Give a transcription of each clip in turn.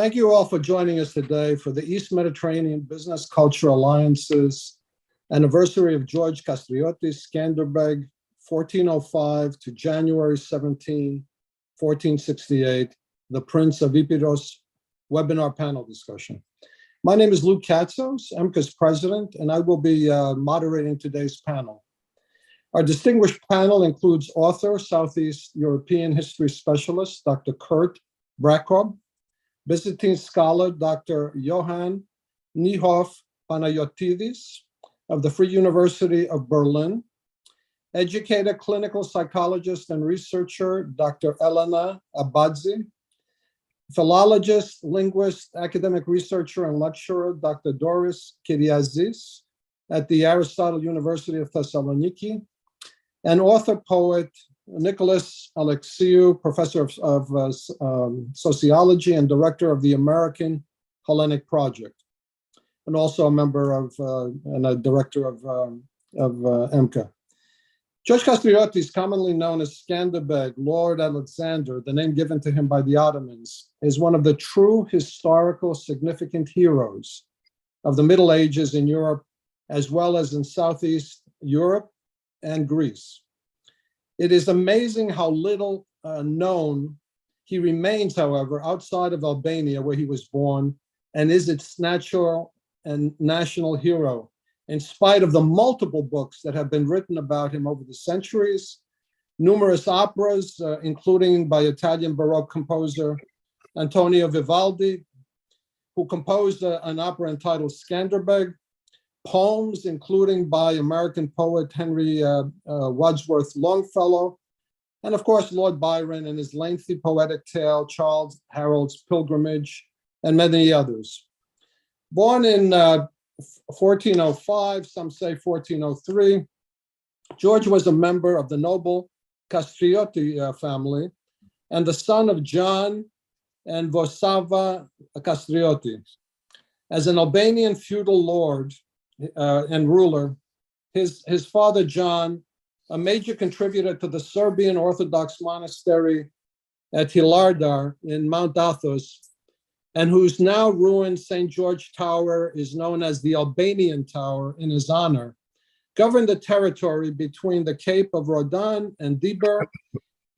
Thank you all for joining us today for the East Mediterranean Business Culture Alliance's anniversary of George Kastrioti, Skanderbeg, 1405 to January 17, 1468, the Prince of Epirus webinar panel discussion. My name is Luke Katsos, EMBCA's president, and I will be moderating today's panel. Our distinguished panel includes author, Southeast European history specialist, Dr. Kurt Brackob, Byzantine scholar, Dr. Johann Niehoff-Panagiotidis of the Free University of Berlin, educator, clinical psychologist, and researcher, Dr. Elena Badzi, philologist, linguist, academic researcher, and lecturer, Dr. Doris Kyriazis at the Aristotle University of Thessaloniki, and author, poet, Nicholas Alexiou, professor of sociology and director of the American Hellenic Project, and also a member of and a director of EMBCA. George Kastrioti is commonly known as Skanderbeg, Lord Alexander, the name given to him by the Ottomans, is one of the true historical significant heroes of the Middle Ages in Europe, as well as in Southeast Europe and Greece. It is amazing how little known he remains, however, outside of Albania, where he was born, and is its natural and national hero, in spite of the multiple books that have been written about him over the centuries, numerous operas, including by Italian Baroque composer Antonio Vivaldi, who composed an opera entitled Skanderbeg, poems, including by American poet Henry Wadsworth Longfellow, and of course, Lord Byron and his lengthy poetic tale, Charles Harold's Pilgrimage, and many others. Born in 1405, some say 1403, George was a member of the noble Kastrioti family and the son of John and Voisava Kastrioti. As an Albanian feudal lord and ruler, his father John, a major contributor to the Serbian Orthodox monastery at Hilardar in Mount Athos, and whose now ruined St. George Tower is known as the Albanian Tower in his honor, governed the territory between the Cape of Rodan and Dibur,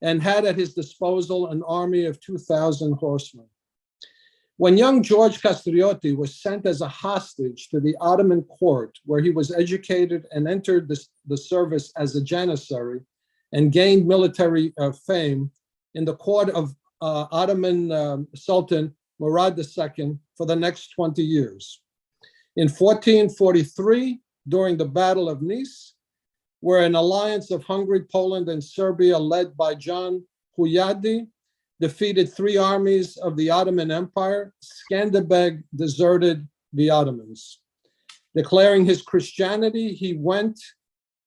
and had at his disposal an army of 2,000 horsemen. When young George Kastrioti was sent as a hostage to the Ottoman court, where he was educated and entered the service as a janissary and gained military fame in the court of Ottoman Sultan Murad II for the next 20 years. In 1443, during the Battle of Niš, where an alliance of Hungary, Poland, and Serbia led by John Huyadi defeated three armies of the Ottoman Empire, Skanderbeg deserted the Ottomans. Declaring his Christianity, he went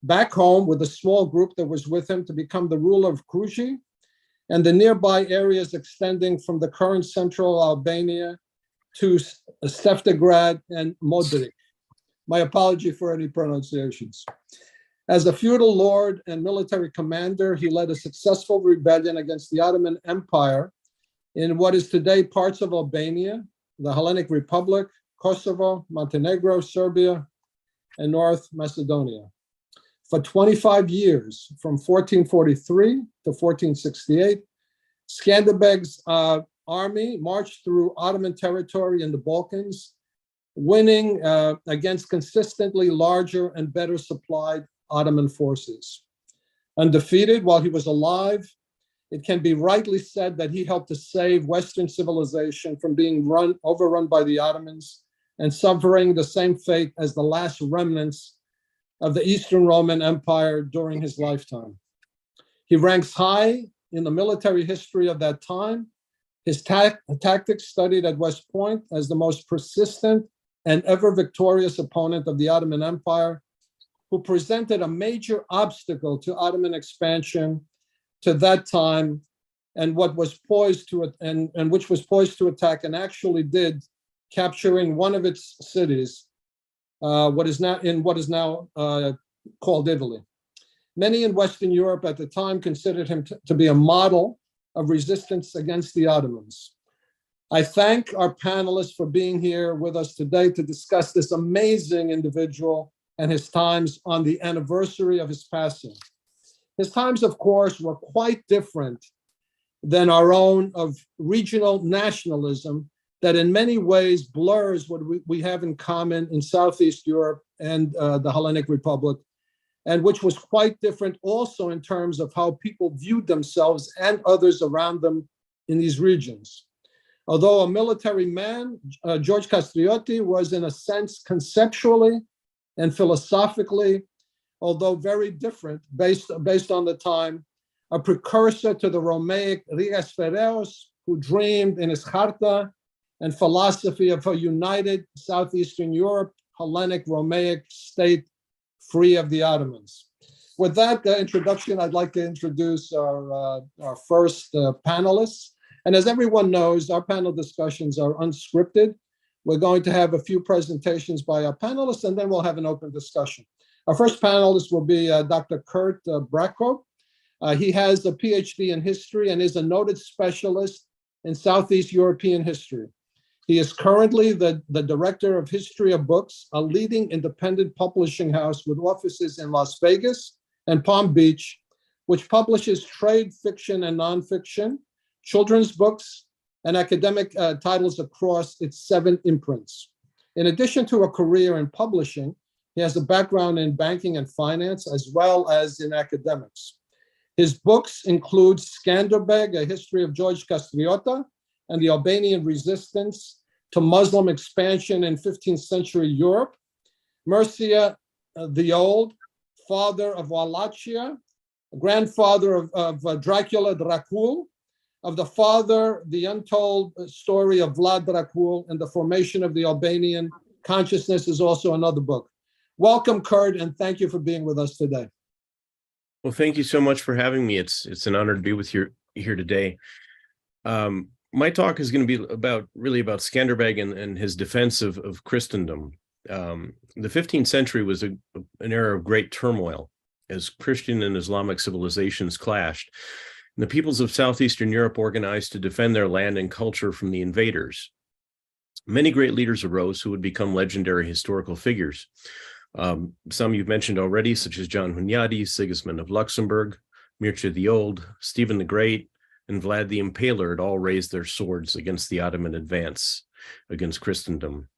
back home with a small group that was with him to become the ruler of Kruji and the nearby areas extending from the current central Albania to Steftegrad and Modric. My apology for any pronunciations. As a feudal lord and military commander, he led a successful rebellion against the Ottoman Empire in what is today parts of Albania, the Hellenic Republic, Kosovo, Montenegro, Serbia, and North Macedonia. For 25 years, from 1443 to 1468, Skanderbeg's army marched through Ottoman territory in the Balkans, winning against consistently larger and better supplied Ottoman forces. Undefeated while he was alive, it can be rightly said that he helped to save Western civilization from being overrun by the Ottomans and suffering the same fate as the last remnants of the Eastern Roman Empire during his lifetime. He ranks high in the military history of that time. His tactics studied at West Point as the most persistent and ever victorious opponent of the Ottoman Empire, who presented a major obstacle to Ottoman expansion to that time, and what was poised to and which was poised to attack and actually did, capturing one of its cities, what is now called Italy. Many in Western Europe at the time considered him to be a model of resistance against the Ottomans. I thank our panelists for being here with us today to discuss this amazing individual and his times on the anniversary of his passing. His times, of course, were quite different than our own of regional nationalism that in many ways blurs what we have in common in Southeast Europe and the Hellenic Republic, and which was quite different also in terms of how people viewed themselves and others around them in these regions. Although a military man, George Kastrioti was in a sense conceptually and philosophically, although very different based on the time, a precursor to the Romaic Rigas Ferraios, who dreamed in his charta and philosophy of a united Southeastern Europe, Hellenic Romaic state free of the Ottomans. With that introduction, I'd like to introduce our first panelists. And as everyone knows, our panel discussions are unscripted. We're going to have a few presentations by our panelists, and then we'll have an open discussion. Our first panelist will be Dr. Kurt Brackob. He has a PhD in history and is a noted specialist in Southeast European history. He is currently the director of History of Books, a leading independent publishing house with offices in Las Vegas and Palm Beach, which publishes trade fiction and nonfiction, children's books, and academic titles across its 7 imprints. In addition to a career in publishing, he has a background in banking and finance, as well as in academics. His books include Skanderbeg, A History of George Kastrioti, and the Albanian Resistance to Muslim Expansion in 15th Century Europe, Mircea the Old, father of Wallachia, grandfather of Dracula Dracul, of the father, the untold story of Vlad Dracul, and the formation of the Albanian consciousness is also another book. Welcome, Kurt, and thank you for being with us today. Well, thank you so much for having me. It's an honor to be with you here today. My talk is going to be really about Skanderbeg and his defense of Christendom. The 15th century was an era of great turmoil as Christian and Islamic civilizations clashed. And the peoples of Southeastern Europe organized to defend their land and culture from the invaders. Many great leaders arose who would become legendary historical figures. Some you've mentioned already, such as John Panayatis, Sigismund of Luxembourg, Mircea the Old, Stephen the Great, and Vlad the Impaler had all raised their swords against the Ottoman advance against Christendom.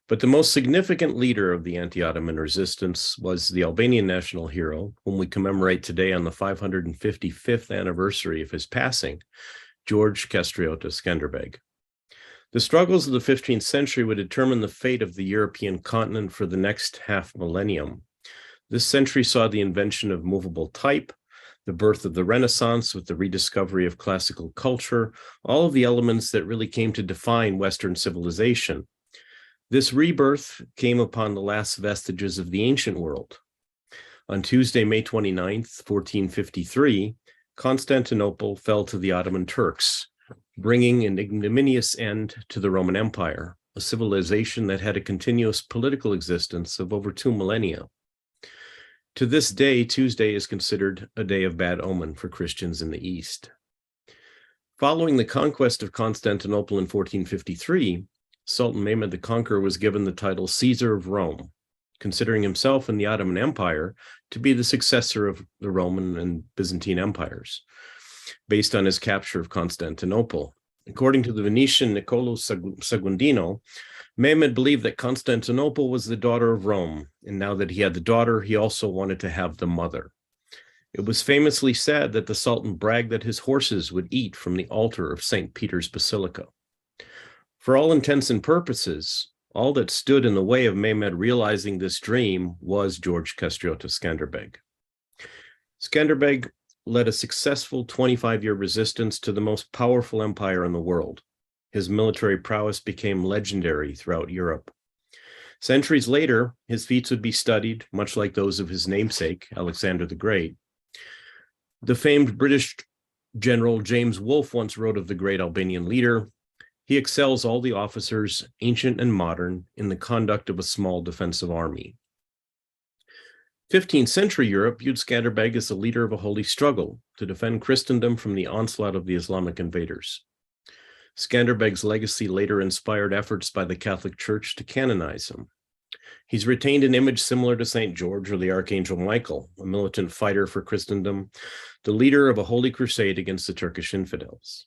But the most significant leader of the anti-Ottoman resistance was the Albanian national hero, whom we commemorate today on the 555th anniversary of his passing, George Kastrioti Skanderbeg. The struggles of the 15th century would determine the fate of the European continent for the next half millennium. This century saw the invention of movable type, the birth of the Renaissance with the rediscovery of classical culture, all of the elements that really came to define Western civilization. This rebirth came upon the last vestiges of the ancient world. On Tuesday, May 29th, 1453, Constantinople fell to the Ottoman Turks, bringing an ignominious end to the Roman Empire, a civilization that had a continuous political existence of over 2 millennia. To this day, Tuesday is considered a day of bad omen for Christians in the East. Following the conquest of Constantinople in 1453, Sultan Mehmed the Conqueror was given the title Caesar of Rome, considering himself and the Ottoman Empire to be the successor of the Roman and Byzantine empires, based on his capture of Constantinople. According to the Venetian Niccolò Sagundino, Mehmed believed that Constantinople was the daughter of Rome, and now that he had the daughter, he also wanted to have the mother. It was famously said that the Sultan bragged that his horses would eat from the altar of St. Peter's Basilica. For all intents and purposes, all that stood in the way of Mehmed realizing this dream was George Kastrioti Skanderbeg. Skanderbeg led a successful 25-year resistance to the most powerful empire in the world. His military prowess became legendary throughout Europe. Centuries later, his feats would be studied, much like those of his namesake, Alexander the Great. The famed British general James Wolfe once wrote of the great Albanian leader, "He excels all the officers, ancient and modern, in the conduct of a small defensive army." 15th century Europe viewed Skanderbeg as the leader of a holy struggle to defend Christendom from the onslaught of the Islamic invaders. Skanderbeg's legacy later inspired efforts by the Catholic Church to canonize him. He's retained an image similar to St. George or the Archangel Michael, a militant fighter for Christendom, the leader of a holy crusade against the Turkish infidels.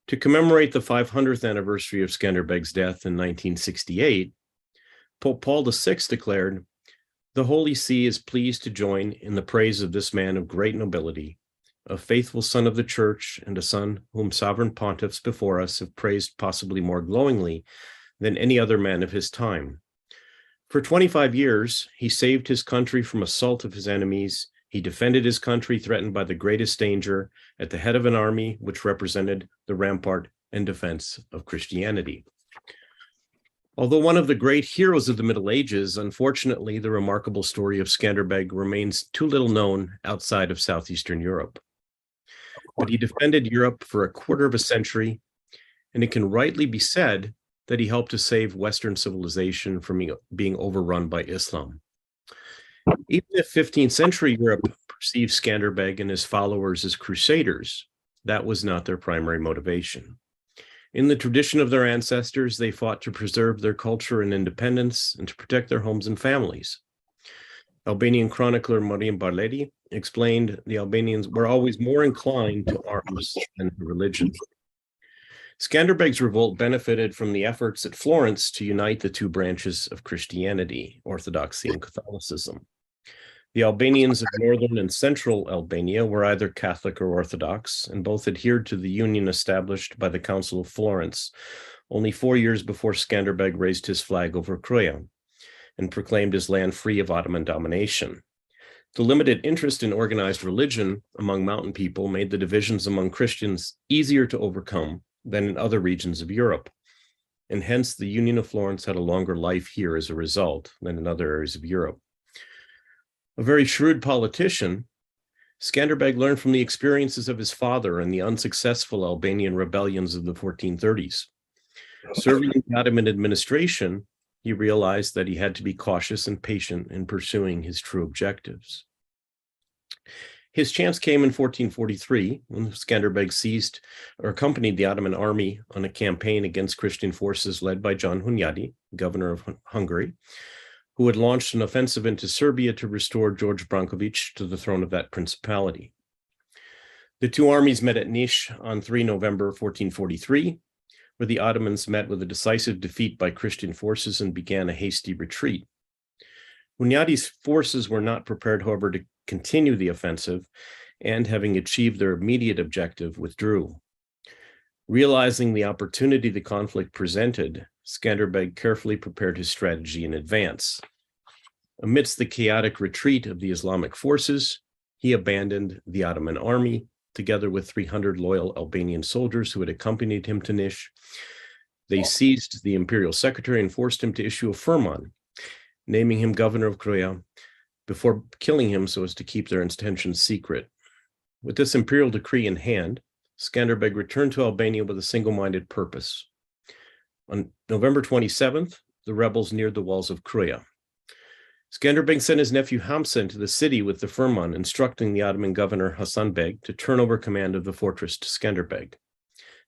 To commemorate the 500th anniversary of Skanderbeg's death in 1968, Pope Paul VI declared, "The Holy See is pleased to join in the praise of this man of great nobility, a faithful son of the Church and a son whom sovereign pontiffs before us have praised possibly more glowingly than any other man of his time. For 25 years, he saved his country from assault of his enemies. He defended his country threatened by the greatest danger at the head of an army which represented the rampart and defense of Christianity." Although one of the great heroes of the Middle Ages, unfortunately, the remarkable story of Skanderbeg remains too little known outside of Southeastern Europe. But he defended Europe for a quarter of a century, and it can rightly be said that he helped to save Western civilization from being overrun by Islam. Even if 15th century Europe perceived Skanderbeg and his followers as crusaders, that was not their primary motivation. In the tradition of their ancestors, they fought to preserve their culture and independence and to protect their homes and families. Albanian chronicler Mariam Barleti explained the Albanians were always more inclined to arms than to religion. Skanderbeg's revolt benefited from the efforts at Florence to unite the two branches of Christianity, Orthodoxy and Catholicism. The Albanians of northern and central Albania were either Catholic or Orthodox, and both adhered to the union established by the Council of Florence only 4 years before Skanderbeg raised his flag over Croia and proclaimed his land free of Ottoman domination. The limited interest in organized religion among mountain people made the divisions among Christians easier to overcome than in other regions of Europe, and hence the Union of Florence had a longer life here as a result than in other areas of Europe. A very shrewd politician, Skanderbeg learned from the experiences of his father and the unsuccessful Albanian rebellions of the 1430s. Serving in the Ottoman administration, he realized that he had to be cautious and patient in pursuing his true objectives. His chance came in 1443 when Skanderbeg seized or accompanied the Ottoman army on a campaign against Christian forces led by John Hunyadi, governor of Hungary, who had launched an offensive into Serbia to restore George Branković to the throne of that principality. The two armies met at Niš on 3 November 1443, where the Ottomans met with a decisive defeat by Christian forces and began a hasty retreat. Hunyadi's forces were not prepared, however, to continue the offensive, and having achieved their immediate objective, withdrew. Realizing the opportunity the conflict presented, Skanderbeg carefully prepared his strategy in advance. Amidst the chaotic retreat of the Islamic forces, he abandoned the Ottoman army, together with 300 loyal Albanian soldiers who had accompanied him to Niš. They seized the imperial secretary and forced him to issue a firman, naming him governor of Croia, before killing him so as to keep their intentions secret. With this imperial decree in hand, Skanderbeg returned to Albania with a single-minded purpose. On November 27th, the rebels neared the walls of Croia. Skanderbeg sent his nephew Hamza into the city with the firman, instructing the Ottoman governor Hasan Beg to turn over command of the fortress to Skanderbeg.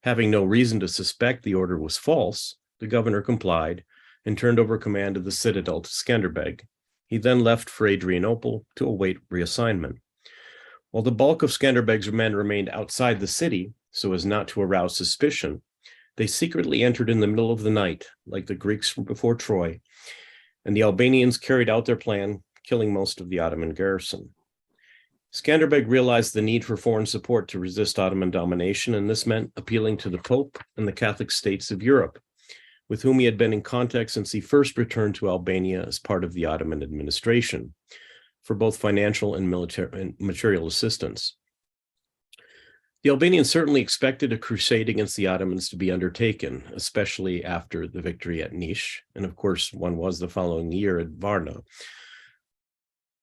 Having no reason to suspect the order was false, the governor complied and turned over command of the citadel to Skanderbeg. He then left for Adrianople to await reassignment. While the bulk of Skanderbeg's men remained outside the city, so as not to arouse suspicion, they secretly entered in the middle of the night, like the Greeks before Troy, and the Albanians carried out their plan, killing most of the Ottoman garrison. Skanderbeg realized the need for foreign support to resist Ottoman domination, and this meant appealing to the Pope and the Catholic states of Europe, with whom he had been in contact since he first returned to Albania as part of the Ottoman administration, for both financial and military and material assistance. The Albanians certainly expected a crusade against the Ottomans to be undertaken, especially after the victory at Niš, and of course one was the following year at Varna.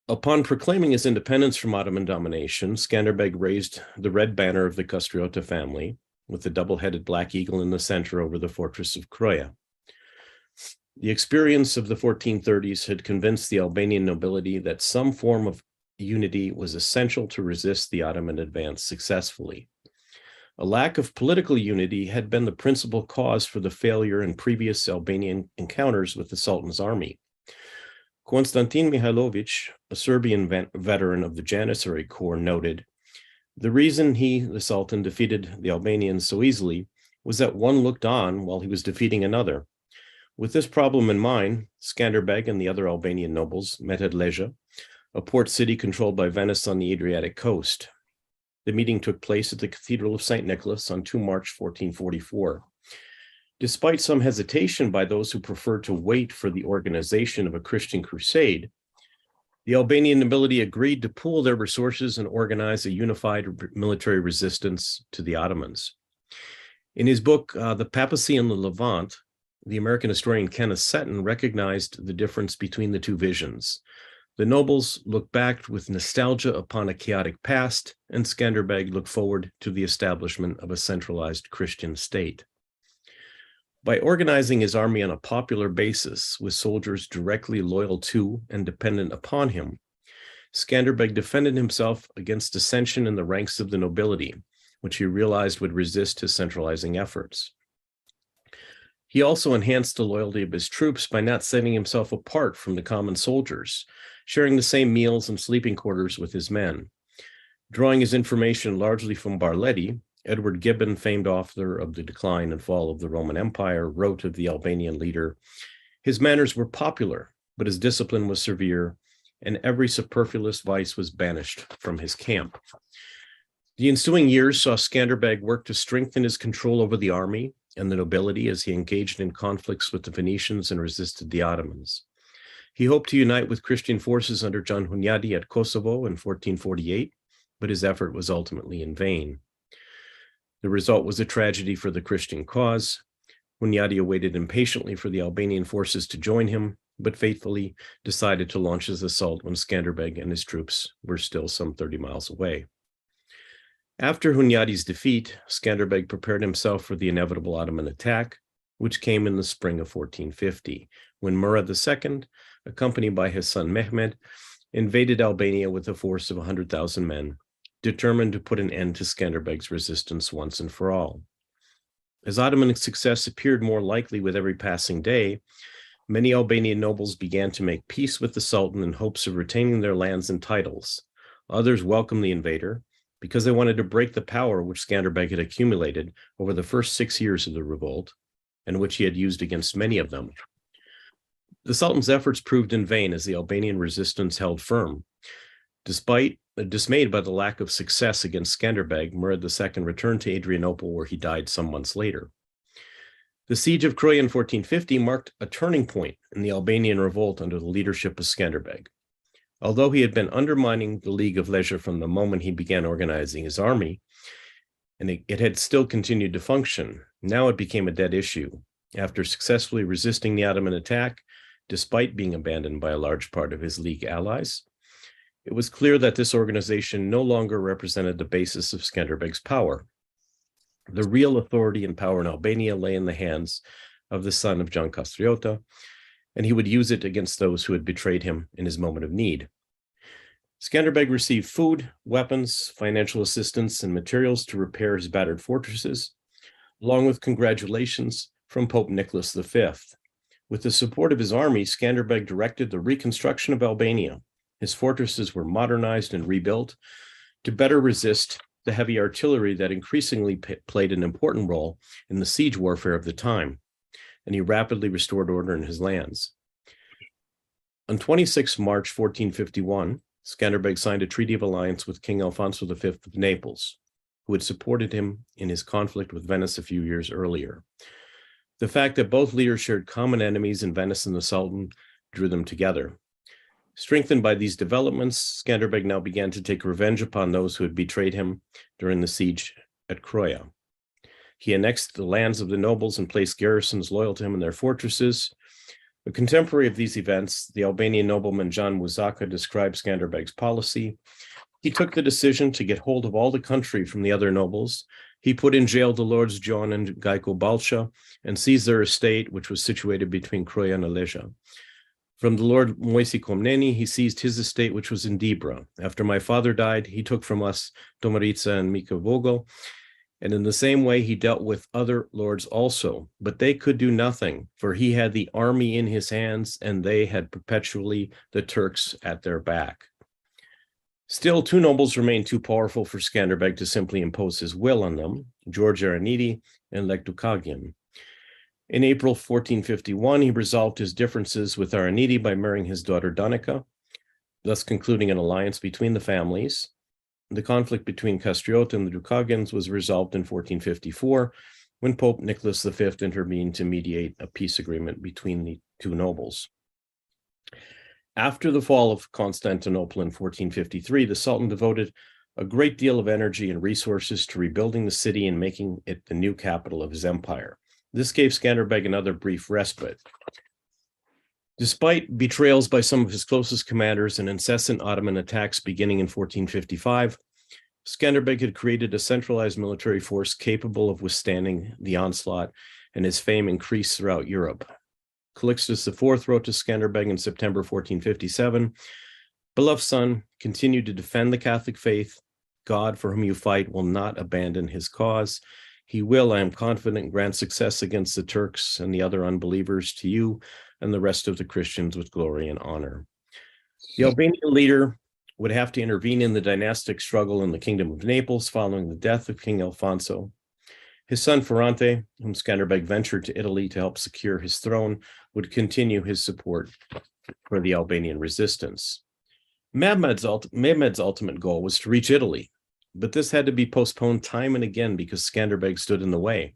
Upon proclaiming his independence from Ottoman domination, Skanderbeg raised the red banner of the Kastrioti family, with the double-headed black eagle in the center over the fortress of Croia. The experience of the 1430s had convinced the Albanian nobility that some form of unity was essential to resist the Ottoman advance successfully. A lack of political unity had been the principal cause for the failure in previous Albanian encounters with the Sultan's army. Konstantin Mihailovich, a Serbian veteran of the Janissary Corps, noted, "The reason he, the Sultan, defeated the Albanians so easily was that one looked on while he was defeating another. With this problem in mind, Skanderbeg and the other Albanian nobles met at Leja, a port city controlled by Venice on the Adriatic coast. The meeting took place at the Cathedral of St. Nicholas on 2 March 1444. Despite some hesitation by those who preferred to wait for the organization of a Christian crusade, the Albanian nobility agreed to pool their resources and organize a unified military resistance to the Ottomans." In his book, The Papacy and the Levant, the American historian Kenneth Seton recognized the difference between the two visions. The nobles looked back with nostalgia upon a chaotic past, and Skanderbeg looked forward to the establishment of a centralized Christian state. By organizing his army on a popular basis with soldiers directly loyal to and dependent upon him, Skanderbeg defended himself against dissension in the ranks of the nobility, which he realized would resist his centralizing efforts. He also enhanced the loyalty of his troops by not setting himself apart from the common soldiers, sharing the same meals and sleeping quarters with his men. Drawing his information largely from Barleti, Edward Gibbon, famed author of The Decline and Fall of the Roman Empire, wrote of the Albanian leader, "His manners were popular, but his discipline was severe, and every superfluous vice was banished from his camp." The ensuing years saw Skanderbeg work to strengthen his control over the army and the nobility as he engaged in conflicts with the Venetians and resisted the Ottomans. He hoped to unite with Christian forces under John Hunyadi at Kosovo in 1448, but his effort was ultimately in vain. The result was a tragedy for the Christian cause. Hunyadi awaited impatiently for the Albanian forces to join him, but faithfully decided to launch his assault when Skanderbeg and his troops were still some 30 miles away. After Hunyadi's defeat, Skanderbeg prepared himself for the inevitable Ottoman attack, which came in the spring of 1450, when Murad II, accompanied by his son Mehmed, invaded Albania with a force of 100,000 men, determined to put an end to Skanderbeg's resistance once and for all. As Ottoman success appeared more likely with every passing day, many Albanian nobles began to make peace with the Sultan in hopes of retaining their lands and titles. Others welcomed the invader because they wanted to break the power which Skanderbeg had accumulated over the first 6 years of the revolt, and which he had used against many of them. The Sultan's efforts proved in vain as the Albanian resistance held firm. Dismayed by the lack of success against Skanderbeg, Murad II returned to Adrianople, where he died some months later. The siege of Croia in 1450 marked a turning point in the Albanian revolt under the leadership of Skanderbeg. Although he had been undermining the League of Leisure from the moment he began organizing his army, and it had still continued to function, now it became a dead issue. After successfully resisting the Ottoman attack, despite being abandoned by a large part of his League allies, it was clear that this organization no longer represented the basis of Skanderbeg's power. The real authority and power in Albania lay in the hands of the son of John Kastrioti, and he would use it against those who had betrayed him in his moment of need. Skanderbeg received food, weapons, financial assistance, and materials to repair his battered fortresses, along with congratulations from Pope Nicholas V. With the support of his army, Skanderbeg directed the reconstruction of Albania. His fortresses were modernized and rebuilt to better resist the heavy artillery that increasingly played an important role in the siege warfare of the time, and he rapidly restored order in his lands. On 26 March 1451, Skanderbeg signed a treaty of alliance with King Alfonso V of Naples, who had supported him in his conflict with Venice a few years earlier. The fact that both leaders shared common enemies in Venice and the Sultan drew them together. Strengthened by these developments, Skanderbeg now began to take revenge upon those who had betrayed him during the siege at Croia. He annexed the lands of the nobles and placed garrisons loyal to him in their fortresses. A contemporary of these events, the Albanian nobleman John Muzaka, described Skanderbeg's policy. He took the decision to get hold of all the country from the other nobles. He put in jail the lords John and Gajko Balcha and seized their estate, which was situated between Croia and Alesia. From the Lord Moisi Komneni, he seized his estate, which was in Dibra. After my father died, he took from us Tomarica and Mika Vogel, And in the same way, he dealt with other lords also, but they could do nothing, for he had the army in his hands, and they had perpetually the Turks at their back. Still, two nobles remained too powerful for Skanderbeg to simply impose his will on them, George Aranidi and Lech Dukagian. In April 1451, he resolved his differences with Aranidi by marrying his daughter Danica, thus concluding an alliance between the families. The conflict between Kastrioti and the Dukagians was resolved in 1454, when Pope Nicholas V intervened to mediate a peace agreement between the two nobles. After the fall of Constantinople in 1453, the Sultan devoted a great deal of energy and resources to rebuilding the city and making it the new capital of his empire. This gave Skanderbeg another brief respite. Despite betrayals by some of his closest commanders and incessant Ottoman attacks beginning in 1455, Skanderbeg had created a centralized military force capable of withstanding the onslaught, and his fame increased throughout Europe. Calixtus IV wrote to Skanderbeg in September 1457, "Beloved son, continue to defend the Catholic faith. God, for whom you fight, will not abandon his cause. He will, I am confident, grant success against the Turks and the other unbelievers to you and the rest of the Christians with glory and honor." The Albanian leader would have to intervene in the dynastic struggle in the Kingdom of Naples following the death of King Alfonso. His son Ferrante, whom Skanderbeg ventured to Italy to help secure his throne, would continue his support for the Albanian resistance. Mehmed's ultimate goal was to reach Italy, but this had to be postponed time and again because Skanderbeg stood in the way.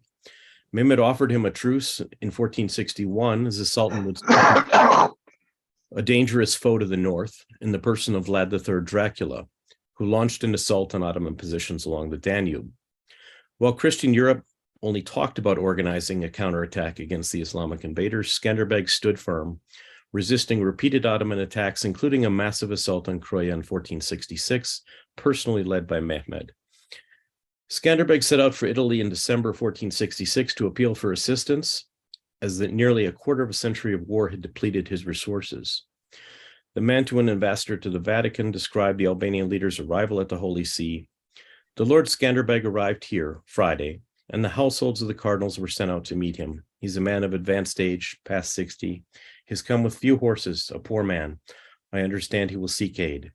Mehmed offered him a truce in 1461 as the Sultan was a dangerous foe to the north in the person of Vlad III Dracula, who launched an assault on Ottoman positions along the Danube. While Christian Europe only talked about organizing a counterattack against the Islamic invaders, Skanderbeg stood firm, resisting repeated Ottoman attacks, including a massive assault on Croia in 1466, personally led by Mehmed. Skanderbeg set out for Italy in December 1466 to appeal for assistance, as nearly a quarter of a century of war had depleted his resources. The Mantuan ambassador to the Vatican described the Albanian leader's arrival at the Holy See. "The Lord Skanderbeg arrived here Friday, and the households of the cardinals were sent out to meet him. He's a man of advanced age, past 60. He's come with few horses, a poor man. I understand he will seek aid."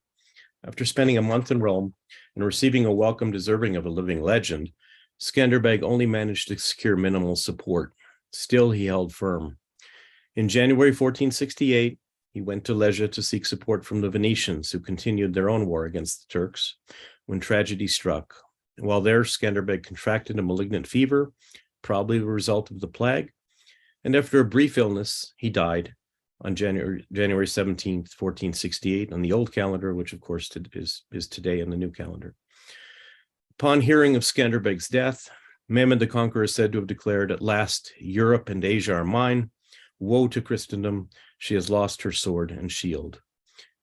After spending a month in Rome and receiving a welcome deserving of a living legend, Skanderbeg only managed to secure minimal support. Still, he held firm. In January 1468, he went to Legia to seek support from the Venetians, who continued their own war against the Turks, when tragedy struck. While there, Skanderbeg contracted a malignant fever, probably the result of the plague, and after a brief illness, he died on January 17th, 1468, on the old calendar, which of course is today in the new calendar. Upon hearing of Skanderbeg's death, Mehmed the Conqueror is said to have declared, "At last, Europe and Asia are mine. Woe to Christendom, she has lost her sword and shield."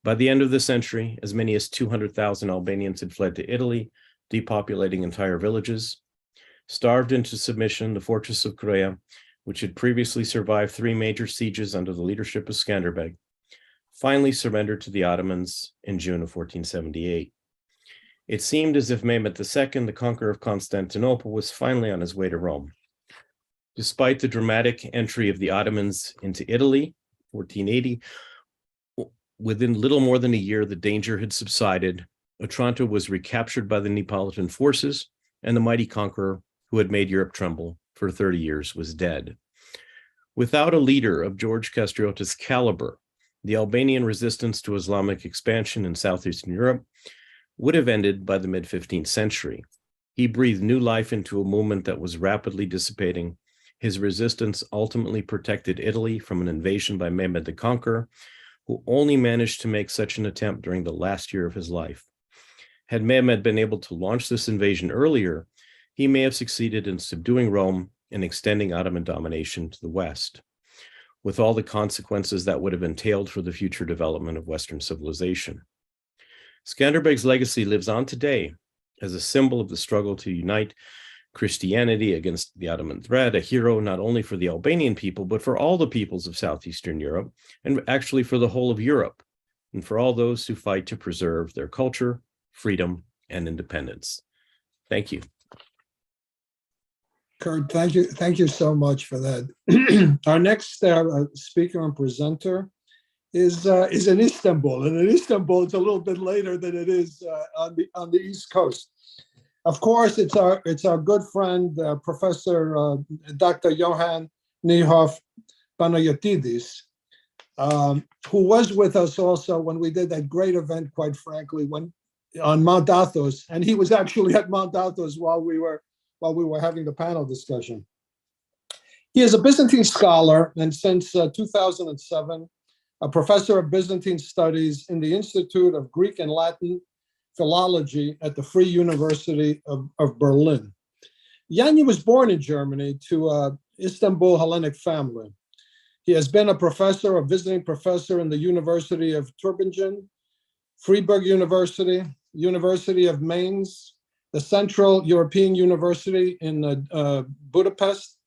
By the end of the century, as many as 200,000 Albanians had fled to Italy, depopulating entire villages. Starved into submission, the fortress of Croia, which had previously survived 3 major sieges under the leadership of Skanderbeg, finally surrendered to the Ottomans in June of 1478. It seemed as if Mehmed II, the conqueror of Constantinople, was finally on his way to Rome. Despite the dramatic entry of the Ottomans into Italy, 1480, within little more than a year, the danger had subsided. Otranto was recaptured by the Neapolitan forces, and the mighty conqueror, who had made Europe tremble for 30 years, was dead. Without a leader of George Kastriotis' caliber, the Albanian resistance to Islamic expansion in southeastern Europe would have ended by the mid-15th century. He breathed new life into a movement that was rapidly dissipating. His resistance ultimately protected Italy from an invasion by Mehmed the Conqueror, who only managed to make such an attempt during the last year of his life. Had Mehmed been able to launch this invasion earlier, he may have succeeded in subduing Rome and extending Ottoman domination to the west, with all the consequences that would have entailed for the future development of Western civilization. Skanderbeg's legacy lives on today as a symbol of the struggle to unite Christianity against the Ottoman threat, a hero not only for the Albanian people, but for all the peoples of southeastern Europe, and actually for the whole of Europe, and for all those who fight to preserve their culture, freedom, and independence. Thank you. Kurt, thank you. Thank you so much for that. Our next speaker and presenter is in Istanbul, and in Istanbul it's a little bit later than it is on the East Coast. Of course, it's our good friend, Professor Dr. Johann Niehoff-Panagiotidis, who was with us also when we did that great event, quite frankly, on Mount Athos, and he was actually at Mount Athos while we were having the panel discussion. He is a Byzantine scholar, and since 2007, a professor of Byzantine studies in the Institute of Greek and Latin Philology at the Free University of Berlin. Yanni was born in Germany to an Istanbul Hellenic family. He has been a visiting professor in the University of Tübingen, Freiburg University, University of Mainz, the Central European University in Budapest,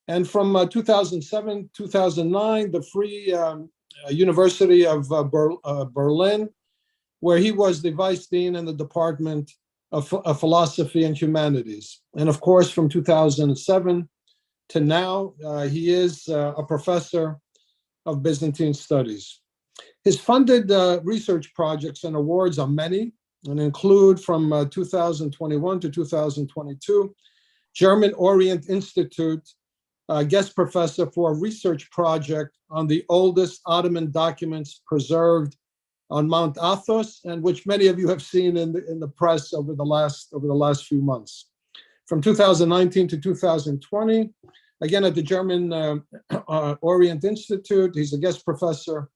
and from 2007-2009, the Free University of Berlin, where he was the vice dean in the Department of Philosophy and Humanities. And of course, from 2007 to now, he is a professor of Byzantine studies. His funded research projects and awards are many, and include from 2021 to 2022, German Orient Institute guest professor for a research project on the oldest Ottoman documents preserved on Mount Athos, and which many of you have seen in the press over the last few months. From 2019 to 2020, again at the German Orient Institute, he's a guest professor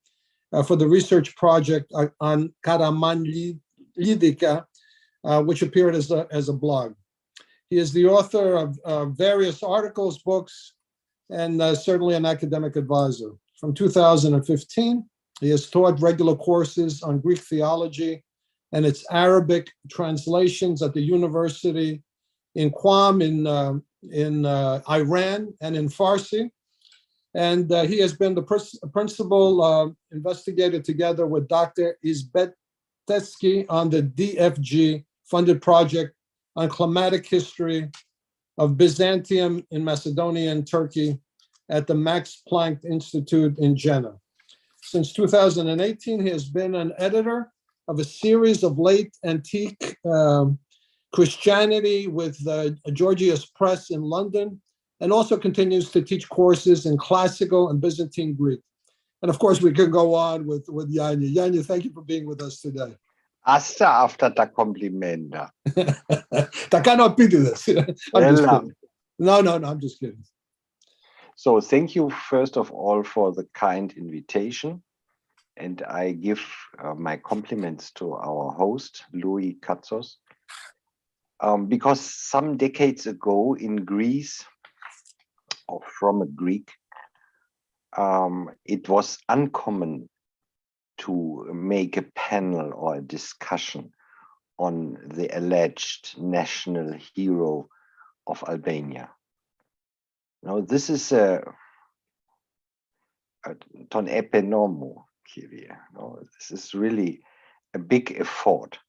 for the research project on Karaman Lidica, which appeared as a blog. He is the author of various articles, books, and certainly an academic advisor. From 2015, he has taught regular courses on Greek theology and its Arabic translations at the university in Qom in Iran and in Farsi. And he has been the principal investigator together with Dr. Izbetesky on the DFG funded project on climatic history of Byzantium in Macedonia and Turkey at the Max Planck Institute in Jena. Since 2018, he has been an editor of a series of late antique Christianity with Georgius Press in London, and also continues to teach courses in classical and Byzantine Greek. And of course, we could go on with Yanni. Yanni, thank you for being with us today. Asta after the complimenta. That cannot be this. No, I'm just kidding. So thank you, first of all, for the kind invitation. And I give my compliments to our host, Louis Katsos, because some decades ago in Greece, or from a Greek, it was uncommon to make a panel or a discussion on the alleged national hero of Albania. Now, this is ton epenomou, Kyrie. This is really a big effort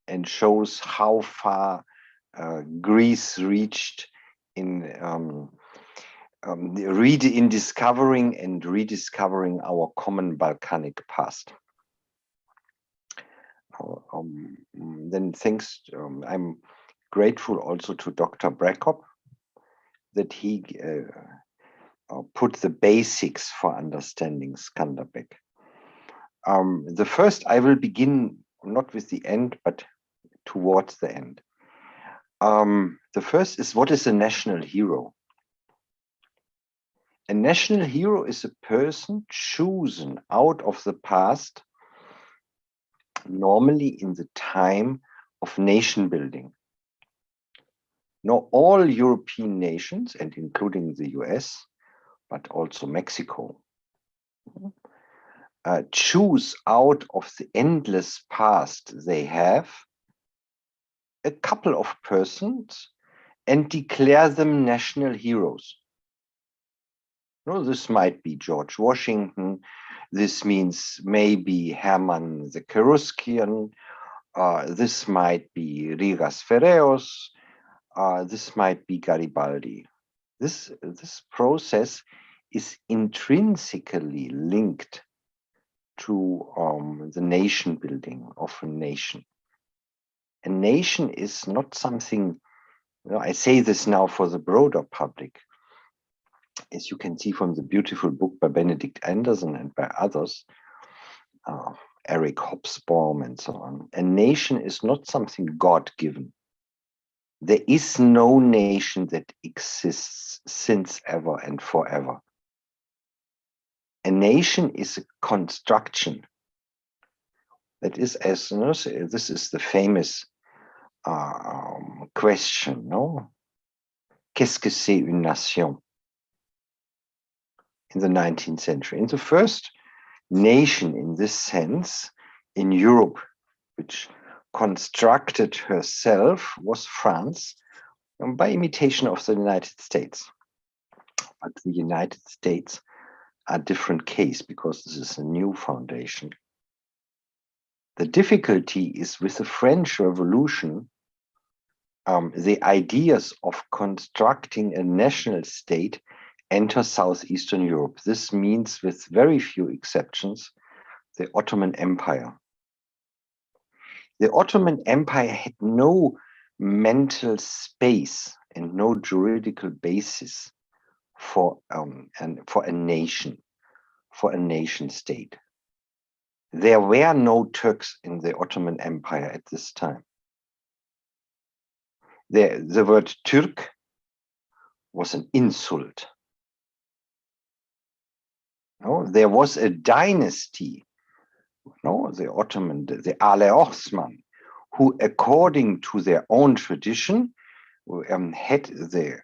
and shows how far Greece reached in discovering and rediscovering our common Balkanic past. Then thanks, I'm grateful also to Dr. Brackob that he put the basics for understanding Skanderbeg. The first, I will begin not with the end, but towards the end. The first is, what is a national hero? A national hero is a person chosen out of the past, normally in the time of nation building. Now, all European nations, and including the US, but also Mexico, choose out of the endless past they have a couple of persons and declare them national heroes. No, this might be George Washington. This means maybe Hermann the Cheruskian. This might be Rigas Ferraios. this might be Garibaldi. This process is intrinsically linked to the nation building of a nation. A nation is not something, I say this now for the broader public, as you can see from the beautiful book by Benedict Anderson and by others, Eric Hobsbawm and so on. A nation is not something God-given. There is no nation that exists since ever and forever. A nation is a construction. That is, as you know, this is the famous question, no? Qu'est-ce que c'est une nation? In the 19th century. In the first nation in this sense in Europe, which constructed herself, was France, by imitation of the United States. But the United States are a different case because this is a new foundation. The difficulty is with the French Revolution, the ideas of constructing a national state enter Southeastern Europe. This means, with very few exceptions, the Ottoman Empire. The Ottoman Empire had no mental space and no juridical basis for a nation state. There were no Turks in the Ottoman Empire at this time. The word Turk was an insult. No, there was a dynasty, no, the Ottoman, the Ale Osman, who, according to their own tradition, had the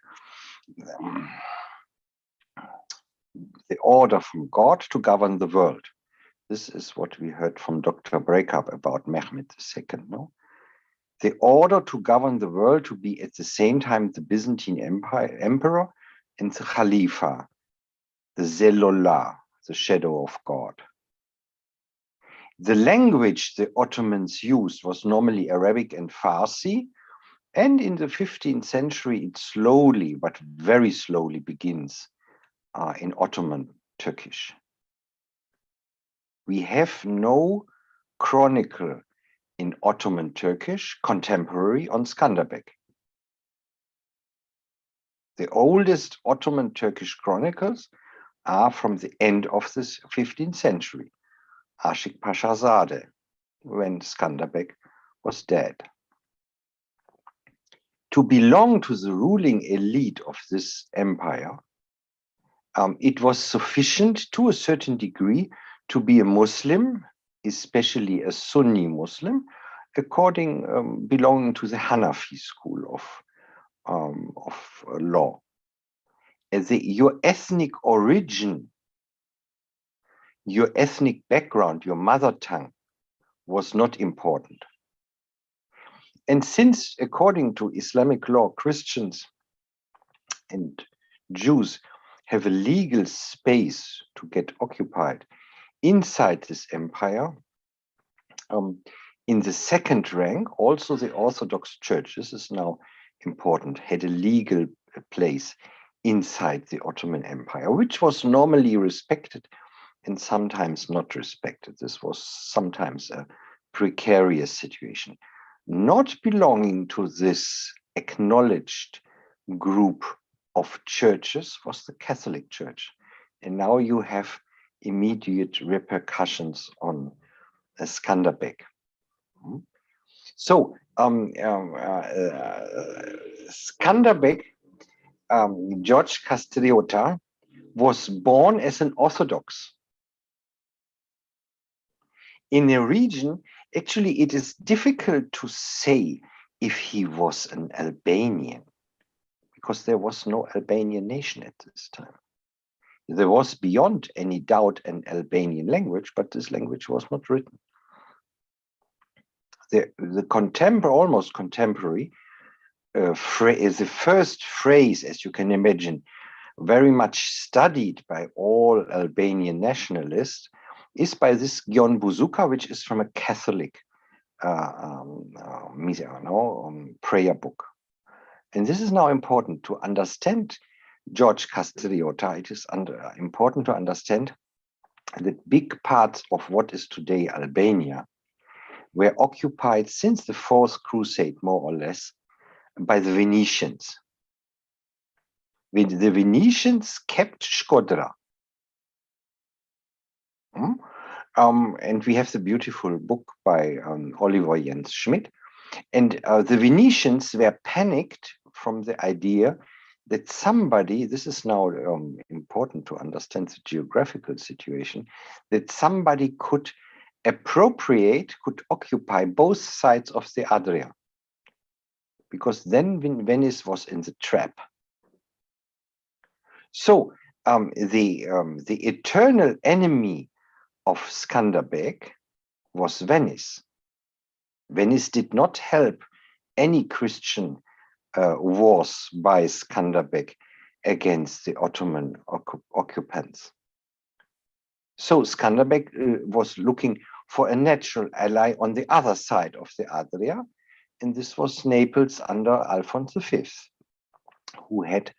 order from God to govern the world. This is what we heard from Dr. Brackob about Mehmed II. No? The order to govern the world, to be at the same time the Byzantine emperor and the Khalifa, the Zelullah, the shadow of God. The language the Ottomans used was normally Arabic and Farsi, and in the 15th century it slowly, but very slowly, begins in Ottoman Turkish. We have no chronicle in Ottoman Turkish contemporary on Skanderbeg. The oldest Ottoman Turkish chronicles are from the end of the 15th century, Aşık Paşazade, when Skanderbeg was dead. To belong to the ruling elite of this empire, it was sufficient to a certain degree to be a Muslim, especially a Sunni Muslim, belonging to the Hanafi school of law. Your ethnic origin, your ethnic background, your mother tongue was not important. And since, according to Islamic law, Christians and Jews have a legal space to get occupied inside this empire, in the second rank, also the Orthodox Church, this is now important, had a legal place inside the Ottoman Empire, which was normally respected and sometimes not respected. This was sometimes a precarious situation. Not belonging to this acknowledged group of churches was the Catholic Church. And now you have immediate repercussions on Skanderbeg. So Skanderbeg, George Kastrioti, was born as an Orthodox in a region. Actually, it is difficult to say if he was an Albanian, because there was no Albanian nation at this time. There was beyond any doubt an Albanian language, but this language was not written. The almost contemporary is the first phrase, as you can imagine, very much studied by all Albanian nationalists, is by this Gjon Buzuka, which is from a Catholic prayer book. And this is now important to understand George Kastrioti. It is important to understand that big parts of what is today Albania were occupied since the Fourth Crusade, more or less, by the Venetians. The Venetians kept Shkodra. And we have the beautiful book by Oliver Jens Schmidt. And the Venetians were panicked from the idea that somebody, this is now important to understand the geographical situation, that somebody could occupy both sides of the Adria. Because then Venice was in the trap. So the eternal enemy of Skanderbeg was Venice. Venice did not help any Christian wars by Skanderbeg against the Ottoman occupants. So Skanderbeg was looking for a natural ally on the other side of the Adria, and this was Naples under Alphonse V, who had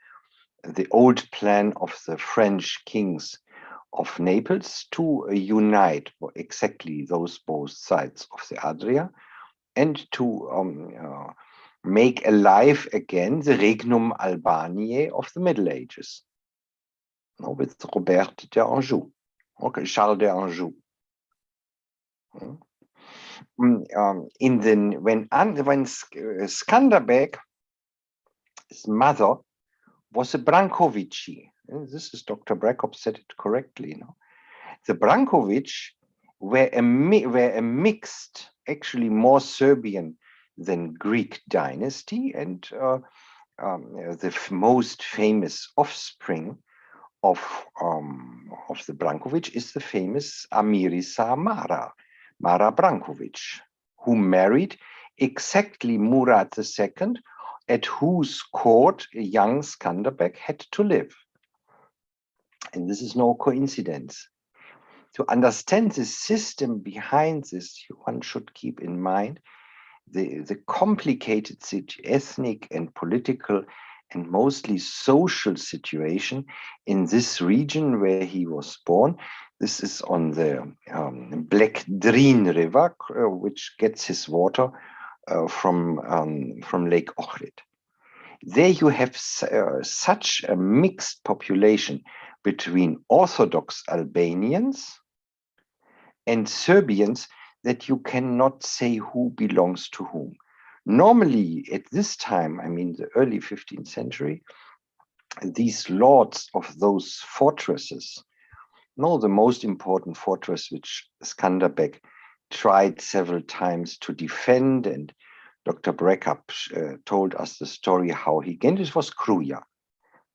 the old plan of the French kings of Naples to unite exactly those both sides of the Adria and to make alive again the Regnum Albaniae of the Middle Ages, with Robert d'Anjou, Charles d'Anjou. When Skanderbeg, his mother, was a Brankovici. This is Dr. Brackob said it correctly. The Brankovic were a mixed, actually more Serbian than Greek dynasty, and the most famous offspring of the Brankovic is the famous Amirisa Mara Brankovic, who married exactly Murad II, at whose court young Skanderbeg had to live. And this is no coincidence. To understand the system behind this, one should keep in mind the complicated ethnic and political and mostly social situation in this region where he was born. This is on the Black Drin River, which gets his water from Lake Ohrid. There you have such a mixed population between Orthodox Albanians and Serbians that you cannot say who belongs to whom. Normally, at this time, I mean the early 15th century, these lords of those fortresses, the most important fortress which Skanderbeg tried several times to defend, and Dr. Brackob told us the story how he gained it, was Kruja.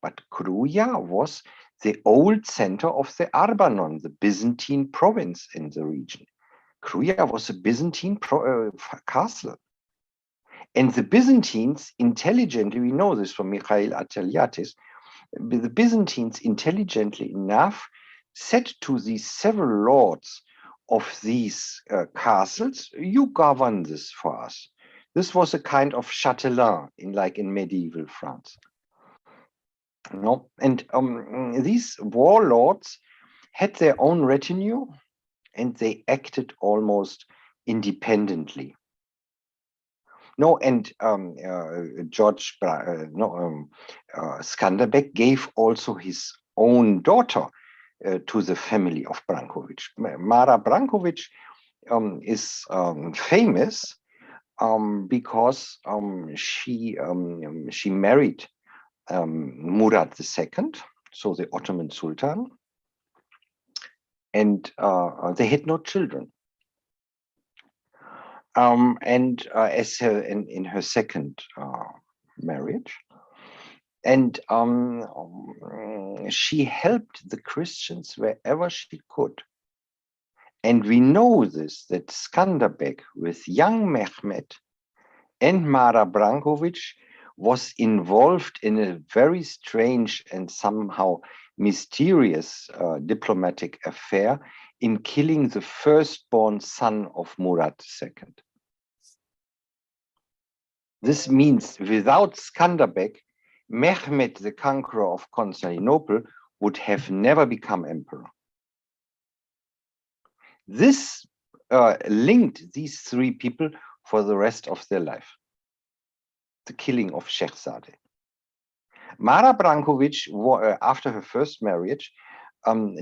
But Kruja was the old center of the Arbanon, the Byzantine province in the region. Kruja was a Byzantine castle. And the Byzantines intelligently, we know this from Mikhail Ateliatis, the Byzantines intelligently enough said to these several lords of these castles, you govern this for us. This was a kind of châtelain, like in medieval France. And these warlords had their own retinue, and they acted almost independently. George Skanderbeg gave also his own daughter to the family of Brankovic. Mara Brankovic is famous because she married Murad II, so the Ottoman Sultan, and they had no children. As in her second marriage, and she helped the Christians wherever she could. And we know this, that Skanderbeg with young Mehmet and Mara Brankovic was involved in a very strange and somehow mysterious diplomatic affair in killing the firstborn son of Murad II. This means without Skanderbeg, Mehmed, the conqueror of Constantinople, would have never become emperor. This linked these three people for the rest of their life. The killing of Shehzadeh. Mara Branković, after her first marriage,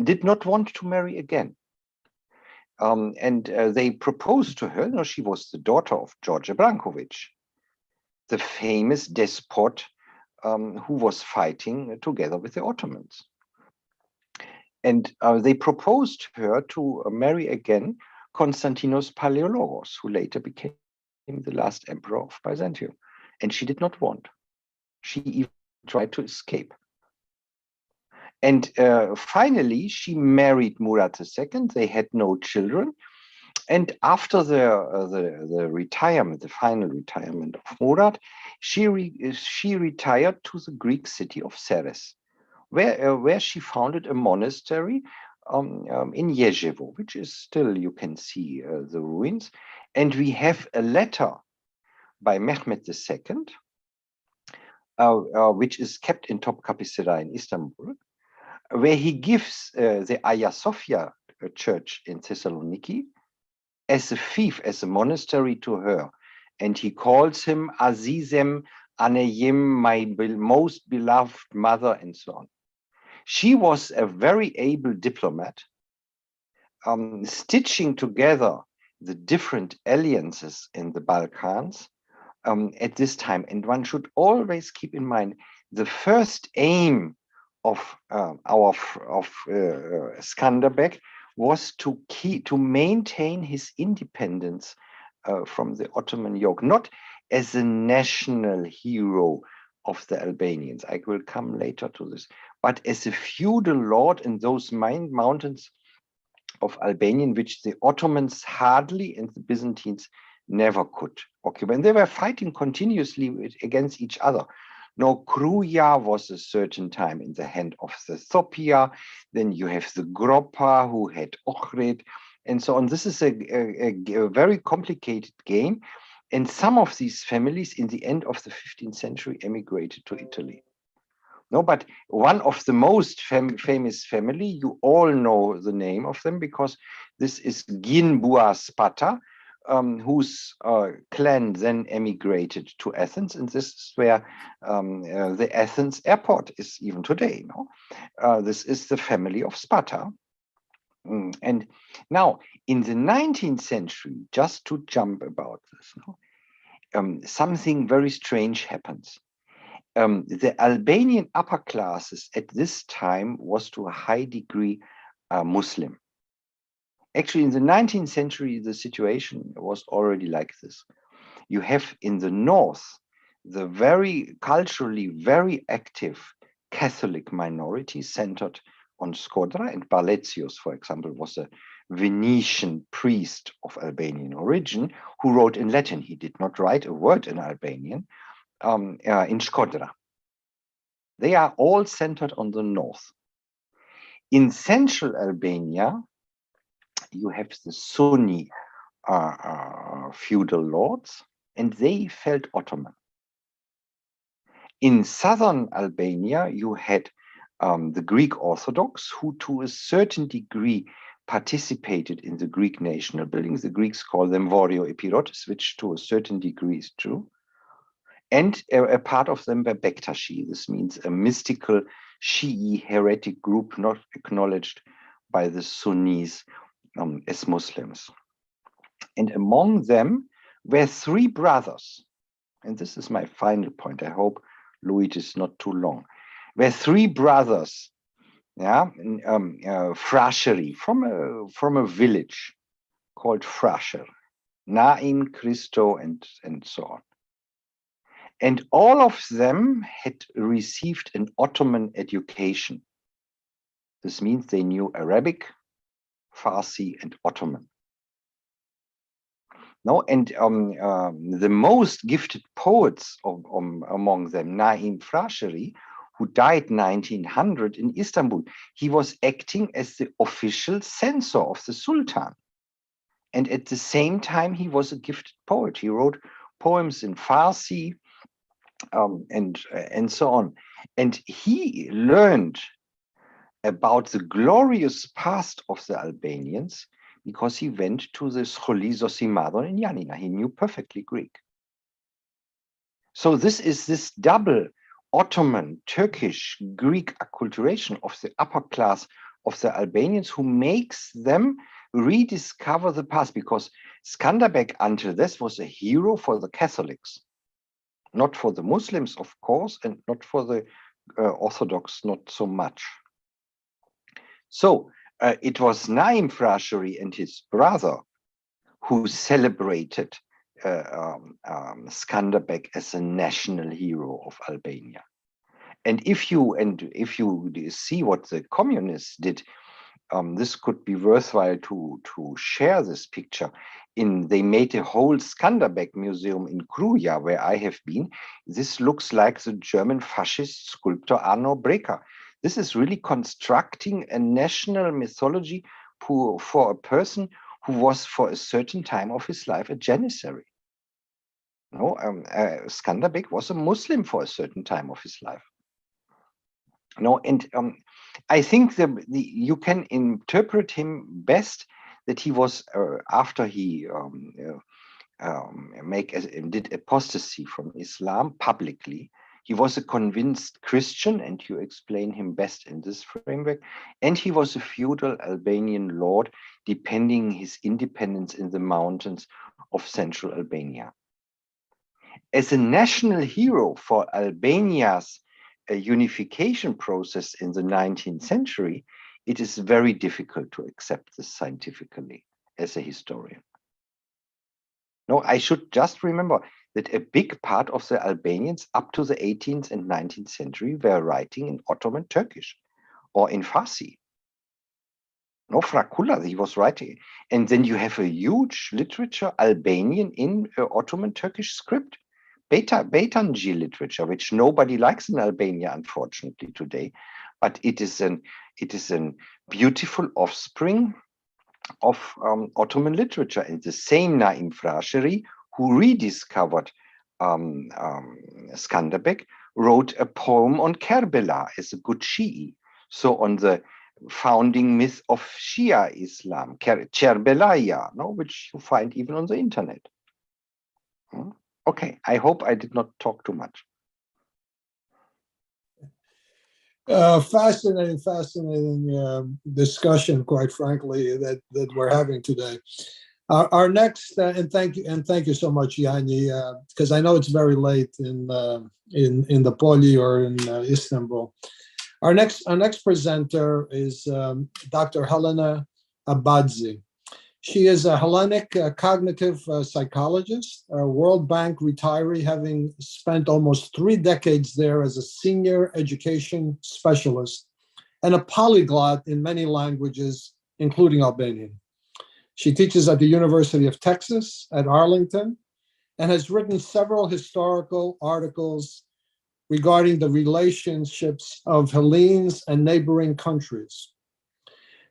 did not want to marry again. And they proposed to her, no, she was the daughter of George Branković, the famous despot who was fighting together with the Ottomans. And they proposed her to marry again Konstantinos Palaiologos, who later became the last emperor of Byzantium. And she did not want. She even tried to escape. And finally, she married Murad II. They had no children. And after the retirement, the final retirement of Murad, she retired to the Greek city of Ceres, where she founded a monastery in Ježevo, which is still, you can see the ruins. And we have a letter by Mehmed II, which is kept in Topkapı Sarayı in Istanbul, where he gives the Hagia Sophia church in Thessaloniki as a fief, as a monastery to her. And he calls him Azizem Aneyim, my most beloved mother, and so on. She was a very able diplomat, stitching together the different alliances in the Balkans at this time. And one should always keep in mind the first aim of Skanderbeg was to maintain his independence from the Ottoman yoke, not as a national hero of the Albanians. I will come later to this, but as a feudal lord in those mountains of Albania, which the Ottomans hardly and the Byzantines never could occupy. And they were fighting continuously against each other. Now, Kruja was a certain time in the hand of the Thopia. Then you have the Gropa, who had Ohrid, and so on. This is a very complicated game. And some of these families in the end of the 15th century emigrated to Italy. No, but one of the most famous family, you all know the name of them, because this is Ginbua Spata, whose clan then emigrated to Athens, and this is where the Athens airport is even today. No? This is the family of Spata. And now, in the 19th century, just to jump about this, no? Something very strange happens. The Albanian upper classes at this time was to a high degree Muslim. Actually, in the 19th century, the situation was already like this. You have in the north, the very culturally very active Catholic minority centered on Skodra, and Barletsios, for example, was a Venetian priest of Albanian origin who wrote in Latin. He did not write a word in Albanian in Skodra. They are all centered on the north. In central Albania, you have the Sunni feudal lords, and they felt Ottoman. In southern Albania, you had the Greek Orthodox, who to a certain degree participated in the Greek national buildings. The Greeks call them Vorio Epirotes, which to a certain degree is true. And a part of them were Bektashi. This means a mystical Shi'i heretic group not acknowledged by the Sunnis as Muslims. And among them were three brothers. And this is my final point. I hope, Louis, it is not too long. Were three brothers, Frasheri, from a village called Frasher, Naim, Christo, and so on. And all of them had received an Ottoman education. This means they knew Arabic, Farsi, and Ottoman. No, and the most gifted poets among them, Naim Frasheri, who died 1900 in Istanbul, he was acting as the official censor of the Sultan. And at the same time, he was a gifted poet. He wrote poems in Farsi, and so on. And he learned about the glorious past of the Albanians because he went to the Scholi Zosimadon in Yanina. He knew perfectly Greek. So this is this double Ottoman, Turkish, Greek acculturation of the upper class of the Albanians who makes them rediscover the past, because Skanderbeg until this was a hero for the Catholics, not for the Muslims, of course, and not for the Orthodox, not so much. So it was Naim Frasheri and his brother who celebrated Skanderbeg as a national hero of Albania. And if you see what the communists did, this could be worthwhile to share this picture. They made a whole Skanderbeg museum in Kruja, where I have been. This looks like the German fascist sculptor Arno Breker. This is really constructing a national mythology for a person who was for a certain time of his life a janissary. No, Skanderbeg was a Muslim for a certain time of his life. No, and I think you can interpret him best that he was after he did apostasy from Islam publicly. He was a convinced Christian, and you explain him best in this framework. And he was a feudal Albanian lord, defending his independence in the mountains of central Albania. As a national hero for Albania's unification process in the 19th century, it is very difficult to accept this scientifically as a historian. No, I should just remember that a big part of the Albanians up to the 18th and 19th century were writing in Ottoman Turkish or in Farsi. No, Frakula, he was writing. And then you have a huge literature, Albanian in Ottoman Turkish script. Beytanji literature, which nobody likes in Albania, unfortunately, today, but it is an beautiful offspring of Ottoman literature. And the same Naim Frasheri, who rediscovered Skanderbeg, wrote a poem on Kerbela as a good Shi'i. So on the founding myth of Shia Islam, Kerbelaya, no, which you find even on the internet. Okay, I hope I did not talk too much. Fascinating discussion, quite frankly, that we're having today. Our next, and thank you so much, Yanni, because I know it's very late in the Poli or in Istanbul. Our next presenter is Dr. Elena Badzi. She is a Hellenic cognitive psychologist, a World Bank retiree, having spent almost 3 decades there as a senior education specialist and a polyglot in many languages, including Albanian. She teaches at the University of Texas at Arlington and has written several historical articles regarding the relationships of Hellenes and neighboring countries.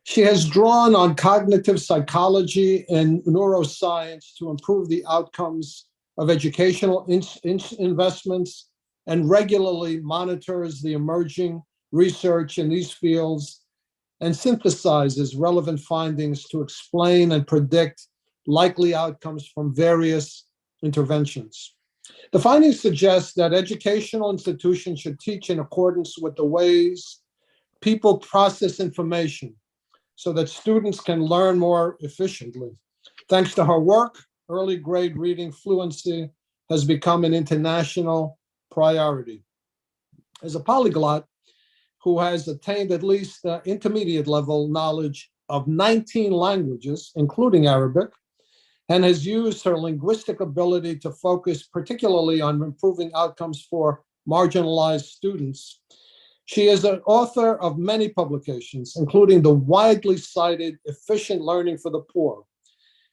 She has drawn on cognitive psychology and neuroscience to improve the outcomes of educational investments and regularly monitors the emerging research in these fields and synthesizes relevant findings to explain and predict likely outcomes from various interventions. The findings suggest that educational institutions should teach in accordance with the ways people process information, so that students can learn more efficiently. Thanks to her work, early grade reading fluency has become an international priority. As a polyglot who has attained at least intermediate level knowledge of 19 languages, including Arabic, and has used her linguistic ability to focus particularly on improving outcomes for marginalized students, she is an author of many publications, including the widely cited Efficient Learning for the Poor.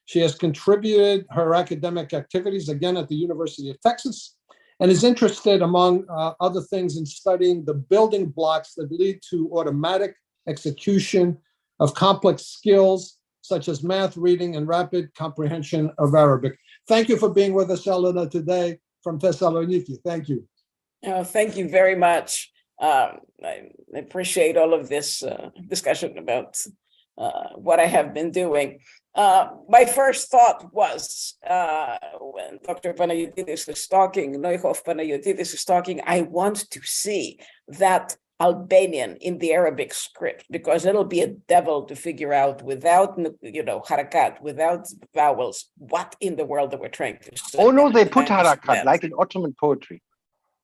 She has contributed her academic activities, again, at the University of Texas, and is interested, among other things, in studying the building blocks that lead to automatic execution of complex skills, such as math, reading, and rapid comprehension of Arabic. Thank you for being with us, Elena, today from Thessaloniki. Thank you. Oh, thank you very much. I appreciate all of this discussion about what I have been doing. My first thought was when Dr. Panayatis is talking, Niehoff-Panagiotidis is talking, I want to see that Albanian in the Arabic script, because it'll be a devil to figure out without, harakat, without vowels, what in the world they were trying to say. Oh no, they put harakat, like in Ottoman poetry.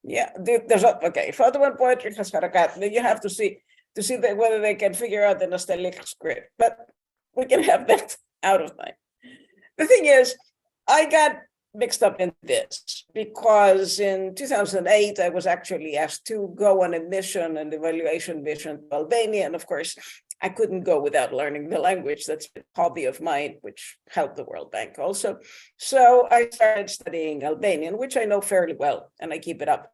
Yeah, there's okay. If Ottoman poetry has harakat, then you have to see whether they can figure out the Nostalic script. But we can have that out of mind. The thing is, I got mixed up in this because in 2008, I was actually asked to go on a mission, an evaluation mission to Albania. And of course, I couldn't go without learning the language. That's a hobby of mine, which helped the World Bank also. So I started studying Albanian, which I know fairly well, and I keep it up.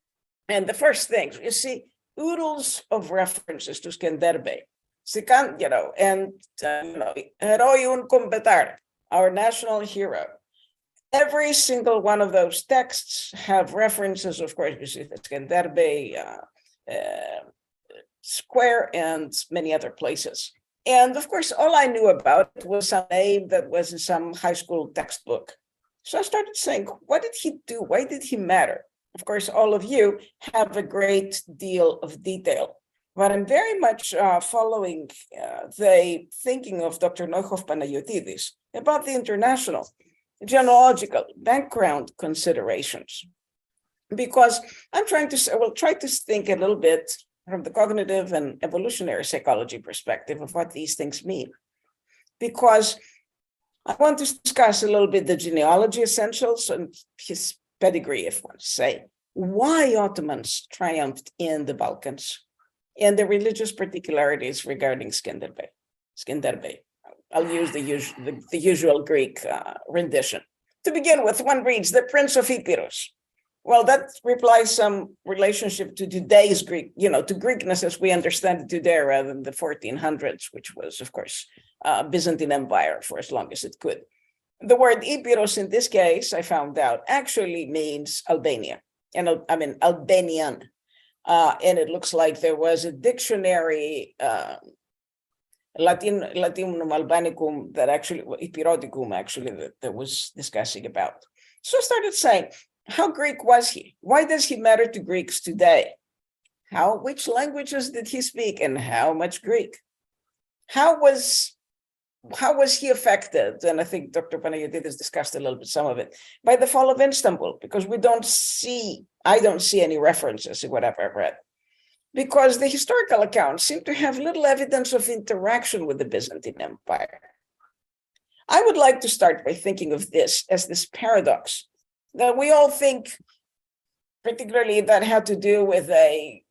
And the first things, you see, oodles of references to Skanderbeg, Heroiun Kumbetar, our national hero. Every single one of those texts have references, of course, you see the Skanderbeg Square and many other places. And of course, all I knew about it was some name that was in some high school textbook. So I started saying, what did he do? Why did he matter? Of course, all of you have a great deal of detail, but I'm very much following the thinking of Dr. Niehoff-Panagiotidis about the international genealogical background considerations, because I'm try to think a little bit from the cognitive and evolutionary psychology perspective of what these things mean, because I want to discuss a little bit the genealogy essentials and his pedigree, if one say, why Ottomans triumphed in the Balkans, and the religious particularities regarding Skanderbeg. I'll use the usual Greek rendition. To begin with, one reads, the Prince of Epirus. Well, that replies some relationship to today's Greek, to Greekness as we understand it today, rather than the 1400s, which was, of course, Byzantine Empire for as long as it could. The word Epirus in this case, I found out, actually means Albania, Albanian. And it looks like there was a dictionary, Latinum Albanicum, that actually, Epiroticum, that was discussing about. So I started saying, how Greek was he? Why does he matter to Greeks today? Which languages did he speak, and how much Greek? How was he affected? And I think Dr. Panayatis discussed a little bit some of it, by the fall of Istanbul, because I don't see any references in whatever I've read, because the historical accounts seem to have little evidence of interaction with the Byzantine Empire. I would like to start by thinking of this as this paradox that we all think, particularly that had to do with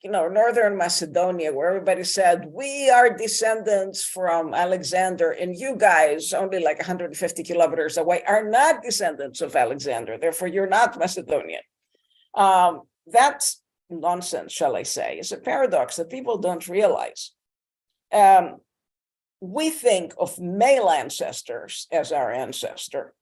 Northern Macedonia, where everybody said, we are descendants from Alexander, and you guys, only like 150 kilometers away, are not descendants of Alexander. Therefore, you're not Macedonian. That's nonsense, shall I say. It's a paradox that people don't realize. We think of male ancestors as our ancestor,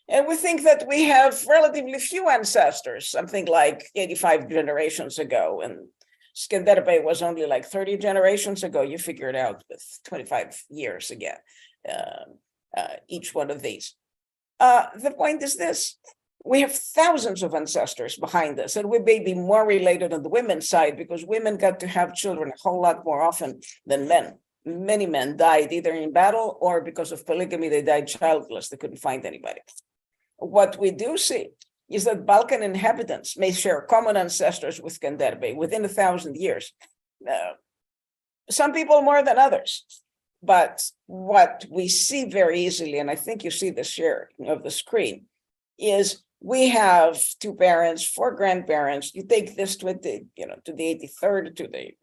and we think that we have relatively few ancestors, something like 85 generations ago, and Skanderbeg was only like 30 generations ago. You figure it out with 25 years again, each one of these. The point is this. We have thousands of ancestors behind us, and we may be more related on the women's side because women got to have children a whole lot more often than men. Many men died either in battle or because of polygamy, they died childless. They couldn't find anybody. What we do see is that Balkan inhabitants may share common ancestors with Skanderbeg within 1,000 years. Some people more than others. But what we see very easily, and I think you see the share of the screen, is we have 2 parents, 4 grandparents. You take this to the 83rd to the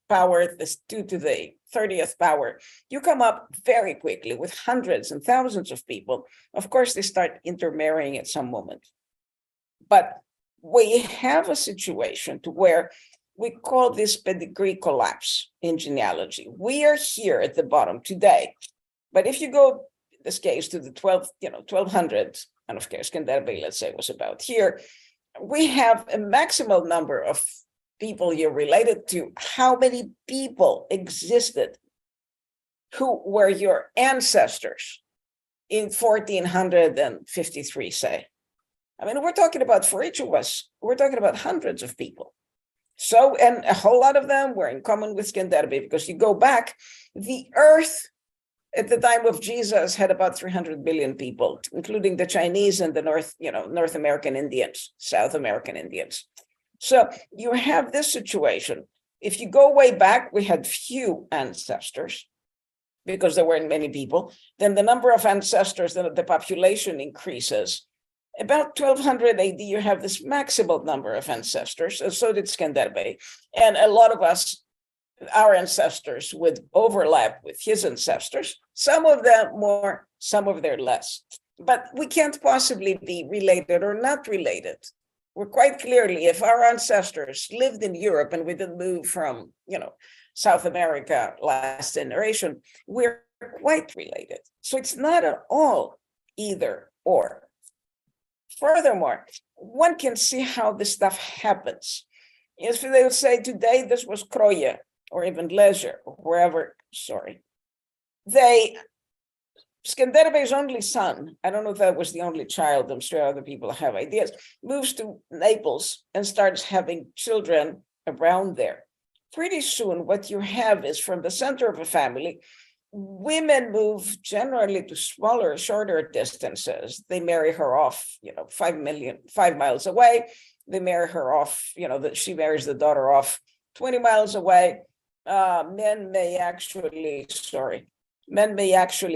power, this 2 to the 30th power. You come up very quickly with hundreds and thousands of people. Of course, they start intermarrying at some moment. But we have a situation to where we call this pedigree collapse in genealogy. We are here at the bottom today. But if you go this case to the 1200, and of course, Skanderbeg, let's say, was about here. We have a maximal number of people you're related to. How many people existed who were your ancestors in 1453, say? I mean, we're talking about, for each of us, we're talking about hundreds of people. So, and a whole lot of them were in common with Skanderbeg, because you go back, the earth at the time of Jesus had about 300 billion people, including the Chinese and the North American Indians, South American Indians. So you have this situation. If you go way back, we had few ancestors because there weren't many people. Then the number of ancestors, the population increases. About 1200 AD, you have this maximal number of ancestors, and so did Skanderbeg. And a lot of us, our ancestors would overlap with his ancestors, some of them more, some of them less. But we can't possibly be related or not related. We're quite clearly, if our ancestors lived in Europe and we didn't move from, South America last generation, we're quite related. So it's not at all either or. Furthermore, one can see how this stuff happens. If they would say today this was Kroye or even Leisure or wherever, Skanderbeg's only son, I don't know if that was the only child, I'm sure other people have ideas, moves to Naples and starts having children around there. Pretty soon, what you have is from the center of a family, women move generally to smaller, shorter distances. They marry her off, 5 miles away. They marry her off, she marries the daughter off 20 miles away. Men may actually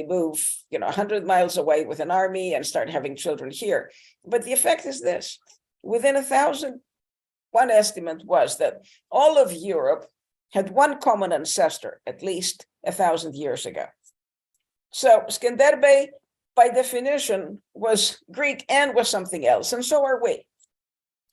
move, 100 miles away with an army and start having children here. But the effect is this: within 1,000, one estimate was that all of Europe had one common ancestor, at least 1,000 years ago. So Skanderbeg, by definition, was Greek and was something else, and so are we.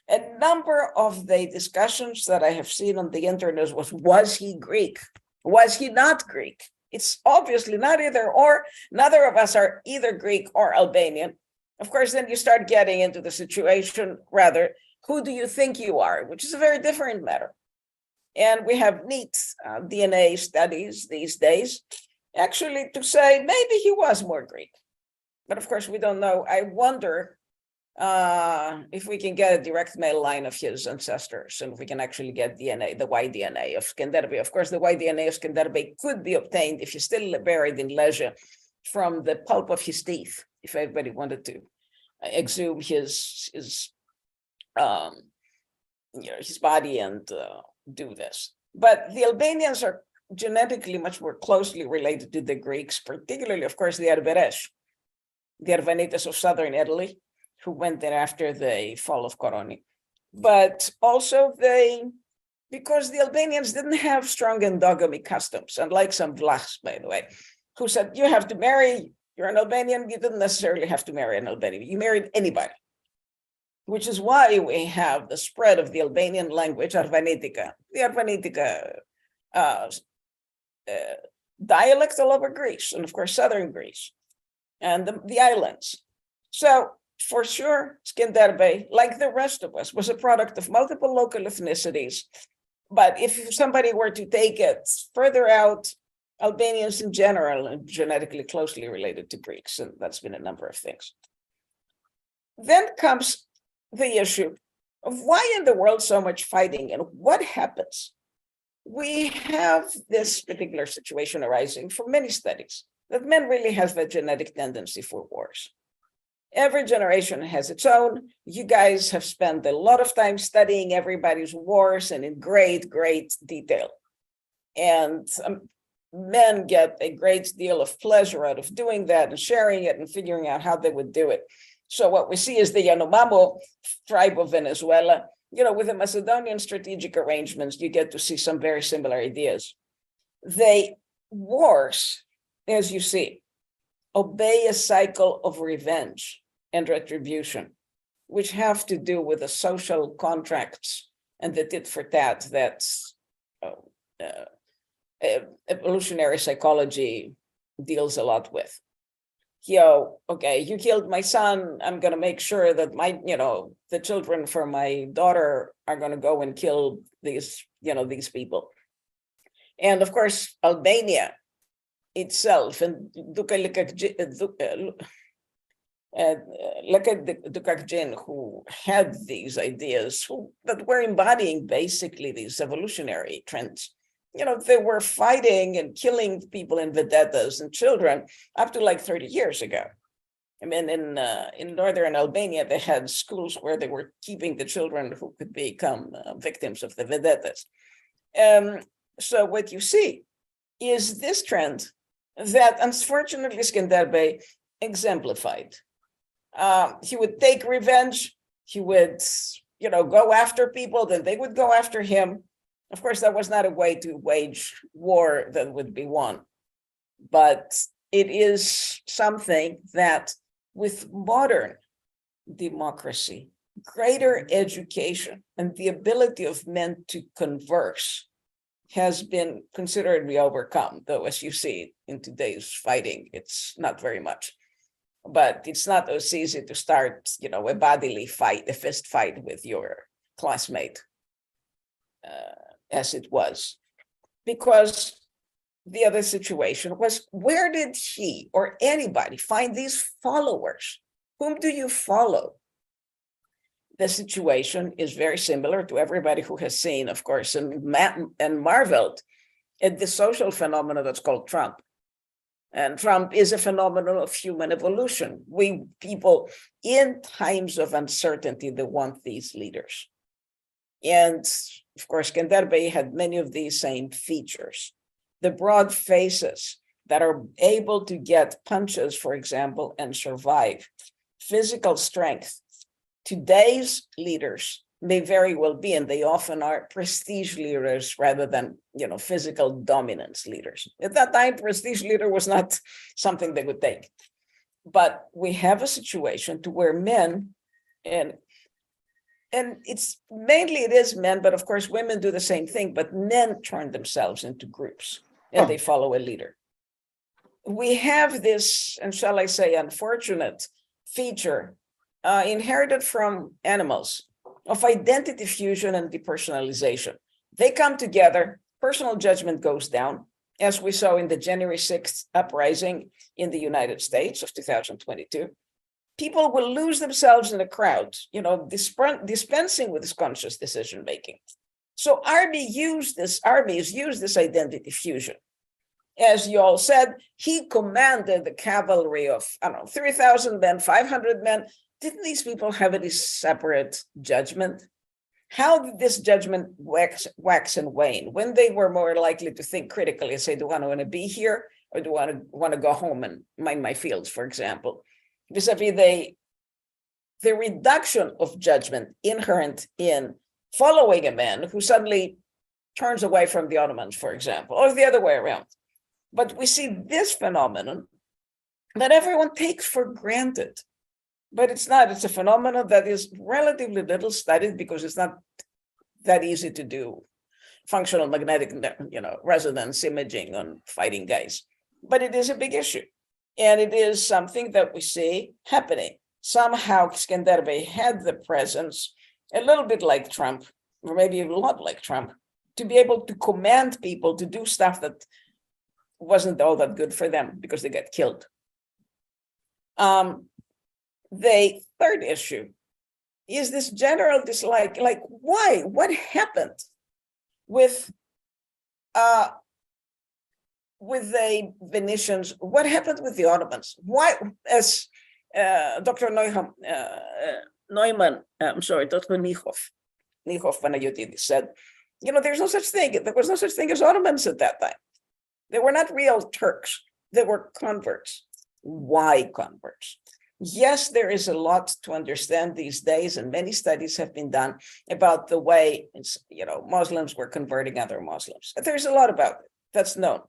A number of the discussions that I have seen on the internet was he Greek? Was he not Greek? It's obviously not either or. Neither of us are either Greek or Albanian. Of course, then you start getting into the situation, rather, who do you think you are? Which is a very different matter. And we have neat DNA studies these days, actually, to say maybe he was more Greek. But of course, we don't know. I wonder if we can get a direct male line of his ancestors, and if we can actually get DNA, the Y DNA of Skanderbeg. Of course, the Y DNA of Skanderbeg could be obtained if he's still buried in Leisure from the pulp of his teeth, if everybody wanted to exhume his body and do this. But the Albanians are genetically much more closely related to the Greeks, particularly, of course, the Arberes, the Arvanites of southern Italy, who went there after the fall of Koroni. But also because the Albanians didn't have strong endogamy customs, unlike some Vlachs, by the way, who said, you have to marry, you're an Albanian, you didn't necessarily have to marry an Albanian, you married anybody. Which is why we have the spread of the Albanian language, Arvanitica, the Arvanitica dialect all over Greece, and of course, southern Greece, and the islands. So for sure, Skanderbeg, like the rest of us, was a product of multiple local ethnicities. But if somebody were to take it further out, Albanians in general are genetically closely related to Greeks, and that's been a number of things. Then comes the issue of why in the world so much fighting and what happens. We have this particular situation arising from many studies that men really have a genetic tendency for wars. Every generation has its own. You guys have spent a lot of time studying everybody's wars and in great, great detail. And men get a great deal of pleasure out of doing that and sharing it and figuring out how they would do it. So what we see is the Yanomamo tribe of Venezuela. With the Macedonian strategic arrangements, you get to see some very similar ideas. The wars, as you see, obey a cycle of revenge and retribution, which have to do with the social contracts and the tit for tat that's evolutionary psychology deals a lot with. okay, you killed my son. I'm going to make sure that the children for my daughter are going to go and kill these people. And of course, Albania itself, and Dukakjin, who had these ideas, that were embodying basically these evolutionary trends. They were fighting and killing people in vendettas and children up to like 30 years ago. I mean, in northern Albania, they had schools where they were keeping the children who could become victims of the vendettas. So what you see is this trend that unfortunately Skanderbeg exemplified. He would take revenge. He would, go after people, then they would go after him. Of course, that was not a way to wage war that would be won. But it is something that with modern democracy, greater education, and the ability of men to converse has been considerably overcome, though as you see in today's fighting, it's not very much. But it's not as easy to start, a bodily fight, a fist fight with your classmate as it was. Because the other situation was, where did he or anybody find these followers? Whom do you follow? The situation is very similar to everybody who has seen, of course, and marveled at the social phenomenon that's called Trump. And Trump is a phenomenon of human evolution. We people in times of uncertainty, they want these leaders. And of course, Skanderbeg had many of these same features. The broad faces that are able to get punches, for example, and survive. Physical strength. Today's leaders may very well be, and they often are, prestige leaders rather than, physical dominance leaders. At that time, prestige leader was not something they would take. But we have a situation to where men, and it's mainly it is men, but of course women do the same thing, but men turn themselves into groups and they follow a leader. We have this, and shall I say, unfortunate feature inherited from animals of identity fusion and depersonalization. They come together, personal judgment goes down, as we saw in the January 6th uprising in the United States of 2022. People will lose themselves in a crowd, dispensing with this conscious decision-making. So armies use this identity fusion. As you all said, he commanded the cavalry of, 3,000 men, 500 men. Didn't these people have any separate judgment? How did this judgment wax and wane? When they were more likely to think critically and say, do I want to be here or do I want to go home and mind my fields, for example? Vis-a-vis the reduction of judgment inherent in following a man who suddenly turns away from the Ottomans, for example, or the other way around. But we see this phenomenon that everyone takes for granted. But it's not. It's a phenomenon that is relatively little studied because it's not that easy to do functional magnetic, resonance imaging on fighting guys. But it is a big issue. And it is something that we see happening. Somehow Skanderbeg had the presence, a little bit like Trump, or maybe a lot like Trump, to be able to command people to do stuff that wasn't all that good for them because they got killed. The third issue is this general dislike, like why? What happened with the Venetians? What happened with the Ottomans? Why, as Dr. Dr. Niehoff-Panagiotidis said, there's no such thing. There was no such thing as Ottomans at that time. They were not real Turks. They were converts. Why converts? Yes, there is a lot to understand these days, and many studies have been done about the way, Muslims were converting other Muslims. There's a lot about it. That's known.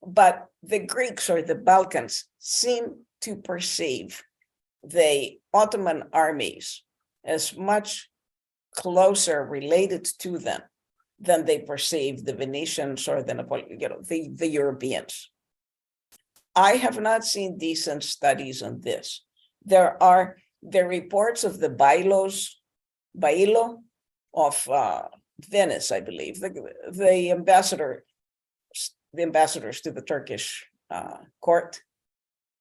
But the Greeks or the Balkans seem to perceive the Ottoman armies as much closer related to them than they perceive the Venetians or the Europeans. I have not seen decent studies on this. There are the reports of the Bailo of Venice, I believe, the ambassadors to the Turkish court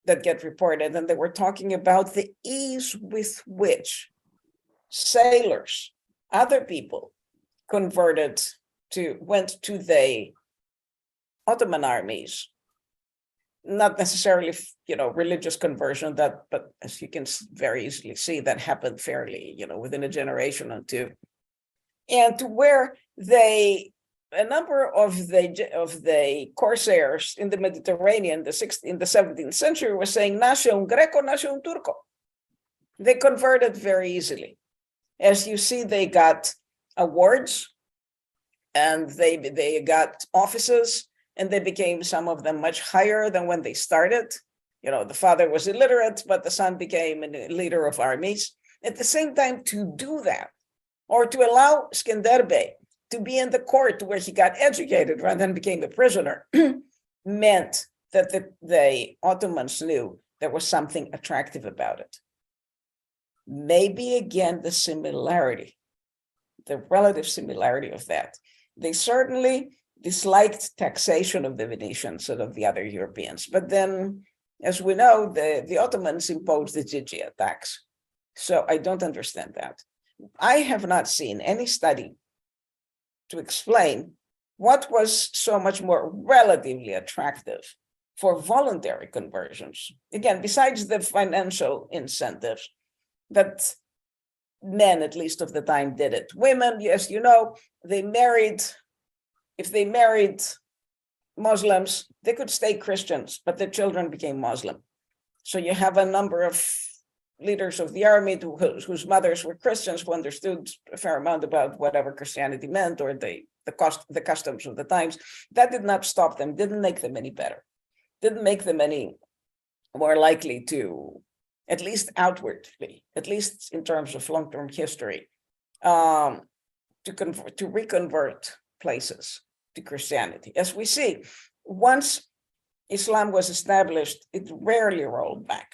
that get reported, and they were talking about the ease with which sailors, other people, went to the Ottoman armies. Not necessarily, religious conversion, but as you can very easily see, that happened fairly, within a generation or two. And to where a number of the corsairs in the Mediterranean in the 17th century were saying, nace un Greco, nace un Turco. They converted very easily. As you see, they got awards and they got offices, and they became, some of them, much higher than when they started. The father was illiterate, but the son became a leader of armies. At the same time, to do that, or to allow Skanderbeg to be in the court where he got educated rather than became a prisoner, meant that the Ottomans knew there was something attractive about it. Maybe, again, the relative similarity of that. They certainly disliked taxation of the Venetians and of the other Europeans. But then, as we know, the Ottomans imposed the jizya tax. So I don't understand that. I have not seen any study to explain what was so much more relatively attractive for voluntary conversions. Again, besides the financial incentives that men, at least of the time, did it. Women, yes, if they married Muslims, they could stay Christians, but their children became Muslim. So you have a number of leaders of the army whose mothers were Christians, who understood a fair amount about whatever Christianity meant, or the customs of the times. That did not stop them, didn't make them any better, didn't make them any more likely to, at least outwardly, at least in terms of long-term history, to reconvert places to Christianity. As we see, once Islam was established, it rarely rolled back.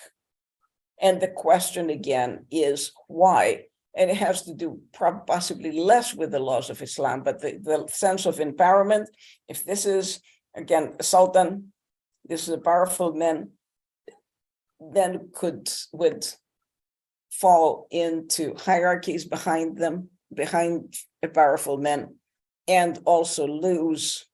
And the question again is why? And it has to do possibly less with the laws of Islam, but the sense of empowerment. If this is, again, a sultan, this is a powerful man, then would fall into hierarchies behind a powerful man, and also lose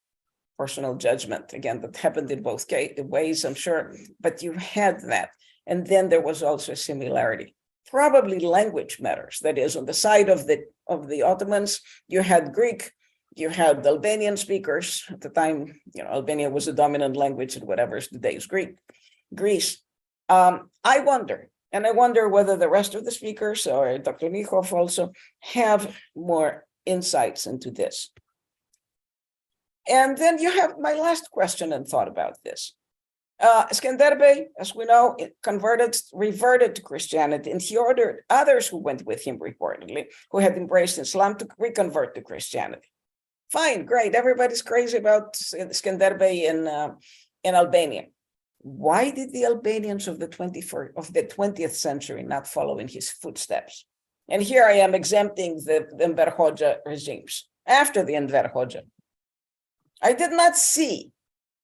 personal judgment. Again, that happened in both ways, I'm sure, but you had that. And then there was also a similarity. Probably language matters. That is, on the side of the Ottomans, you had Greek, you had Albanian speakers. At the time, Albania was the dominant language in whatever is today's Greece. I wonder whether the rest of the speakers, or Dr. Niehoff also, have more insights into this. And then you have my last question and thought about this. Skanderbeg, as we know, reverted to Christianity, and he ordered others who went with him, reportedly, who had embraced Islam, to reconvert to Christianity. Fine, great. Everybody's crazy about Skanderbeg in Albania. Why did the Albanians of the 20th century not follow in his footsteps? And here I am exempting the Enver Hoxha regimes. After the Enver Hoxha, I did not see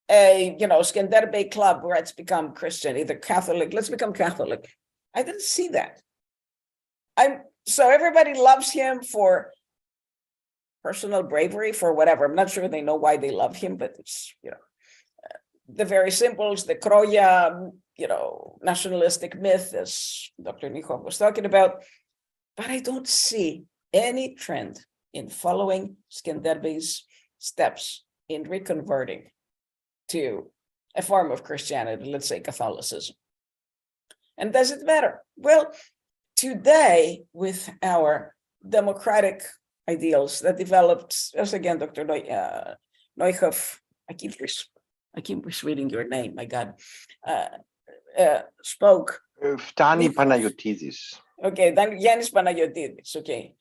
a Skanderbeg club where it's become Christian, either Catholic, let's become Catholic. I didn't see that. So everybody loves him for personal bravery, for whatever. I'm not sure they know why they love him, but it's, the very symbols, the Kroya, nationalistic myth, as Dr. Niehoff was talking about. But I don't see any trend in following Skanderbeg's steps in reconverting to a form of Christianity, let's say Catholicism. And does it matter? Well, today, with our democratic ideals that developed, as again, Dr. Niehoff, I keep misreading your name, my God, spoke. Dani Panayatis. Okay, Johannes Panayatis, okay.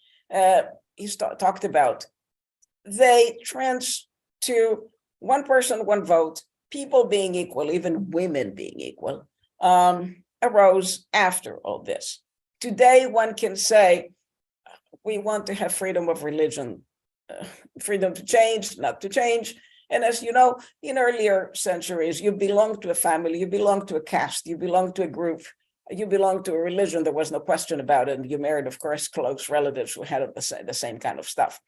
He talked about they trends to one person, one vote, people being equal, even women being equal, arose after all this. Today, one can say, we want to have freedom of religion, freedom to change, not to change. And as you know, in earlier centuries, you belonged to a family, you belonged to a caste, you belonged to a group, you belonged to a religion. There was no question about it. And you married, of course, close relatives who had the same kind of stuff.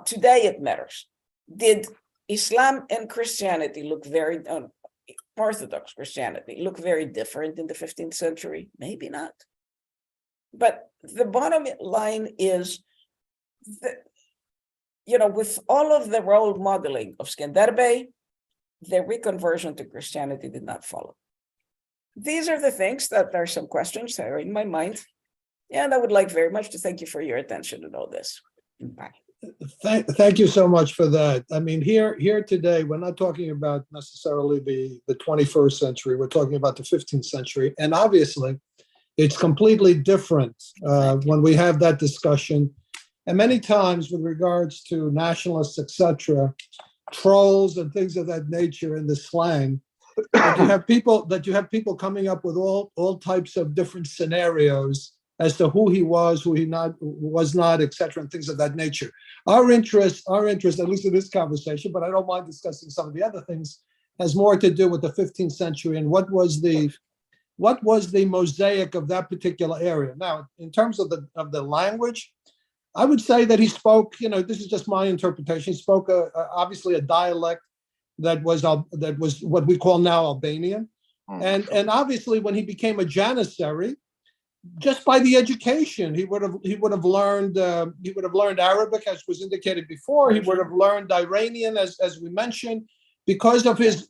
Today, it matters. Did Islam and Christianity look very, Orthodox Christianity look very different in the 15th century? Maybe not. But the bottom line is that, with all of the role modeling of Skanderbeg, the reconversion to Christianity did not follow. These are the things that are some questions that are in my mind. And I would like very much to thank you for your attention and all this. Bye. Thank you so much for that. I mean, here today, we're not talking about necessarily the 21st century. We're talking about the 15th century. And obviously, it's completely different when we have that discussion. And many times with regards to nationalists, etc., trolls and things of that nature in the slang, that you have people coming up with all types of different scenarios as to who he was, who he was not, etc., and things of that nature. Our interest, at least in this conversation, but I don't mind discussing some of the other things, has more to do with the 15th century and what was the mosaic of that particular area. Now, in terms of the language, I would say that he spoke, this is just my interpretation, he spoke obviously a dialect that was what we call now Albanian. And obviously when he became a janissary, just by the education, he would have learned Arabic, as was indicated before. He would have learned Iranian, as we mentioned, because of his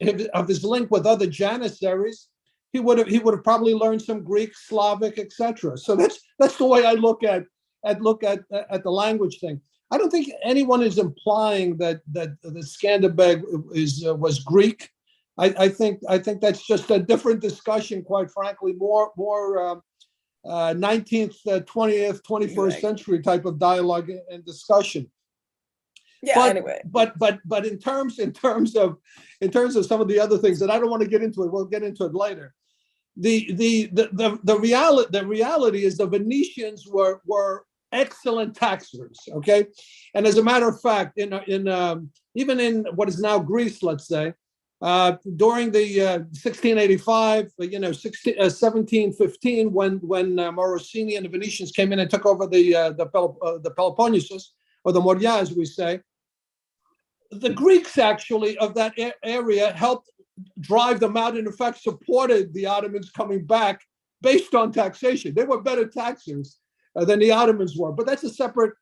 link with other janissaries. He would have probably learned some Greek, Slavic, etc. So that's the way I look at the language thing. I don't think anyone is implying that the Skanderbeg was Greek. I think that's just a different discussion, quite frankly, more 19th, 20th, 21st century type of dialogue and discussion. Yeah. Anyway, but in terms of some of the other things that I don't want to get into it, we'll get into it later. The reality is the Venetians were excellent taxers. Okay, and as a matter of fact, even in what is now Greece, let's say, during the 1685, 1715, when Morosini and the Venetians came in and took over the Peloponnesus, or the Moria, as we say, the Greeks actually of that area helped drive them out, and in fact supported the Ottomans coming back based on taxation. They were better taxers than the Ottomans were, but that's a separate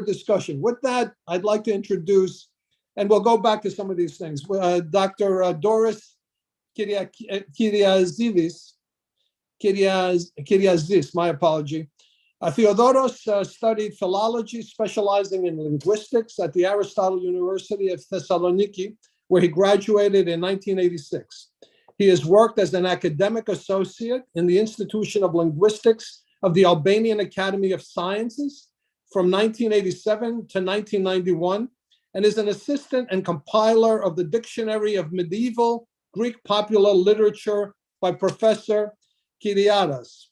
discussion. With that, I'd like to introduce, and we'll go back to some of these things, Dr. Doris Kyriazis, my apology. Theodoros studied philology, specializing in linguistics at the Aristotle University of Thessaloniki, where he graduated in 1986. He has worked as an academic associate in the Institution of Linguistics of the Albanian Academy of Sciences from 1987 to 1991, and is an assistant and compiler of the Dictionary of Medieval Greek Popular Literature by Professor Kyriazis.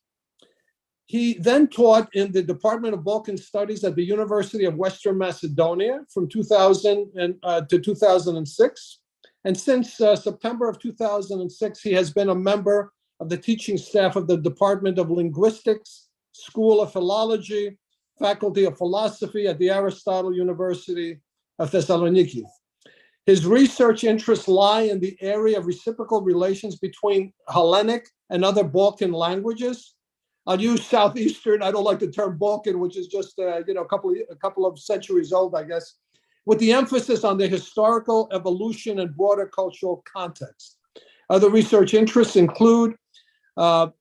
He then taught in the Department of Balkan Studies at the University of Western Macedonia from 2000 to 2006. And since September of 2006, he has been a member of the teaching staff of the Department of Linguistics, School of Philology, Faculty of Philosophy at the Aristotle University of Thessaloniki. His research interests lie in the area of reciprocal relations between Hellenic and other Balkan languages. I'll use Southeastern. I don't like the term Balkan, which is just a couple of centuries old, I guess, with the emphasis on the historical evolution and broader cultural context. Other research interests include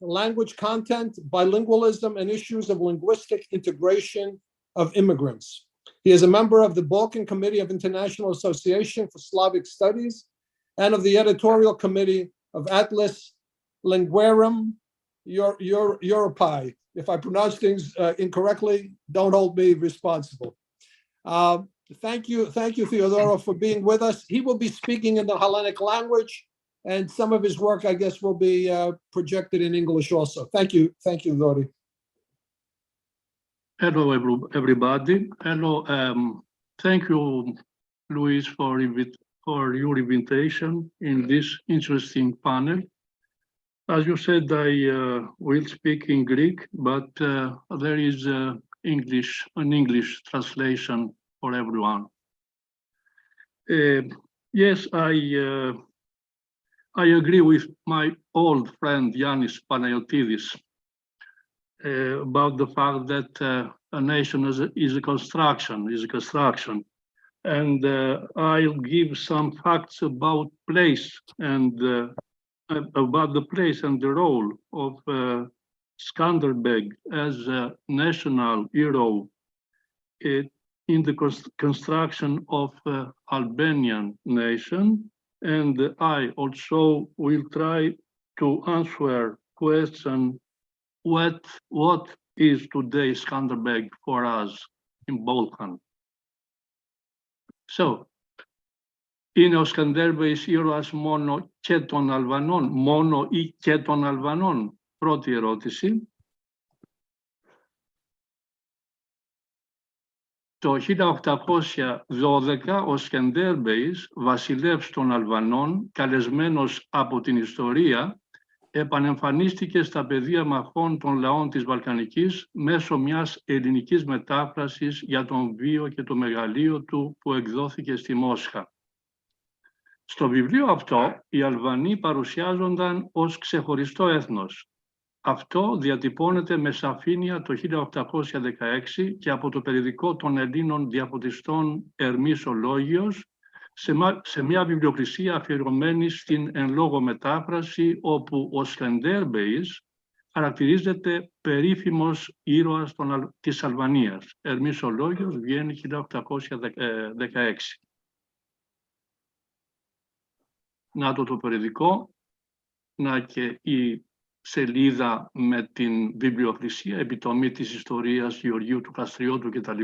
language content, bilingualism, and issues of linguistic integration of immigrants. He is a member of the Balkan Committee of International Association for Slavic Studies and of the editorial committee of Atlas Linguarum Europae. If I pronounce things incorrectly, don't hold me responsible. Thank you, Theodoro, for being with us. He will be speaking in the Hellenic language, and some of his work, I guess, will be projected in English also. Thank you, Doris. Hello, everybody. Hello, thank you, Luis, for your invitation in this interesting panel. As you said, I will speak in Greek, but there is an English translation for everyone. Yes, I agree with my old friend Johannes Panayatis about the fact that a nation is a construction. And I'll give some facts about place and about the place and the role of Skanderbeg as a national hero in the construction of Albanian nation. And I also will try to answer question what is today Skanderbeg for us in Balkan. So, είναι ο Σκανδέρβεης ήρωας μόνο και των Αλβανών, μόνο ή και των Αλβανών? Πρώτη ερώτηση. Το 1812 ο Σκανδέρβεης, βασιλεύς των Αλβανών, καλεσμένος από την ιστορία, επανεμφανίστηκε στα πεδία μαχών των λαών της Βαλκανικής μέσω μιας ελληνικής μετάφρασης για τον βίο και το μεγαλείο του που εκδόθηκε στη Μόσχα. Στο βιβλίο αυτό, οι Αλβανοί παρουσιάζονταν ως ξεχωριστό έθνος. Αυτό διατυπώνεται με σαφήνεια το 1816 και από το περιοδικό των Ελλήνων διαφωτιστών Ερμής-Ολόγιος σε μια βιβλιοκρισία αφιερωμένη στην εν λόγω μετάφραση, όπου ο Σκανδέρμπεης χαρακτηρίζεται περίφημος ήρωας της Αλβανίας. Ερμής-Ολόγιος, Βιέννη, 1816. Να το περιοδικό, να και η σελίδα με την βιβλιοκρισία, επιτομή της ιστορίας Γεωργίου του Καστριώτου κτλ.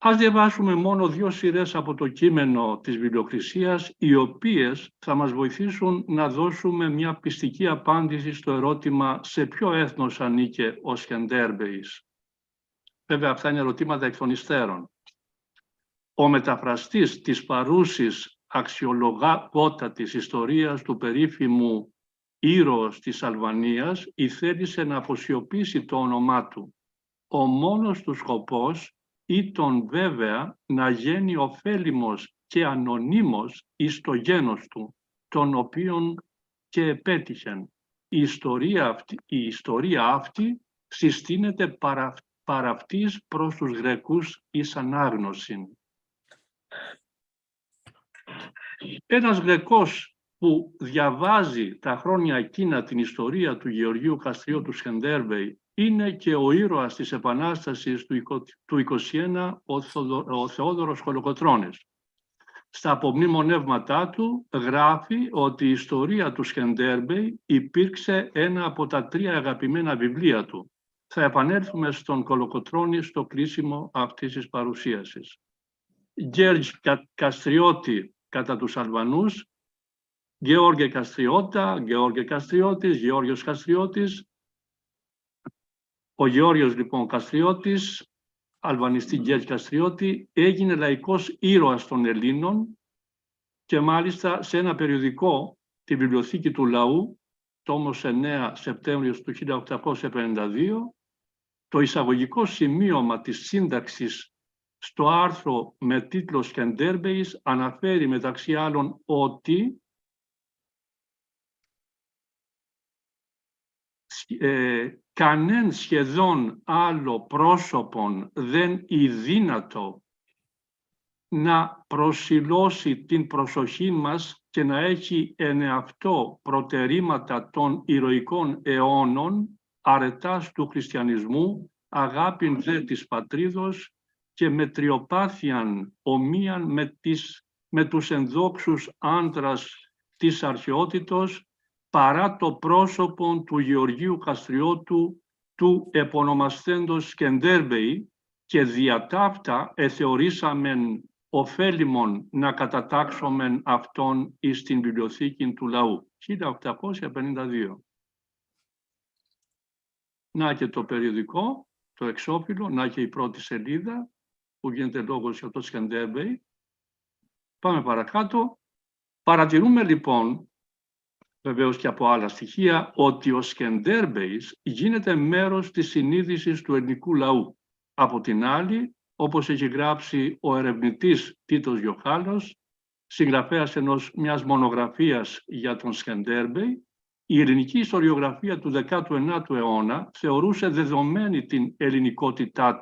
Ας διαβάσουμε μόνο 2 σειρές από το κείμενο της βιβλιοκρισίας, οι οποίες θα μας βοηθήσουν να δώσουμε μια πιστική απάντηση στο ερώτημα σε ποιο έθνος ανήκε ο Σκανδέρμπεης. Βέβαια, αυτά είναι ερωτήματα εκ των υστέρων. Ο μεταφραστής της παρούσης αξιολογότατης ιστορίας του περίφημου ήρωος της Αλβανίας ήθελε να αποσιωπήσει το όνομά του. Ο μόνος του σκοπός ήταν βέβαια να γίνει ωφέλιμος και ανωνύμος εις το γένος του, τον οποίον και επέτυχεν. Η ιστορία αυτή συστήνεται παραυτής προς τους Γρεκούς εις ανάγνωση. Ένας Γρεκός που διαβάζει τα χρόνια εκείνα την ιστορία του Γεωργίου Καστριώτου Σκανδέρμπεη είναι και ο ήρωας της Επανάστασης του 21, ο Θεόδωρος Κολοκοτρώνης. Στα απομνημονεύματά του γράφει ότι η ιστορία του Σκανδέρμπεη υπήρξε ένα από τα 3 αγαπημένα βιβλία του. Θα επανέλθουμε στον Κολοκοτρώνη στο κλείσιμο αυτής της παρουσίασης. George Kastrioti κατά τους Αλβανούς, Γεώργε Καστριώτα, Γεώργε Καστριώτης, Γεώργιος Καστριώτης. Ο Γεώργιος λοιπόν Καστριώτης, αλβανιστή George Kastrioti, έγινε λαϊκός ήρωας των Ελλήνων και μάλιστα σε ένα περιοδικό, τη Βιβλιοθήκη του Λαού, τόμος 9 Σεπτέμβριος του 1852, το εισαγωγικό σημείωμα της σύνταξης στο άρθρο με τίτλο Σκανδέρμπεης αναφέρει μεταξύ άλλων ότι κανέν σχεδόν άλλο πρόσωπον δεν ιδύνατο να προσιλώσει την προσοχή μας και να έχει εν εαυτό προτερήματα των ηρωικών αιώνων, αρετάς του χριστιανισμού, αγάπην δε της πατρίδος και μετριοπάθειαν ομοίαν με τους ενδόξους άντρας της αρχαιότητος, παρά το πρόσωπο του Γεωργίου Καστριώτου του επωνομασθέντος Σκανδέρμπεη και δια ταύτα εθεωρήσαμεν ωφέλιμον να κατατάξομεν αυτόν εις την βιβλιοθήκη του λαού. 1852. Να και το περιοδικό, το εξώφυλλο, να και η πρώτη σελίδα που γίνεται λόγος για το Skanderbeg. Πάμε παρακάτω. Παρατηρούμε λοιπόν, βεβαίως και από άλλα στοιχεία, ότι ο Skanderbeg γίνεται μέρος της συνείδησης του ελληνικού λαού. Από την άλλη, όπως έχει γράψει ο ερευνητής Τίτος Γιωχάννος, συγγραφέας μιας μονογραφίας για τον Skanderbeg, η ελληνική ιστοριογραφία του 19ου αιώνα θεωρούσε δεδομένη την ελληνικότητα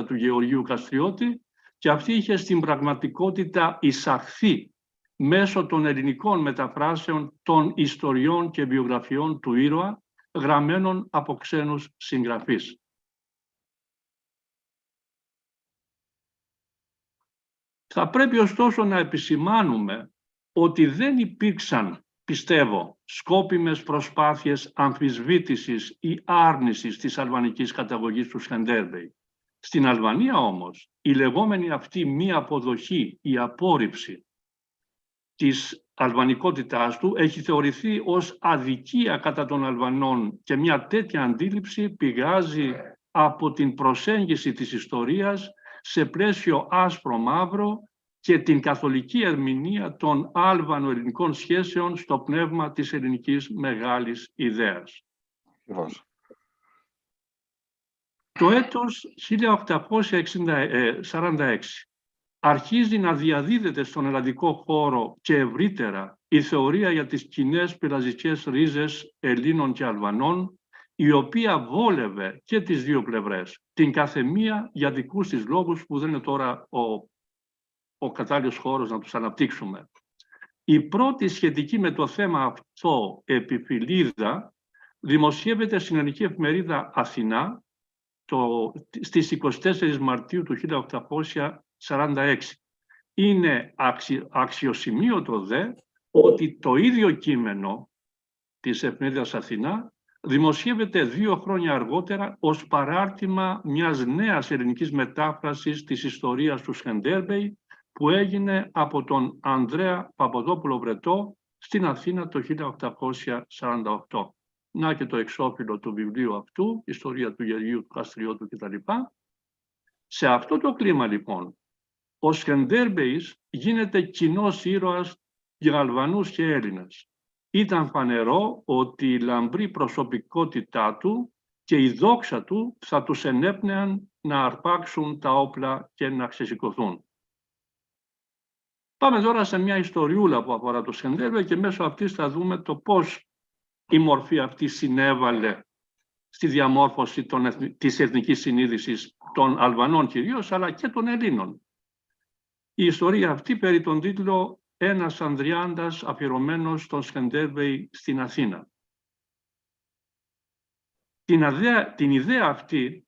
του Γεωργίου Καστριώτη και αυτή είχε στην πραγματικότητα εισαχθεί μέσω των ελληνικών μεταφράσεων των ιστοριών και βιογραφιών του ήρωα, γραμμένων από ξένους συγγραφείς. Θα πρέπει ωστόσο να επισημάνουμε ότι δεν υπήρξαν, πιστεύω, σκόπιμες προσπάθειες αμφισβήτησης ή άρνησης της αλβανικής καταγωγής του Skanderbeg. Στην Αλβανία όμως, η λεγόμενη αυτή μη αποδοχή, η απόρριψη της αλβανικότητάς του έχει θεωρηθεί ως αδικία κατά των Αλβανών και μια τέτοια αντίληψη πηγάζει από την προσέγγιση της ιστορίας σε πλαίσιο άσπρο-μαύρο και την καθολική ερμηνεία των άλβανο-ελληνικών σχέσεων στο πνεύμα της ελληνικής μεγάλης ιδέας. Το έτος 1846 αρχίζει να διαδίδεται στον ελλαδικό χώρο και ευρύτερα η θεωρία για τις κοινές πελαζικές ρίζες Ελλήνων και Αλβανών, η οποία βόλευε και τις δύο πλευρές, την καθεμία για δικούς της λόγους που δεν είναι τώρα ο κατάλληλος χώρος να τους αναπτύξουμε. Η πρώτη σχετική με το θέμα αυτό επιφυλίδα δημοσιεύεται στην ελληνική εφημερίδα Αθηνά στις 24 Μαρτίου του 1846. Είναι αξιοσημείωτο δε ότι το ίδιο κείμενο της εφημερίδας Αθηνά δημοσιεύεται 2 χρόνια αργότερα ως παράρτημα μιας νέας ελληνικής μετάφρασης της ιστορίας του Skanderbeg που έγινε από τον Ανδρέα Παπαδόπουλο Βρετό στην Αθήνα το 1848. Να και το εξώφυλλο του βιβλίου αυτού, ιστορία του Γεωργίου του Καστριώτου κτλ. Σε αυτό το κλίμα λοιπόν, ο Skanderbeg γίνεται κοινός ήρωας για Αλβανούς και Έλληνες. Ήταν φανερό ότι η λαμπρή προσωπικότητά του και η δόξα του θα τους ενέπνεαν να αρπάξουν τα όπλα και να ξεσηκωθούν. Πάμε τώρα σε μια ιστοριούλα που αφορά το Skanderbeg και μέσω αυτής θα δούμε το πώς η μορφή αυτή συνέβαλε στη διαμόρφωση της εθνικής συνείδησης των Αλβανών κυρίως, αλλά και των Ελλήνων. Η ιστορία αυτή περί τον τίτλο «Ένας Ανδριάντας αφιερωμένος στον Skanderbeg στην Αθήνα». Την ιδέα αυτή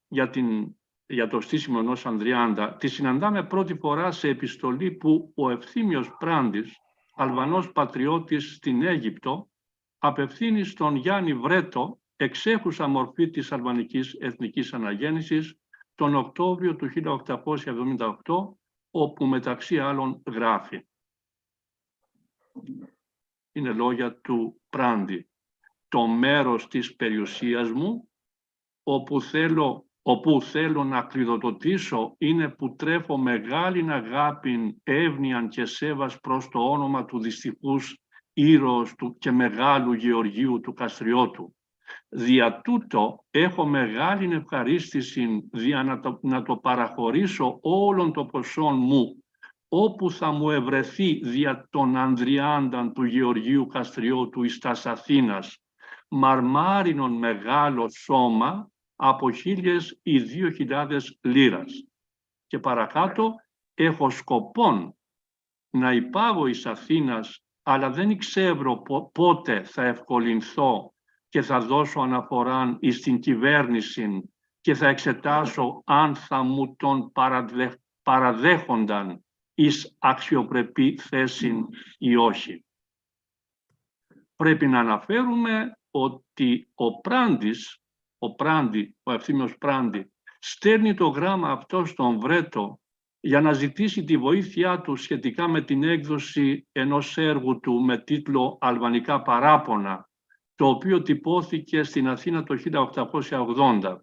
για το στήσιμο ενός Ανδριάντα τη συναντάμε πρώτη φορά σε επιστολή που ο Ευθύμιος Πράντης, Αλβανός πατριώτης στην Αίγυπτο, απευθύνει στον Γιάννη Βρέτο, εξέχουσα μορφή της αλβανικής εθνικής αναγέννησης, τον Οκτώβριο του 1878, όπου μεταξύ άλλων γράφει. Είναι λόγια του Πράντη. «Το μέρος της περιουσίας μου, όπου θέλω να κλειδοτοτήσω, είναι που τρέφω μεγάλην αγάπην, εύνοιαν και σέβας προς το όνομα του δυστυχούς ήρωος του και μεγάλου Γεωργίου του Καστριώτου. Δια τούτο έχω μεγάλην ευχαρίστηση να το παραχωρήσω όλων των ποσών μου, όπου θα μου ευρεθεί δια των Ανδριάνταν του Γεωργίου Καστριώτου εις τας Αθήνας, μαρμάρινον μεγάλο σώμα από 1.000 ή 2.000 λίρας. Και παρακάτω, έχω σκοπόν να υπάγω εις Αθήνας, αλλά δεν ξέρω πότε θα ευκολυνθώ και θα δώσω αναφοράν εις την κυβέρνηση και θα εξετάσω αν θα μου τον παραδέχονταν εις αξιοπρεπή θέση ή όχι». Πρέπει να αναφέρουμε ότι ο Ευθύμιος Πράντη, στέλνει το γράμμα αυτό στον Βρέτο για να ζητήσει τη βοήθειά του σχετικά με την έκδοση ενός έργου του με τίτλο «Αλβανικά παράπονα», το οποίο τυπώθηκε στην Αθήνα το 1880.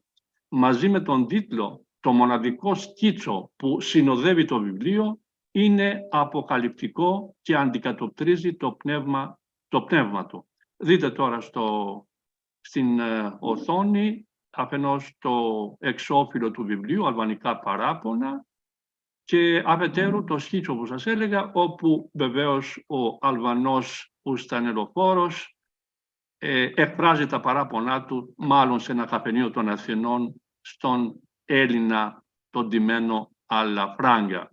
Μαζί με τον τίτλο, το μοναδικό σκίτσο που συνοδεύει το βιβλίο είναι αποκαλυπτικό και αντικατοπτρίζει το πνεύμα του. Δείτε τώρα στην οθόνη αφενός το εξώφυλλο του βιβλίου «Αλβανικά παράπονα» και αφετέρου το σκίτσο που σας έλεγα, όπου βεβαίως ο Αλβανός ουστανελοφόρος εκφράζει τα παράπονά του, μάλλον σε ένα καφενείο των Αθηνών, στον Έλληνα τον ντυμένο Αλαφράγκα.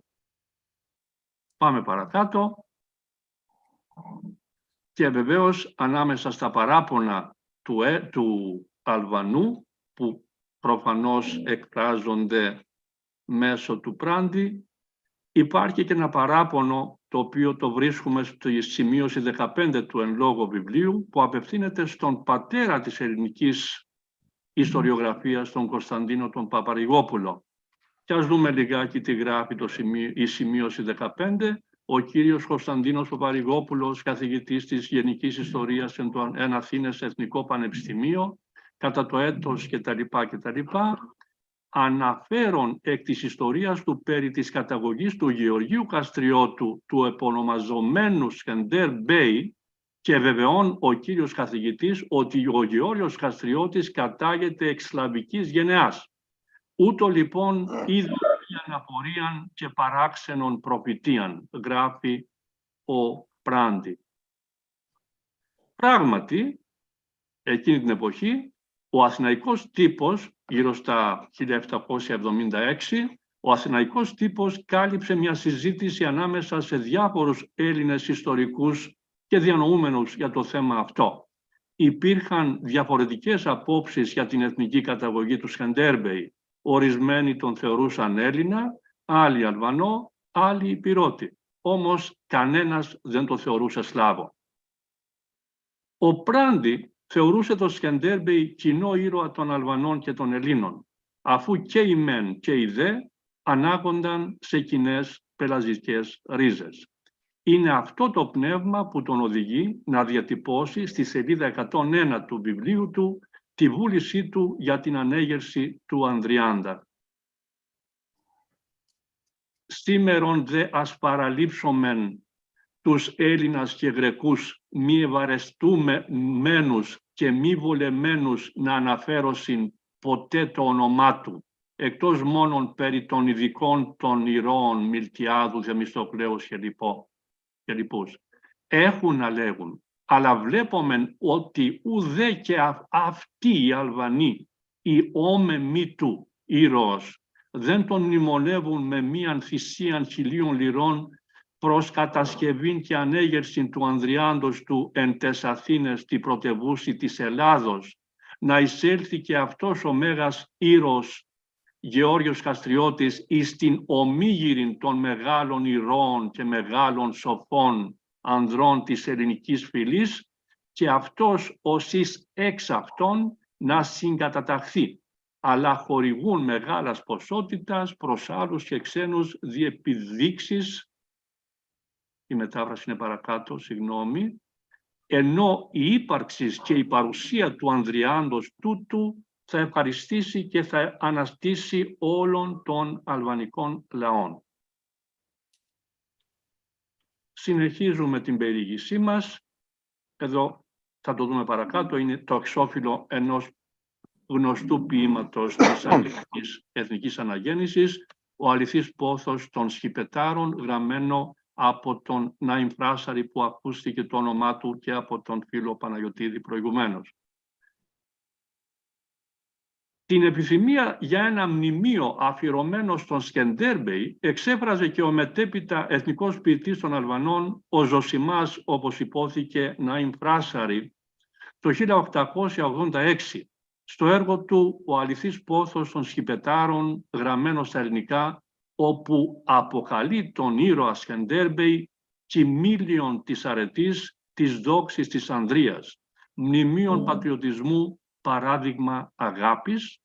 Πάμε παρακάτω. Και βεβαίως ανάμεσα στα παράπονα του Αλβανού, που προφανώς εκφράζονται μέσω του πράντη, υπάρχει και ένα παράπονο το οποίο το βρίσκουμε στη σημείωση 15 του εν λόγω βιβλίου, που απευθύνεται στον πατέρα της ελληνικής ιστοριογραφίας, τον Κωνσταντίνο τον Παπαρηγόπουλο. Και ας δούμε λιγάκι τι γράφει η σημείωση 15. Ο κύριος Κωνσταντίνος Παπαρηγόπουλος, καθηγητής της Γενικής Ιστορίας εν Αθήνες Εθνικό Πανεπιστημίο, κατά το έτος κτλ. Αναφέρον εκ της ιστορίας του περί της καταγωγής του Γεωργίου Καστριώτου, του επωνομαζομένου Σκανderbegs, και βεβαιών ο κύριος καθηγητής ότι ο Γεώργιος Καστριώτης κατάγεται εξ σλαβικής γενεάς. Ούτω λοιπόν είδε αναπορίαν και παράξενον προφητείαν, γράφει ο Πράντη. Πράγματι, εκείνη την εποχή, ο αθηναϊκός τύπος, γύρω στα 1776, ο αθηναϊκός τύπος κάλυψε μια συζήτηση ανάμεσα σε διάφορους Έλληνες ιστορικούς και διανοούμενους για το θέμα αυτό. Υπήρχαν διαφορετικές απόψεις για την εθνική καταγωγή του Skanderbeg. Ορισμένοι τον θεωρούσαν Έλληνα, άλλοι Αλβανό, άλλοι Υπηρώτη. Όμως κανένας δεν το θεωρούσε Σλάβο. Ο Πράντη θεωρούσε το Skanderbeg κοινό ήρωα των Αλβανών και των Ελλήνων, αφού και οι μεν και οι δε ανάγονταν σε κοινές πελαζικές ρίζες. Είναι αυτό το πνεύμα που τον οδηγεί να διατυπώσει στη σελίδα 101 του βιβλίου του τη βούλησή του για την ανέγερση του Ανδριάντα. Σήμερον δε ας παραλείψομεν τους Έλληνας και Γρεκούς μη ευαρεστούμενους και μη βολεμένους να αναφέρωσιν ποτέ το όνομά του, εκτός μόνον περί των ειδικών των ηρώων Μιλτιάδου, Θεμιστοκλέους και λοιπούς. Έχουν να λέγουν, αλλά βλέπομεν ότι ουδέ και αυτοί οι Αλβανοί, οι όμεμοι του ήρωος, δεν τον μνημονεύουν με μίαν θυσίαν 1.000 λιρών προς κατασκευήν και ανέγερσιν του Ανδριάντος του εν τες Αθήνες τη πρωτευούση της Ελλάδος, να εισέλθει και αυτός ο μέγας ήρωος Γεώργιος Καστριώτης εις την ομίγυριν των μεγάλων ηρώων και μεγάλων σοφών ανδρών της ελληνικής φυλής και αυτός ως εις εξ αυτών να συγκαταταχθεί, αλλά χορηγούν μεγάλας ποσότητας προς άλλους και ξένους διεπιδείξεις, η μετάφραση είναι παρακάτω, συγγνώμη, ενώ η ύπαρξη και η παρουσία του Ανδριάντος τούτου θα ευχαριστήσει και θα αναστήσει όλων των αλβανικών λαών. Συνεχίζουμε την περιήγησή μας. Εδώ θα το δούμε παρακάτω. Είναι το εξώφυλλο ενός γνωστού ποίηματος της εθνικής αναγέννησης, ο αληθής πόθος των Σχυπετάρων, γραμμένο από τον Νάιμ Φράσαρη που ακούστηκε το όνομά του και από τον φίλο Παναγιωτίδη προηγουμένως. Την επιθυμία για ένα μνημείο αφιερωμένο στον Skanderbeg εξέφραζε και ο μετέπειτα εθνικός ποιητής των Αλβανών, ο Ζωσιμάς, όπως υπόθηκε, Νάιμ Φράσαρη, το 1886, στο έργο του «Ο αληθής πόθος των Σχυπετάρων», γραμμένο στα ελληνικά, όπου αποκαλεί τον ήρωα Skanderbeg κοιμήλιον της αρετής, της δόξης της Ανδρείας, μνημείων πατριωτισμού, παράδειγμα αγάπης,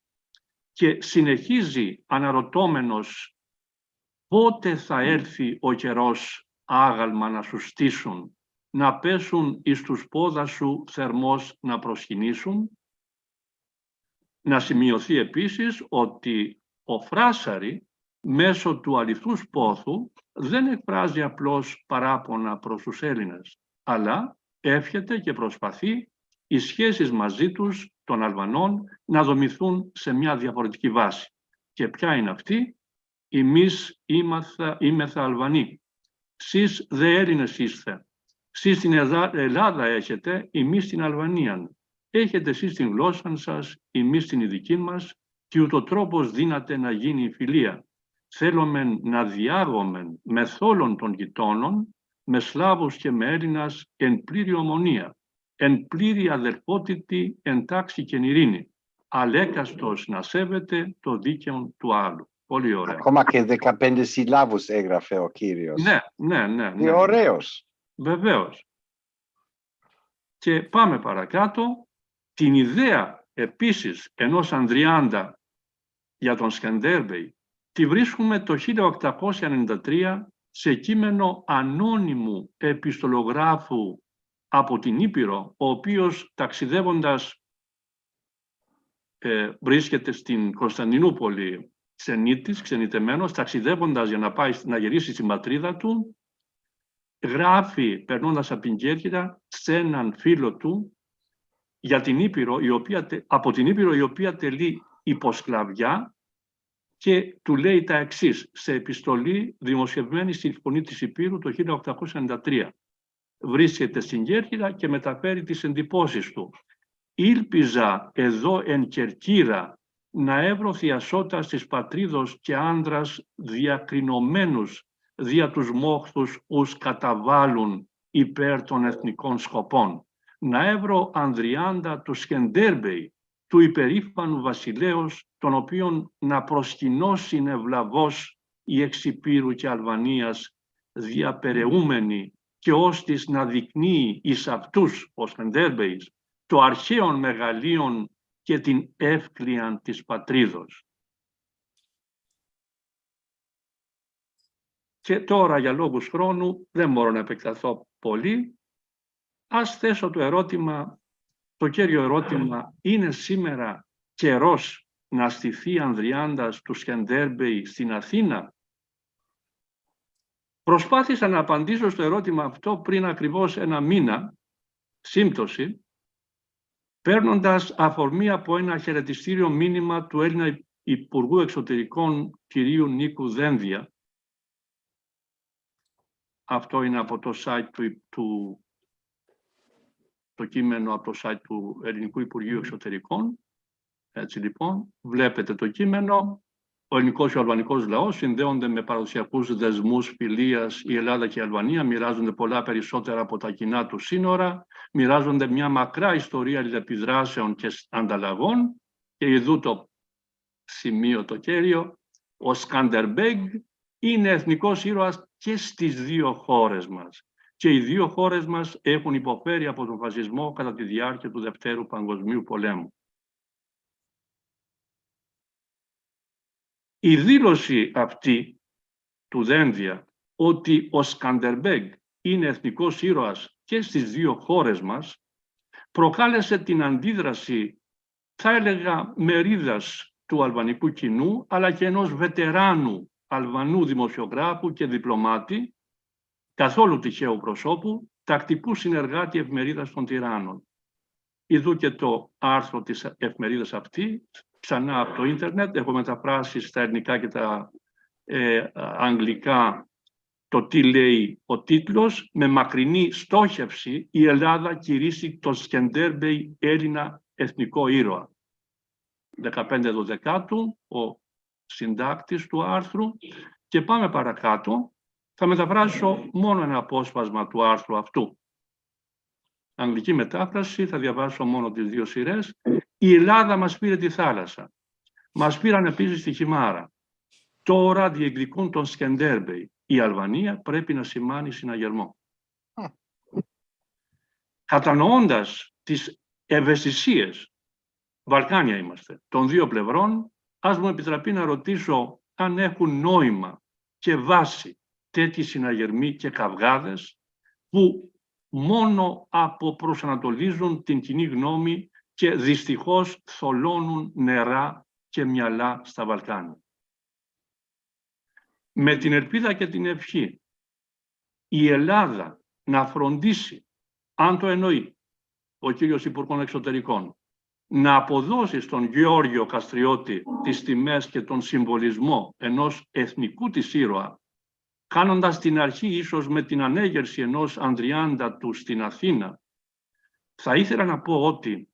και συνεχίζει αναρωτώμενος πότε θα έρθει ο καιρός άγαλμα να σου στήσουν, να πέσουν εις τους πόδα σου θερμός να προσκυνήσουν. Να σημειωθεί επίσης ότι ο Φράσαρη μέσω του αληθούς πόθου δεν εκφράζει απλώς παράπονα προς τους Έλληνες, αλλά εύχεται και προσπαθεί οι σχέσεις μαζί τους των Αλβανών να δομηθούν σε μια διαφορετική βάση. Και ποια είναι αυτή? Εμείς είμεθα Αλβανοί. Σεις δε Έλληνες είστε. Σεις την Ελλάδα έχετε, εμείς την Αλβανία. Έχετε εσείς την γλώσσα σας, εμείς την ειδική μας, και ούτω τρόπος δύναται να γίνει η φιλία. Θέλομεν να διάγομεν μεθόλων των γειτόνων, με Σλάβους και με Έλληνας, εν πλήρη ομονία, εν πλήρη αδελφότητη, εν τάξη και εν ειρήνη. Αλέκαστος να σέβεται το δίκαιο του άλλου. Πολύ ωραία. Ακόμα και 15 συλλάβους έγραφε ο Κύριος. Ναι. Τι ωραίος. Βεβαίως. Και πάμε παρακάτω. Την ιδέα επίσης ενός Ανδριάντα για τον Σκανδέρμπεϊ τη βρίσκουμε το 1893 σε κείμενο ανώνυμου επιστολογράφου από την Ήπειρο, ο οποίος ταξιδεύοντας βρίσκεται στην Κωνσταντινούπολη ξενιτεμένος, ταξιδεύοντας για να πάει να γυρίσει στην πατρίδα του, γράφει, περνώντας από την Κέρκυρα, σε έναν φίλο του για την Ήπειρο, από την Ήπειρο η οποία τελεί υποσκλαβιά, και του λέει τα εξής, σε επιστολή δημοσιευμένη στη Φωνή της Ηπείρου το 1893. Βρίσκεται στην Κέρκυρα και μεταφέρει τις εντυπώσεις του. «Ήλπιζα εδώ εν Κερκύρα να έβρω θειασότας της πατρίδος και άνδρας διακρινωμένους δια τους μόχθους ους καταβάλουν υπέρ των εθνικών σκοπών. Να έβρω Ανδριάντα του Σκανδέρμπεϊ, του υπερήφανου βασιλέως, τον οποίον να προσκυνώσει ευλαβώς η εξυπήρου και Αλβανίας διαπεραιούμενη, και ώστις να δεικνύει εις αυτούς, ο Σκανδέρμπεϊς, το αρχαίον μεγαλείον και την εύκλειαν της πατρίδος». Και τώρα για λόγους χρόνου δεν μπορώ να επεκταθώ πολύ. Ας θέσω το ερώτημα, το κέριο ερώτημα, είναι σήμερα καιρός να στηθεί Ανδριάντας του Σκανδέρμπεϊ στην Αθήνα? Προσπάθησα να απαντήσω στο ερώτημα αυτό πριν ακριβώς ένα μήνα, σύμπτωση, παίρνοντας αφορμή από ένα χαιρετιστήριο μήνυμα του Έλληνα Υπουργού Εξωτερικών κυρίου Νίκου Δένδια. Αυτό είναι από το site το κείμενο από το site του Ελληνικού Υπουργείου Εξωτερικών. Έτσι λοιπόν, βλέπετε το κείμενο. Ο ελληνικός και ο αλβανικός λαός συνδέονται με παραδοσιακούς δεσμούς φιλίας. Η Ελλάδα και η Αλβανία μοιράζονται πολλά περισσότερα από τα κοινά του σύνορα. Μοιράζονται μια μακρά ιστορία αλληλεπιδράσεων και ανταλλαγών. Και ειδού το σημείο το κέριο, ο Skanderbeg είναι εθνικός ήρωας και στις δύο χώρες μας. Και οι δύο χώρες μας έχουν υποφέρει από τον φασισμό κατά τη διάρκεια του Δευτέρου Παγκοσμίου Πολέμου. Η δήλωση αυτή του Δένδια ότι ο Skanderbeg είναι εθνικός ήρωας και στις δύο χώρες μας προκάλεσε την αντίδραση, θα έλεγα, μερίδας του αλβανικού κοινού, αλλά και ενός βετεράνου Αλβανού δημοσιογράφου και διπλωμάτη, καθόλου τυχαίου προσώπου, τακτικού συνεργάτη εφημερίδας των Τυράννων. Ιδού και το άρθρο της εφημερίδας αυτή, ξανά από το ίντερνετ, έχω μεταφράσει στα ελληνικά και τα αγγλικά το τι λέει ο τίτλος, με μακρινή στόχευση η Ελλάδα κηρύσσει τον Σκανδέρμπεϊ Έλληνα εθνικό ήρωα. 15/12 ο συντάκτης του άρθρου, και πάμε παρακάτω. Θα μεταφράσω μόνο ένα απόσπασμα του άρθρου αυτού. Αγγλική μετάφραση, θα διαβάσω μόνο τις δύο σειρές. Η Ελλάδα μας πήρε τη θάλασσα. Μας πήραν επίσης τη Χιμάρα. Τώρα διεκδικούν τον Σκανδέρμπεϊ. Η Αλβανία πρέπει να σημάνει συναγερμό. Κατανοώντας τις ευαισθησίες, Βαλκάνια είμαστε, των δύο πλευρών, ας μου επιτραπεί να ρωτήσω αν έχουν νόημα και βάση τέτοιοι συναγερμοί και καυγάδες που μόνο αποπροσανατολίζουν την κοινή γνώμη και δυστυχώς θολώνουν νερά και μυαλά στα Βαλκάνια. Με την ελπίδα και την ευχή η Ελλάδα να φροντίσει, αν το εννοεί ο κύριος Υπουργός Εξωτερικών, να αποδώσει στον Γεώργιο Καστριώτη τις τιμές και τον συμβολισμό ενός εθνικού της ήρωα, κάνοντας την αρχή ίσως με την ανέγερση ενός Ανδριάντα του στην Αθήνα, θα ήθελα να πω ότι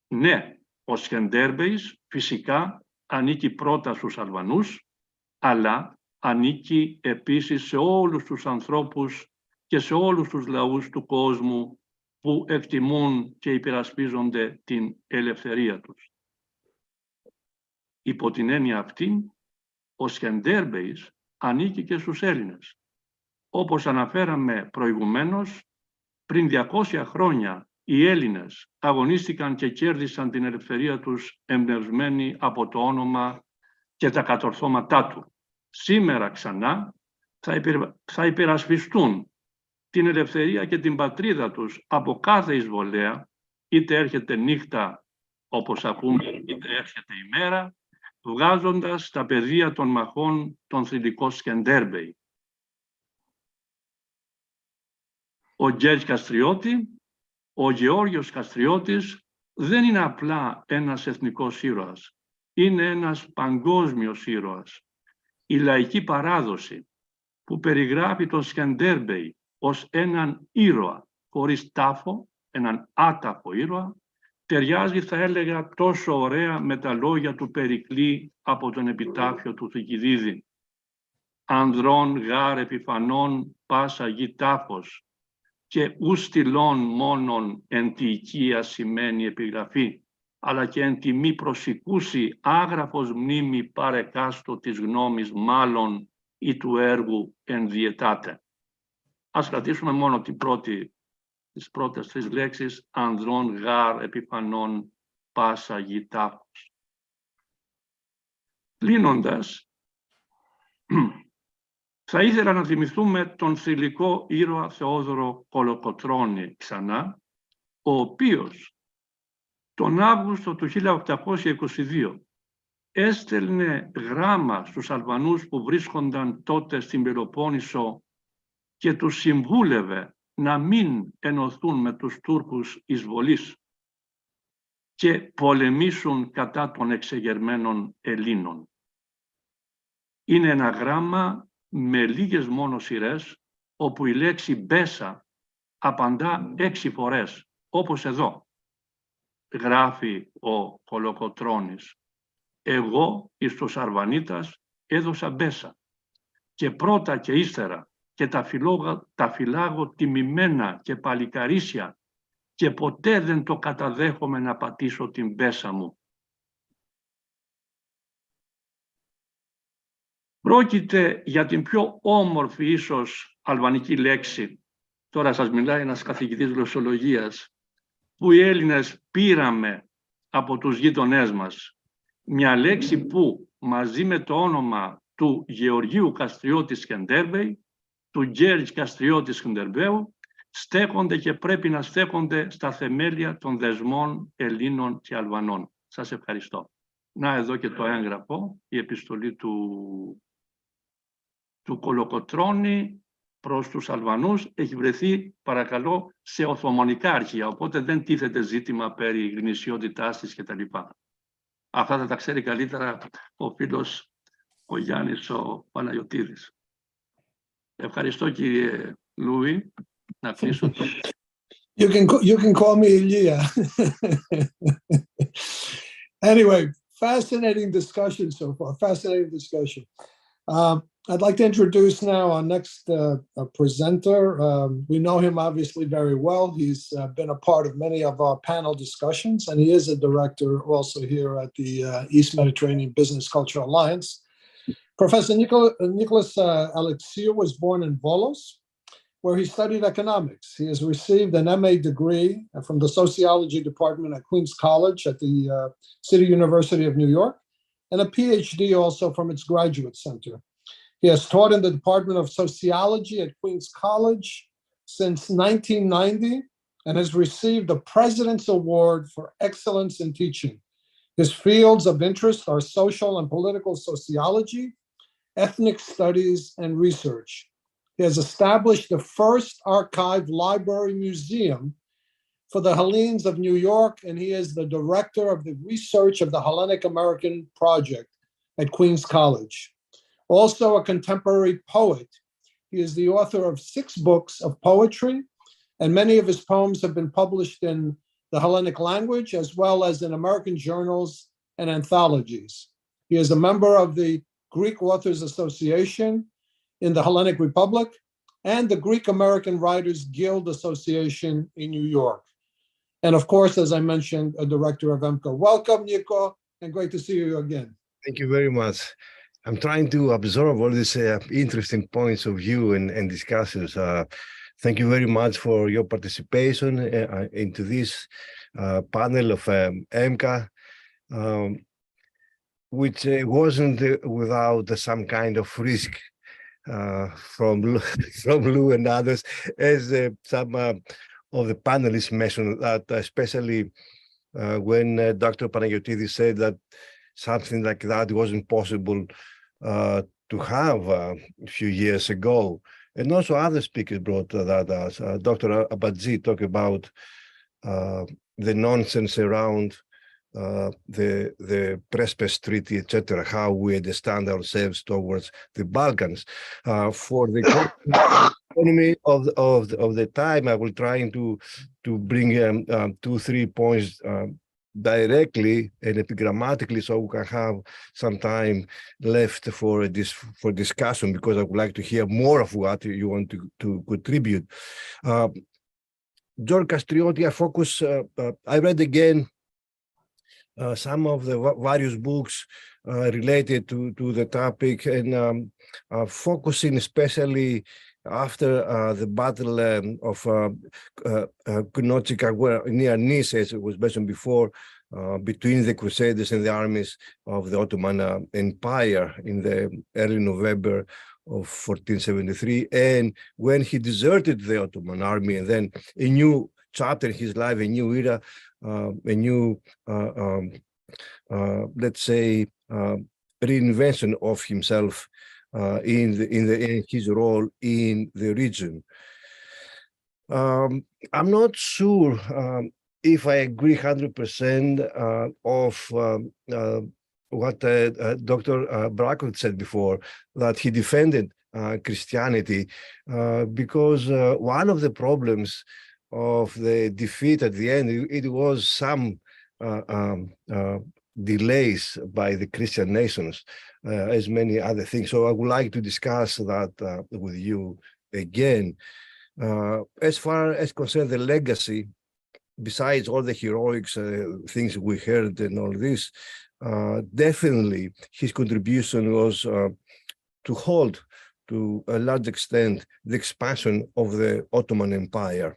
ναι, ο Σκανδέρμπεης φυσικά ανήκει πρώτα στους Αλβανούς, αλλά ανήκει επίσης σε όλους τους ανθρώπους και σε όλους τους λαούς του κόσμου που εκτιμούν και υπερασπίζονται την ελευθερία τους. Υπό την έννοια αυτή, ο Σκανδέρμπεης ανήκει και στους Έλληνες. Όπως αναφέραμε προηγουμένως, πριν 200 χρόνια οι Έλληνες αγωνίστηκαν και κέρδισαν την ελευθερία τους εμπνευσμένοι από το όνομα και τα κατορθώματά του. Σήμερα ξανά θα υπερασπιστούν την ελευθερία και την πατρίδα τους από κάθε εισβολέα, είτε έρχεται νύχτα όπως ακούμε, είτε έρχεται ημέρα, βγάζοντας στα πεδία των μαχών τον θρυλικό Σκανδέρμπεη. Ο George Kastrioti, ο Γεώργιος Καστριώτης, δεν είναι απλά ένας εθνικός ήρωας. Είναι ένας παγκόσμιος ήρωας. Η λαϊκή παράδοση που περιγράφει τον Σκανδέρμπεη ως έναν ήρωα χωρίς τάφο, έναν άταφο ήρωα, ταιριάζει, θα έλεγα, τόσο ωραία με τα λόγια του Περικλή από τον επιτάφιο του Θουκυδίδη. «Ανδρών γάρ επιφανών πάσα γη τάφος και ου στυλών μόνον εν τη οικία σημαίνει επιγραφή, αλλά και εν τη μη προσηκούση άγραφος μνήμη παρεκάστο της γνώμης μάλλον ή του έργου εν διαιτάται». Ας κρατήσουμε μόνο τις πρώτες τρεις λέξεις, «ανδρών γάρ επιφανών πάσα γη τάφος». Κλείνοντας, θα ήθελα να θυμηθούμε τον θηλυκό ήρωα Θεόδωρο Κολοκοτρώνη ξανά, ο οποίος τον Αύγουστο του 1822 έστελνε γράμμα στους Αλβανούς που βρίσκονταν τότε στην Πελοπόννησο και τους συμβούλευε να μην ενωθούν με τους Τούρκους εισβολής και πολεμήσουν κατά των εξεγερμένων Ελλήνων. Είναι ένα γράμμα με λίγες μόνο σειρές, όπου η λέξη «μπέσα» απαντά 6 φορές, όπως εδώ. Γράφει ο Κολοκοτρώνης, «Εγώ εις τους Αρβανίτας έδωσα μπέσα και πρώτα και ύστερα και τα φυλάγω τιμημένα και παλικαρίσια και ποτέ δεν το καταδέχομαι να πατήσω την μπέσα μου». Πρόκειται για την πιο όμορφη ίσως αλβανική λέξη, τώρα σας μιλάει ένας καθηγητής γλωσσολογίας, που οι Έλληνες πήραμε από τους γείτονές μας. Μια λέξη που μαζί με το όνομα του Γεωργίου Καστριώτη Σκανδέρμπεη, του George Kastrioti Skanderbeu, στέκονται και πρέπει να στέκονται στα θεμέλια των δεσμών Ελλήνων και Αλβανών. Σας ευχαριστώ. Να εδώ και το έγγραφο, η επιστολή του Κολοκοτρώνη προς τους Αλβανούς έχει βρεθεί, παρακαλώ, σε Οθωμανικά αρχεία, οπότε δεν τίθεται ζήτημα περί γνησιότητάς της κτλ. Αυτά θα τα ξέρει καλύτερα ο φίλος ο Γιάννης ο Παναγιωτίδης. Ευχαριστώ κύριε Λούι. Να κλείσω. You can call me Ilya. Anyway, fascinating discussion so far. Fascinating discussion. I'd like to introduce now our next presenter. We know him obviously very well. He's been a part of many of our panel discussions, and he is a director also here at the East Mediterranean Business Culture Alliance. Professor Nicholas Alexiou was born in Volos, where he studied economics. He has received an MA degree from the Sociology Department at Queens College at the City University of New York, and a PhD also from its graduate center. He has taught in the Department of Sociology at Queens College since 1990 and has received the President's Award for Excellence in Teaching. His fields of interest are social and political sociology, ethnic studies, and research. He has established the first archive library museum for the Hellenes of New York, and he is the director of the research of the Hellenic American Project at Queens College. Also a contemporary poet, he is the author of 6 books of poetry, and many of his poems have been published in the Hellenic language, as well as in American journals and anthologies. He is a member of the Greek Authors Association in the Hellenic Republic and the Greek American Writers Guild Association in New York. And of course, as I mentioned, a director of EMBCA. Welcome, Nico, and great to see you again. Thank you very much. I'm trying to absorb all these interesting points of view and discussions. Thank you very much for your participation into this panel of EMBCA, which wasn't without some kind of risk from Lou and others, as some of the panelists mentioned, that especially when Dr. Panayatis said that something like that wasn't possible to have a few years ago. And also other speakers brought that as Dr. Abadzi talked about the nonsense around the Prespes Treaty, etc., how we understand ourselves towards the Balkans. For the economy of the time, I will try to bring 2-3 points directly and epigrammatically, so we can have some time left for discussion, because I would like to hear more of what you want to contribute. George Kastrioti, I read again some of the various books related to the topic, and focusing especially after the Battle of Knochika, near Niš, as it was mentioned before, between the Crusaders and the armies of the Ottoman Empire in the early November of 1473, and when he deserted the Ottoman army, and then a new chapter in his life, a new era, a new, let's say, reinvention of himself in his role in the region. I'm not sure if I agree 100% of what Dr. Brackob said before, that he defended Christianity, because one of the problems of the defeat at the end, it was some delays by the Christian nations, as many other things. So I would like to discuss that with you again. As far as concerns the legacy, besides all the heroics things we heard and all this, definitely his contribution was to hold, to a large extent, the expansion of the Ottoman Empire,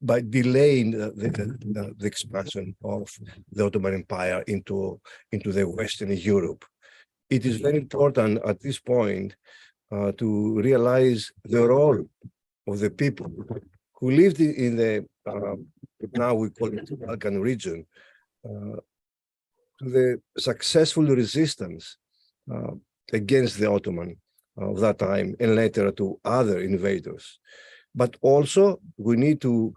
by delaying the expansion of the Ottoman Empire into the Western Europe. It is very important at this point to realize the role of the people who lived in the, now we call it the Balkan region, to the successful resistance against the Ottoman of that time, and later to other invaders. But also we need to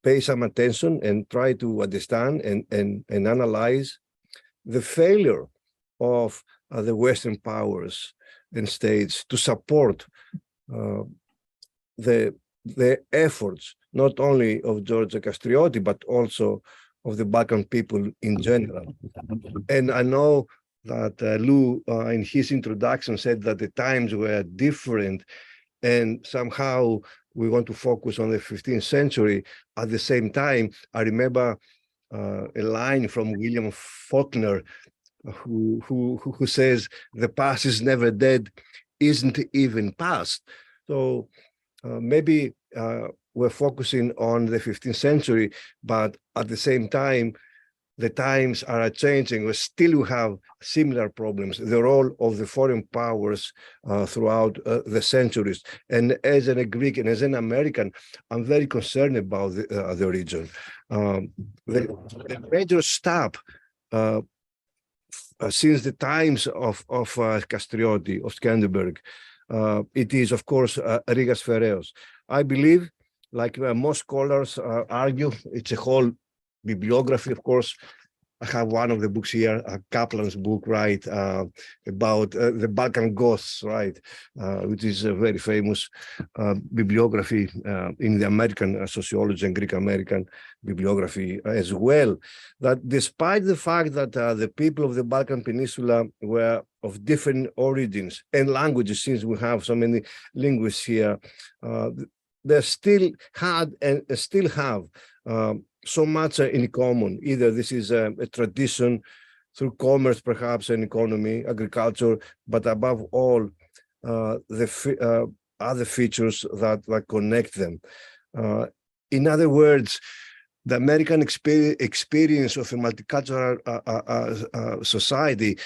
pay some attention and try to understand and analyze the failure of the Western powers and states to support the efforts, not only of George Kastrioti, but also of the Balkan people in general. And I know that Lou, in his introduction, said that the times were different, and somehow we want to focus on the 15th century. At the same time, I remember a line from William Faulkner, who says, "The past is never dead, isn't even past." So maybe we're focusing on the 15th century, but at the same time, the times are changing. We still have similar problems, the role of the foreign powers throughout the centuries. And as a Greek and as an American, I'm very concerned about the region. The major step since the times of Kastrioti, of Skanderbeg, it is, of course, Rigas Ferraios. I believe, like most scholars argue, it's a whole bibliography, of course. I have one of the books here, Kaplan's book, right, about the Balkan Goths, right, which is a very famous bibliography in the American sociology and Greek American bibliography as well. That despite the fact that the people of the Balkan Peninsula were of different origins and languages, since we have so many linguists here, they still had and still have so much in common. Either this is a tradition through commerce, perhaps, and economy, agriculture, but above all, the other features that connect them. In other words, the American experience of a multicultural society,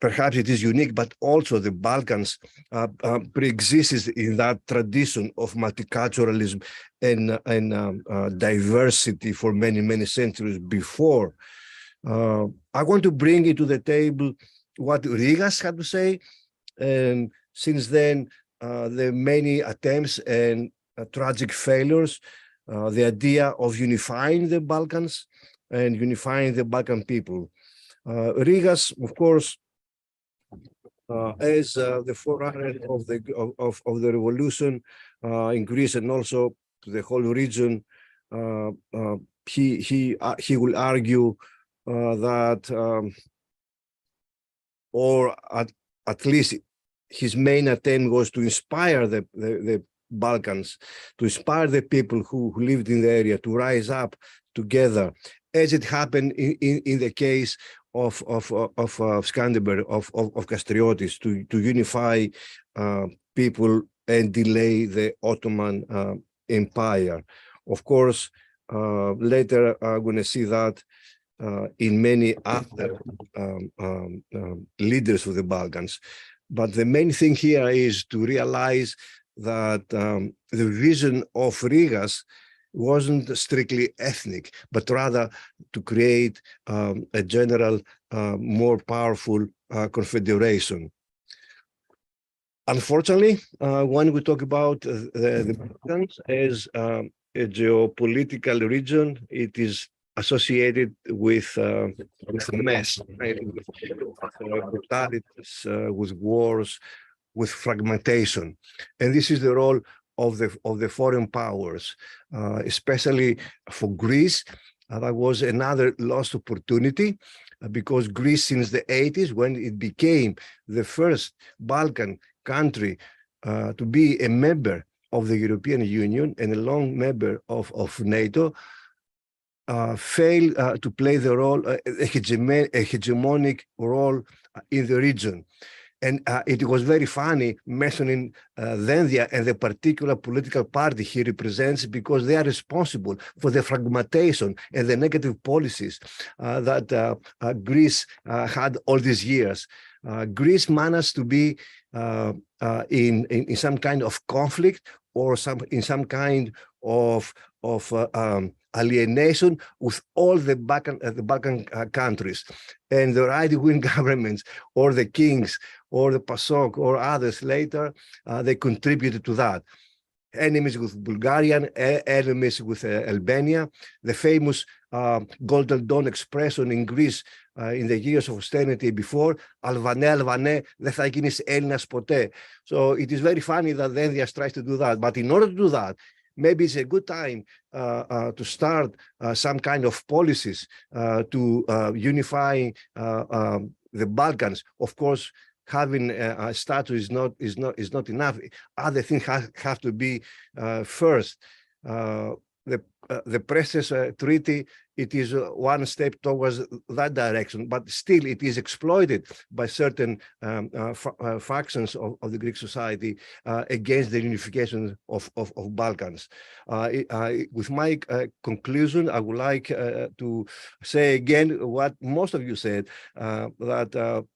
perhaps it is unique, but also the Balkans pre-exists in that tradition of multiculturalism and diversity for many, many centuries before. I want to bring it to the table what Rigas had to say, and since then, the many attempts and tragic failures, the idea of unifying the Balkans and unifying the Balkan people. Rigas, of course, as the forerunner of the revolution in Greece and also to the whole region, he will argue that, or at least his main attempt was to inspire the Balkans, to inspire the people who lived in the area to rise up together, as it happened in the case of Skanderbeg, of Kastriotis, to unify people and delay the Ottoman Empire. Of course, later I'm going to see that in many other leaders of the Balkans. But the main thing here is to realize that the vision of Rigas wasn't strictly ethnic, but rather to create a general, more powerful confederation. Unfortunately, when we talk about the Balkans as a geopolitical region, it is associated with mess, right? With brutalities, with wars, with fragmentation, and this is the role of the foreign powers, especially for Greece. That was another lost opportunity because Greece, since the 80s, when it became the first Balkan country to be a member of the European Union and a long member of NATO, failed to play the role, a hegemonic role in the region. And it was very funny mentioning Dendia and the particular political party he represents, because they are responsible for the fragmentation and the negative policies that Greece had all these years. Greece managed to be in some kind of conflict or in some kind of alienation with all the Balkan countries, and the right-wing governments or the kings or the PASOK or others later, they contributed to that. Enemies with Bulgarian, enemies with Albania. The famous Golden Dawn expression in Greece in the years of austerity before, Alvane, δεν θα γίνεις Έλληνας ποτέ. So it is very funny that Dendias tries to do that, but in order to do that, maybe it's a good time to start some kind of policies to unify the Balkans. Of course, having a status is not enough. Other things have to be first. the Prestes Treaty, it is one step towards that direction, but still it is exploited by certain factions of the Greek society against the unification of Balkans. With my conclusion, I would like to say again what most of you said, that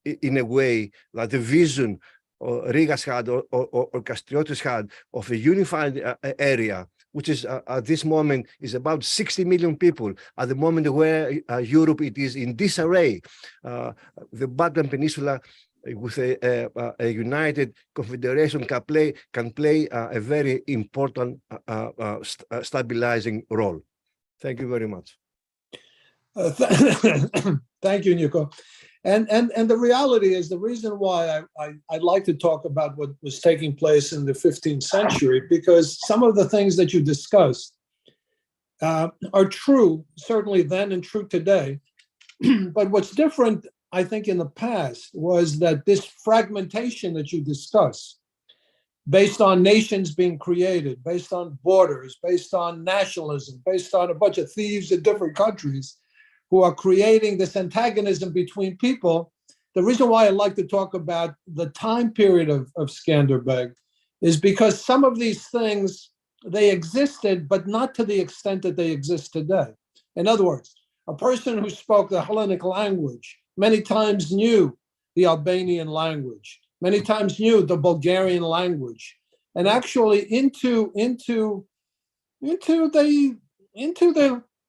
in a way that the vision Rigas had or Kastriotis had of a unified area, which is at this moment is about 60 million people. At the moment where Europe it is in disarray, the Balkan Peninsula with a united confederation can play a very important stabilizing role. Thank you very much. Thank you, Nico. And the reality is, the reason why I'd like to talk about what was taking place in the 15th century, because some of the things that you discussed are true, certainly then and true today. But what's different, I think, in the past was that this fragmentation that you discussed, based on nations being created, based on borders, based on nationalism, based on a bunch of thieves in different countries, who are creating this antagonism between people. The reason why I like to talk about the time period of Skanderbeg is because some of these things, they existed, but not to the extent that they exist today. In other words, a person who spoke the Hellenic language many times knew the Albanian language, many times knew the Bulgarian language, and actually into the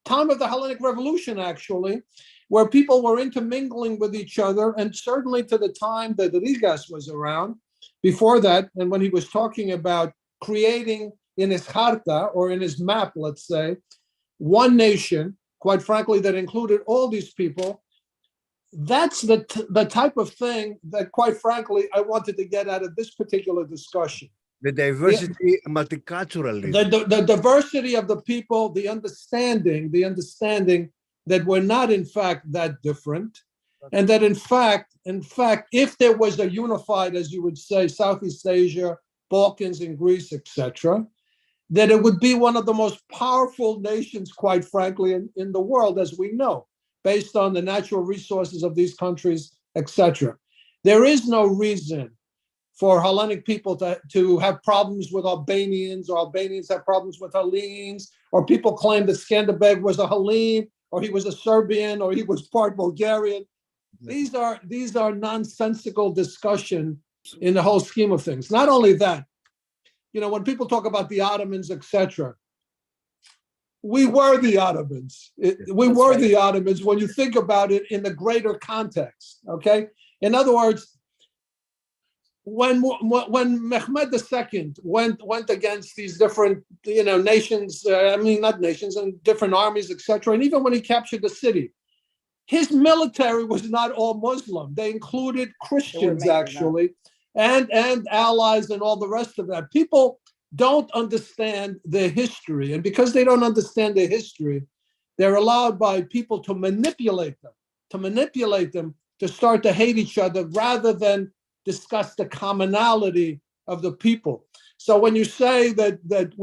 time of the Hellenic Revolution, actually, where people were intermingling with each other, and certainly to the time that Rigas was around. Before that, and when he was talking about creating in his charta, or in his map, let's say, one nation, quite frankly, that included all these people, that's the type of thing that, quite frankly, I wanted to get out of this particular discussion. The diversity, multiculturalism. The diversity of the people, the understanding that we're not, in fact, that different. And that, in fact, if there was a unified, as you would say, Southeast Asia, Balkans and Greece, etc., that it would be one of the most powerful nations, quite frankly, in the world, as we know, based on the natural resources of these countries, etc. There is no reason for Hellenic people to have problems with Albanians, or Albanians have problems with Hellenes, or people claim that Skanderbeg was a Hellene, or he was a Serbian, or he was part Bulgarian. These are nonsensical discussion in the whole scheme of things. Not only that, when people talk about the Ottomans, etc., we were the Ottomans. The Ottomans when you think about it in the greater context, okay? In other words, when Mehmed II went against these different nations, not nations, and different armies, etc., and even when he captured the city, his military was not all Muslim. They included Christians, actually, and allies and all the rest of that. People don't understand their history, and because they don't understand their history, they're allowed by people to manipulate them to start to hate each other rather than discuss the commonality of the people. So when you say that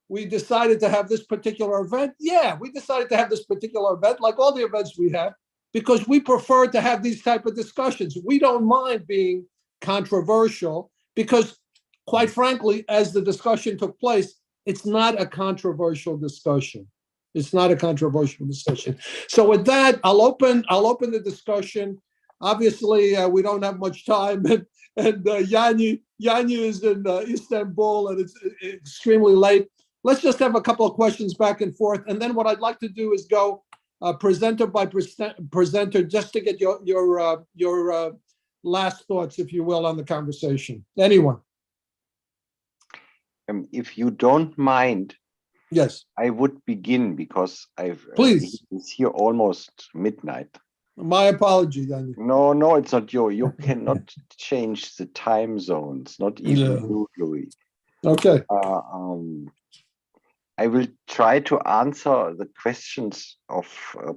we decided to have this particular event, yeah, we decided to have this particular event, like all the events we have, because we prefer to have these type of discussions. We don't mind being controversial because, quite frankly, as the discussion took place, it's not a controversial discussion. It's not a controversial discussion. So with that, I'll open the discussion. Obviously, we don't have much time, and Yanni is in Istanbul, and it's extremely late. Let's just have a couple of questions back and forth, and then what I'd like to do is go presenter by presenter, just to get your last thoughts, if you will, on the conversation. Anyone? If you don't mind, yes, I would begin because please. It's here almost midnight. My apology, Daniel. No, it's not you. You cannot change the time zones, not even you, Louis. Okay. I will try to answer the questions of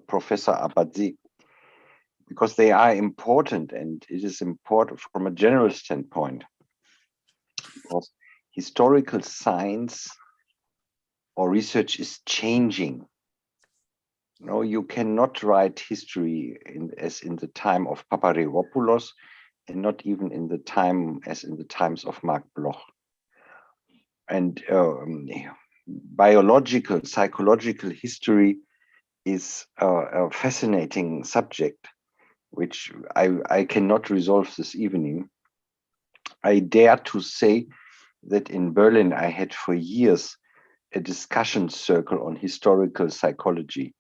Professor Abadzi because they are important, and it is important from a general standpoint. Because historical science or research is changing. No, you cannot write history as in the time of Papadopoulos, and not even in the time as in the times of Mark Bloch. And biological, psychological history is a fascinating subject, which I cannot resolve this evening. I dare to say that in Berlin, I had for years a discussion circle on historical psychology,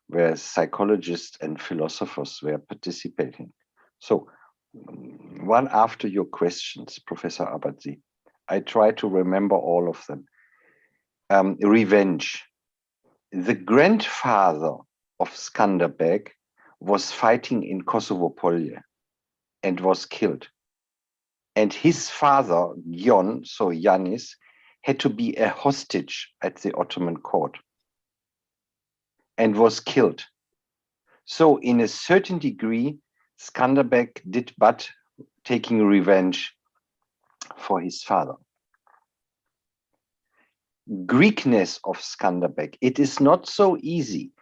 where psychologists and philosophers were participating. So, one after your questions, Professor Abadzi, I try to remember all of them. Revenge. The grandfather of Skanderbeg was fighting in Kosovo Polje and was killed. And his father, John, so Johannes, had to be a hostage at the Ottoman court and was killed. So in a certain degree, Skanderbeg did but taking revenge for his father. Greekness of Skanderbeg, it is not so easy.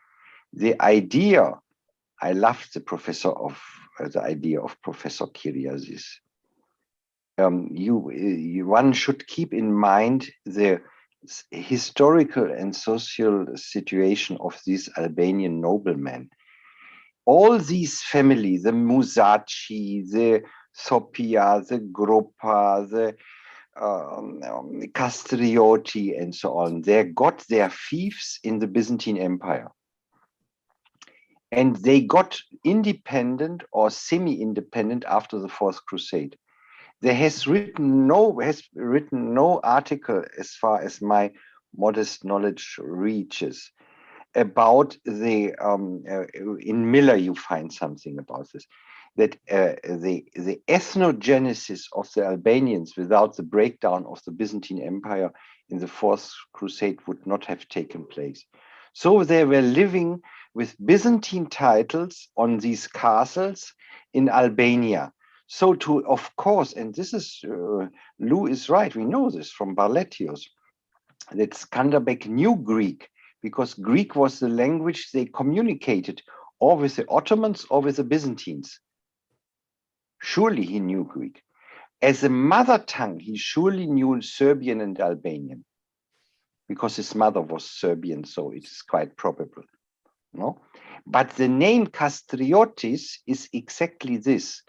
The idea, I love the idea of Professor Kyriazis. One should keep in mind the historical and social situation of these Albanian noblemen. All these families, the Musaci, the Sopia, the Gruppa, the Kastrioti, and so on, they got their fiefs in the Byzantine Empire. And they got independent or semi-independent after the Fourth Crusade. There has written no article, as far as my modest knowledge reaches, about the in Miller you find something about this, that the ethnogenesis of the Albanians without the breakdown of the Byzantine Empire in the Fourth Crusade would not have taken place. So they were living with Byzantine titles on these castles in Albania. So of course, and this is, Lou is right, we know this from Barletius, that Skanderbeg knew Greek, because Greek was the language they communicated, or with the Ottomans or with the Byzantines. Surely he knew Greek. As a mother tongue, he surely knew Serbian and Albanian, because his mother was Serbian, so it is quite probable. No? But the name Kastriotis is exactly this.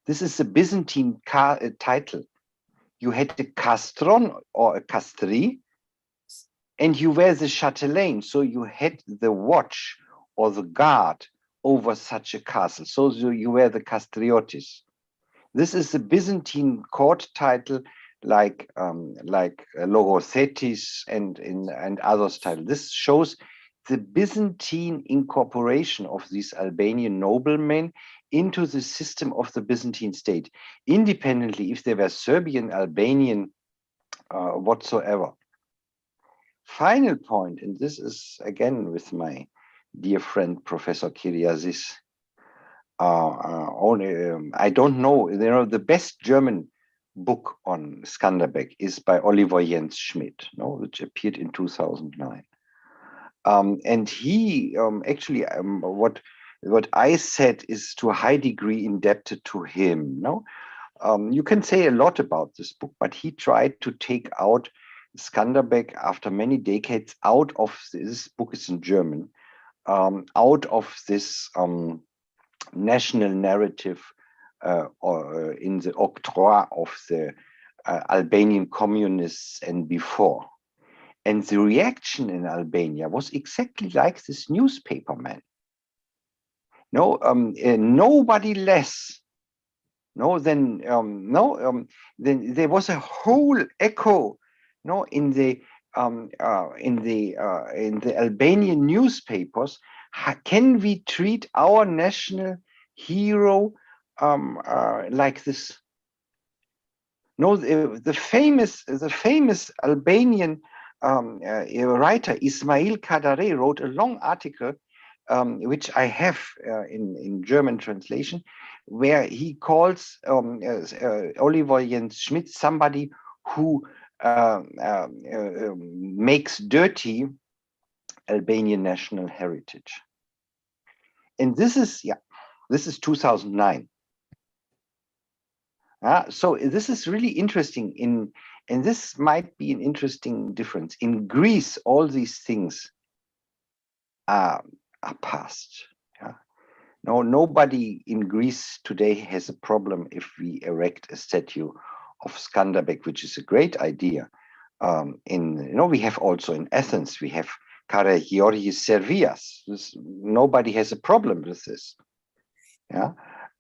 This is a Byzantine title. You had a castron or a castri, and you were the chatelaine, so you had the watch or the guard over such a castle. So you were the Kastriotis. This is a Byzantine court title, like Logothetis and others title. This shows the Byzantine incorporation of these Albanian noblemen into the system of the Byzantine state, independently if they were Serbian, Albanian, whatsoever. Final point, and this is again with my dear friend Professor Kyriazis. I don't know, the best German book on Skanderbeg is by Oliver Jens Schmidt, which appeared in 2009. And he actually, what I said is to a high degree indebted to him. You can say a lot about this book, but he tried to take out Skanderbeg after many decades out of this book is in German, out of this national narrative or in the octroi of the Albanian communists and before. And the reaction in Albania was exactly like this newspaper man. Nobody less. Then there was a whole echo. In the Albanian newspapers, can we treat our national hero like this? The famous Albanian writer Ismail Kadare wrote a long article, which I have in German translation, where he calls Oliver Jens Schmidt somebody who makes dirty Albanian national heritage. And this is 2009. So this is really interesting. And this might be an interesting difference. In Greece, all these things are past. No, nobody in Greece today has a problem if we erect a statue of Skanderbeg, which is a great idea. We have also in Athens, we have Kastriotis Serbias. Nobody has a problem with this.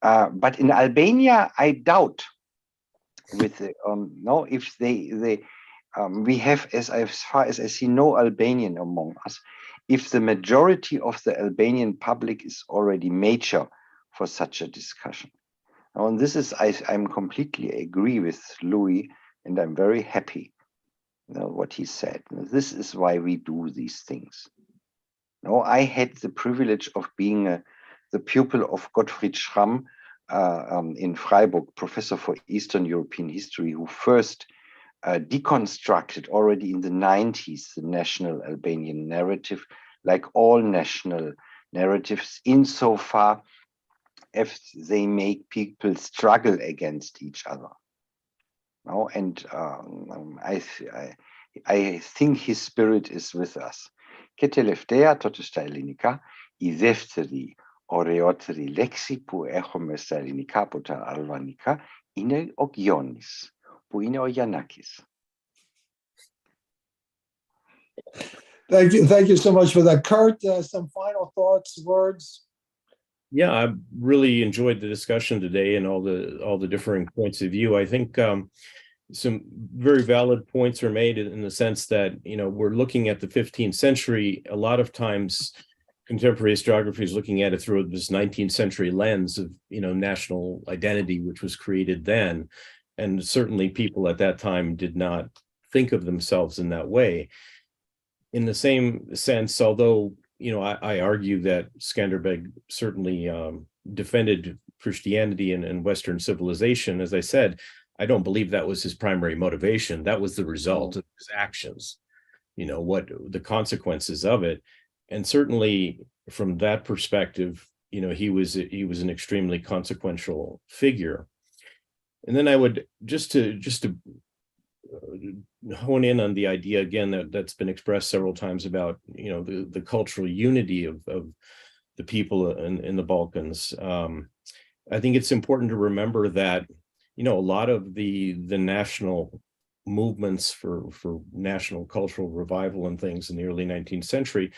But in Albania, I doubt. With if we have, as far as I see, no Albanian among us. If the majority of the Albanian public is already mature for such a discussion. And this is, I'm completely agree with Louis, and I'm very happy what he said. This is why we do these things. I had the privilege of being the pupil of Gottfried Schramm in Freiburg, professor for Eastern European history, who first deconstructed already in the 90s the national Albanian narrative, like all national narratives, insofar as they make people struggle against each other. And I think his spirit is with us. Και τελευταία τότε στα ελληνικά, η δεύτερη ωραιότερη λέξη που έχουμε στα ελληνικά από τα αλβανικά είναι ο Γιώνης, που είναι ο Γιαννάκης. Thank you so much for that. Kurt, some final thoughts, words? Yeah, I really enjoyed the discussion today and all the differing points of view. I think some very valid points are made in the sense that, we're looking at the 15th century. A lot of times contemporary historiography is looking at it through this 19th century lens of, national identity, which was created then. And certainly people at that time did not think of themselves in that way. In the same sense, although, I argue that Skanderbeg certainly defended Christianity and Western civilization, as I said, I don't believe that was his primary motivation. That was the result of his actions, what the consequences of it. And certainly from that perspective, he was an extremely consequential figure. And then I would just to hone in on the idea again that's been expressed several times about the cultural unity of the people in the Balkans. I think it's important to remember that a lot of the national movements for national cultural revival and things in the early 19th century,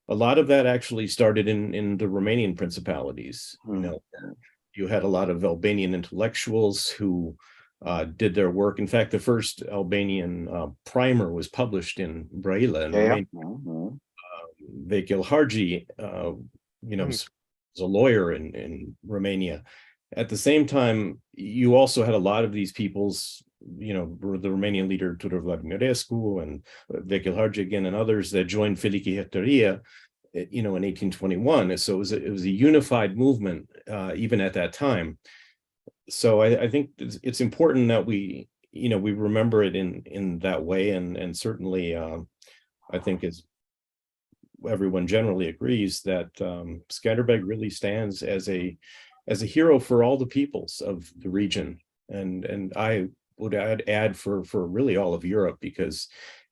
a lot of that actually started in the Romanian principalities. You had a lot of Albanian intellectuals who did their work. In fact, the first Albanian primer was published in Brăila in Romania. Vechiul Hargi, was a lawyer in Romania. At the same time, you also had a lot of these peoples, the Romanian leader Tudor Vladimirescu and Vechiul Hargi again and others that joined Philologist, in 1821. So it was a unified movement even at that time. So I think it's important that we remember it in that way, and certainly I think as everyone generally agrees that Skanderbeg really stands as a hero for all the peoples of the region, and I would add for really all of Europe, because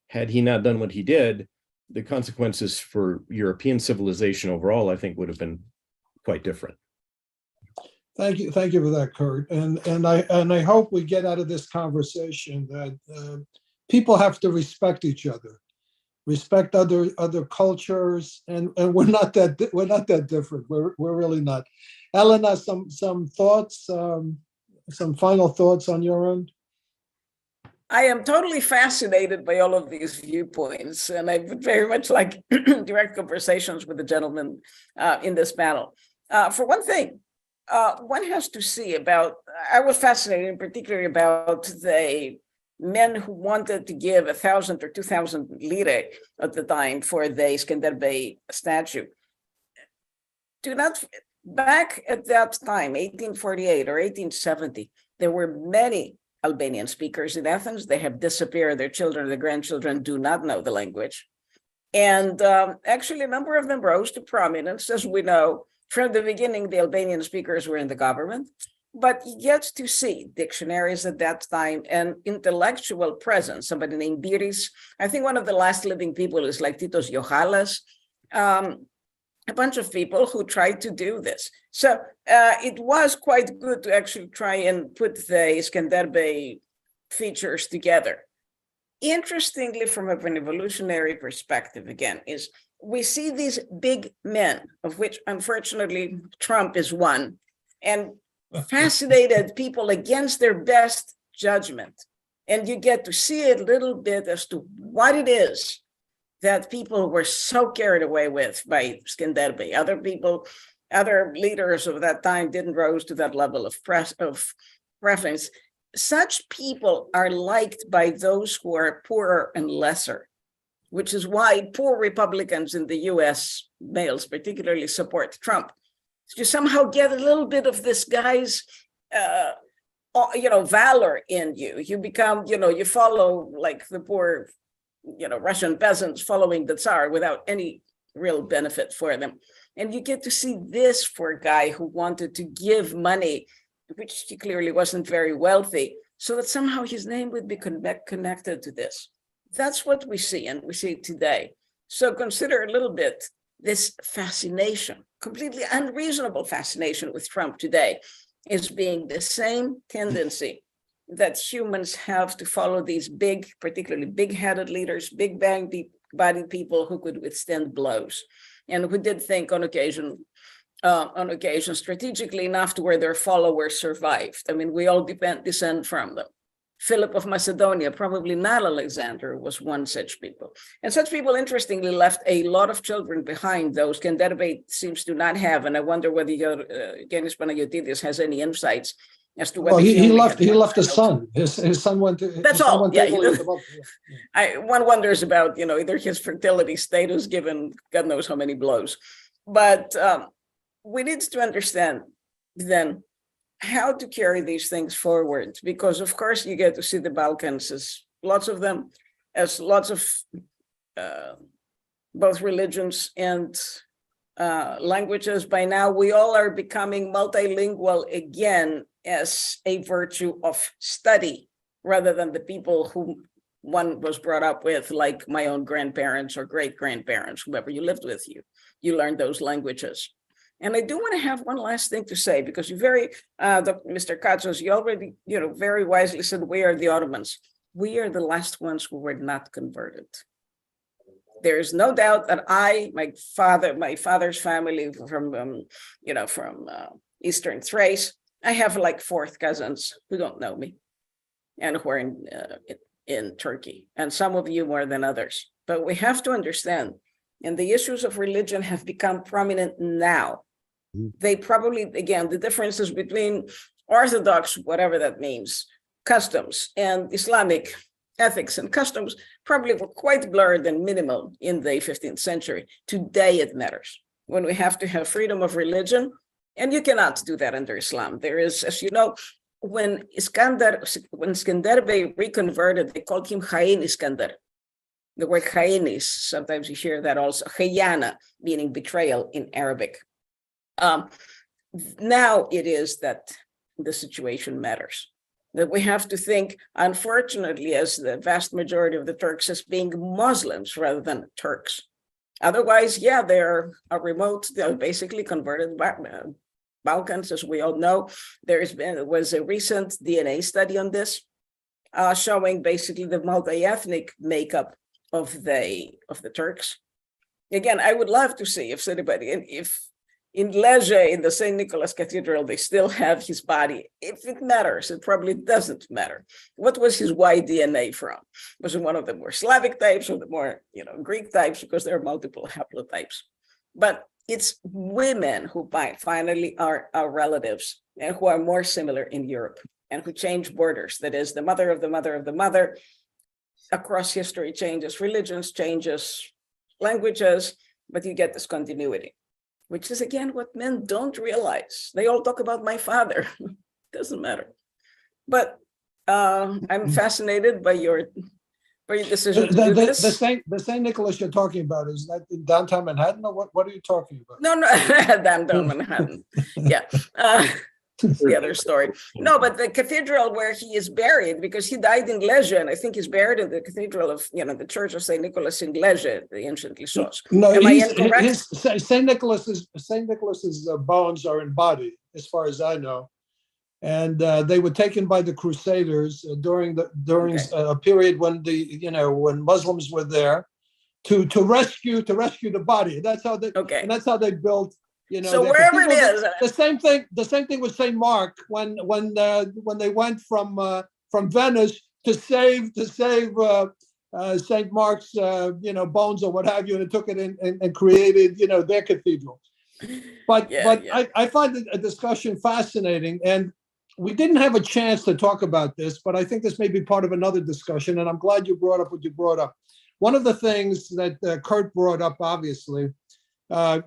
had he not done what he did, the consequences for European civilization overall, I think, would have been quite different. Thank you for that, Kurt. And I hope we get out of this conversation that people have to respect each other, respect other cultures, and we're not that different. We're really not. Elena, some thoughts, some final thoughts on your end? I am totally fascinated by all of these viewpoints, and I would very much like direct conversations with the gentlemen in this panel. For one thing, one has to see I was fascinated in particular about the men who wanted to give 1,000 or 2,000 lire at the time for the Skanderbeg statue. Back at that time, 1848 or 1870, there were many Albanian speakers in Athens. They have disappeared. Their children, their grandchildren do not know the language. And actually, a number of them rose to prominence. As we know, from the beginning, the Albanian speakers were in the government. But yet to see dictionaries at that time and intellectual presence, somebody named Doris, I think one of the last living people is like Titos Johannes, a bunch of people who tried to do this. So it was quite good to actually try and put the Skanderbeg features together. Interestingly, from an evolutionary perspective, again, is we see these big men, of which unfortunately Trump is one, and fascinated people against their best judgment. And you get to see a little bit as to what it is that people were so carried away with by Skanderbeg. Other people, other leaders of that time didn't rise to that level of preference. Such people are liked by those who are poorer and lesser, which is why poor Republicans in the US, males particularly, support Trump. You somehow get a little bit of this guy's, valor in you. You become, you follow like the poor, Russian peasants following the Tsar without any real benefit for them. And you get to see this for a guy who wanted to give money, which he clearly wasn't very wealthy, so that somehow his name would be connected to this. That's what we see, and we see it today. So consider a little bit this fascination, completely unreasonable fascination with Trump today, is being the same tendency that humans have to follow these big, particularly big-headed leaders, big-bodied people who could withstand blows, and who did think on occasion strategically enough to where their followers survived. I mean, we all descend from them. Philip of Macedonia, probably not Alexander, was one such people. And such people, interestingly, left a lot of children behind. Those Skanderbeg seems to not have, and I wonder whether Johannes Panayatis has any insights as to whether he left a son. His son went to. That's all. Yeah. One wonders about either his fertility status, given God knows how many blows, but we need to understand then how to carry these things forward, because of course you get to see the Balkans as lots of both religions and languages. By now we all are becoming multilingual again as a virtue of study, rather than the people who one was brought up with, like my own grandparents or great-grandparents, whoever you lived with, you learned those languages. And I do want to have one last thing to say, because you Mr. Katsos, you already, very wisely said, we are the Ottomans. We are the last ones who were not converted. There is no doubt that my father's family from Eastern Thrace, I have like fourth cousins who don't know me and who are in Turkey, and some of you more than others. But we have to understand, and the issues of religion have become prominent now. They probably, again, the differences between Orthodox, whatever that means, customs, and Islamic ethics and customs probably were quite blurred and minimal in the 15th century. Today it matters, when we have to have freedom of religion, and you cannot do that under Islam. There is, as you know, when Skanderbeg reconverted, they called him Hain Iskander. The word Hainis, sometimes you hear that also, Khayana, meaning betrayal in Arabic. Now it is that the situation matters, that we have to think, unfortunately, as the vast majority of the Turks, as being Muslims rather than Turks. Otherwise, yeah, they're basically converted Balkans, as we all know. There was a recent DNA study on this, showing basically the multi-ethnic makeup of the Turks. Again, I would love to see if in Leje, in the St. Nicholas Cathedral, they still have his body. If it matters, it probably doesn't matter. What was his Y DNA from? Was it one of the more Slavic types or the more Greek types? Because there are multiple haplotypes. But it's women who finally are our relatives and who are more similar in Europe and who change borders. That is, the mother of the mother of the mother. Across history changes, religions changes, languages, but you get this continuity, which is again what men don't realize. They all talk about my father. Doesn't matter. But I'm fascinated by your decision to do this. The St. Nicholas you're talking about, is that in downtown Manhattan, or what are you talking about? No, downtown Manhattan. Yeah. It's the other story. No, but the cathedral where he is buried, because he died in Glezia, and I think he's buried in the cathedral of, the Church of St. Nicholas in Glezia, the ancient Lissos. No, Am I incorrect? St. Nicholas's bones are in Body, as far as I know, and they were taken by the Crusaders during a period when when Muslims were there to rescue the body. That's how they and that's how they built. So wherever it is, the same thing with Saint Mark when they went from Venice to save Saint Mark's bones or what have you, and it took it and created their cathedral. But I find the discussion fascinating, and we didn't have a chance to talk about this, but I think this may be part of another discussion, and I'm glad you brought up what you brought up. One of the things that Kurt brought up, obviously,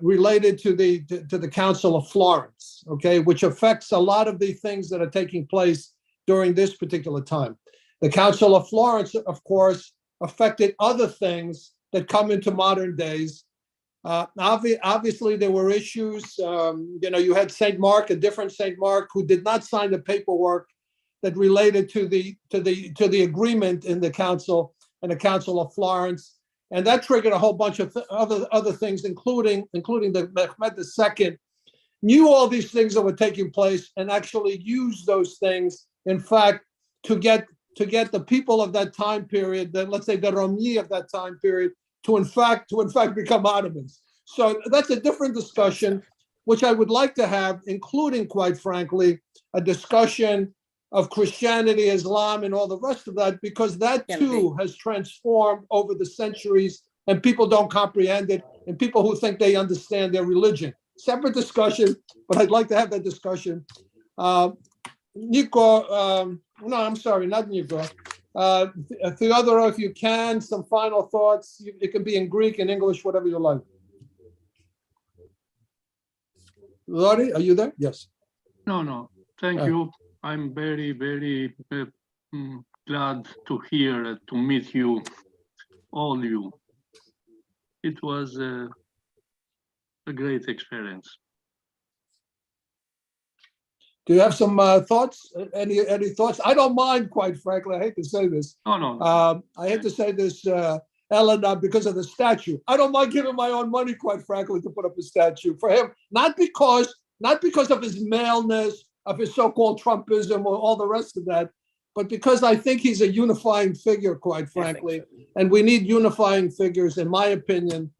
related to the Council of Florence, which affects a lot of the things that are taking place during this particular time. The Council of Florence, of course, affected other things that come into modern days. Obviously, there were issues. You had Saint Mark, a different Saint Mark, who did not sign the paperwork that related to the agreement in the Council and the Council of Florence. And that triggered a whole bunch of other things, including the Mehmed II knew all these things that were taking place and actually used those things, in fact, to get the people of that time period, let's say the Romni of that time period, to in fact become Ottomans. So that's a different discussion, which I would like to have, including, quite frankly, a discussion of Christianity, Islam, and all the rest of that, because that too has transformed over the centuries, and people don't comprehend it, and people who think they understand their religion. Separate discussion, but I'd like to have that discussion. Nico, no, I'm sorry, not Nico. Theodoro, if you can, some final thoughts. It can be in Greek, in English, whatever you like. Lori, are you there? Yes. No. Thank you. I'm very, very glad to hear, to meet you, all you. It was a great experience. Do you have some thoughts? Any thoughts? I don't mind, quite frankly. I hate to say this. No. I hate to say this, Elena, because of the statue. I don't mind giving my own money, quite frankly, to put up a statue for him. Not because of his maleness, of his so-called Trumpism or all the rest of that, but because I think he's a unifying figure, quite frankly, and we need unifying figures, in my opinion,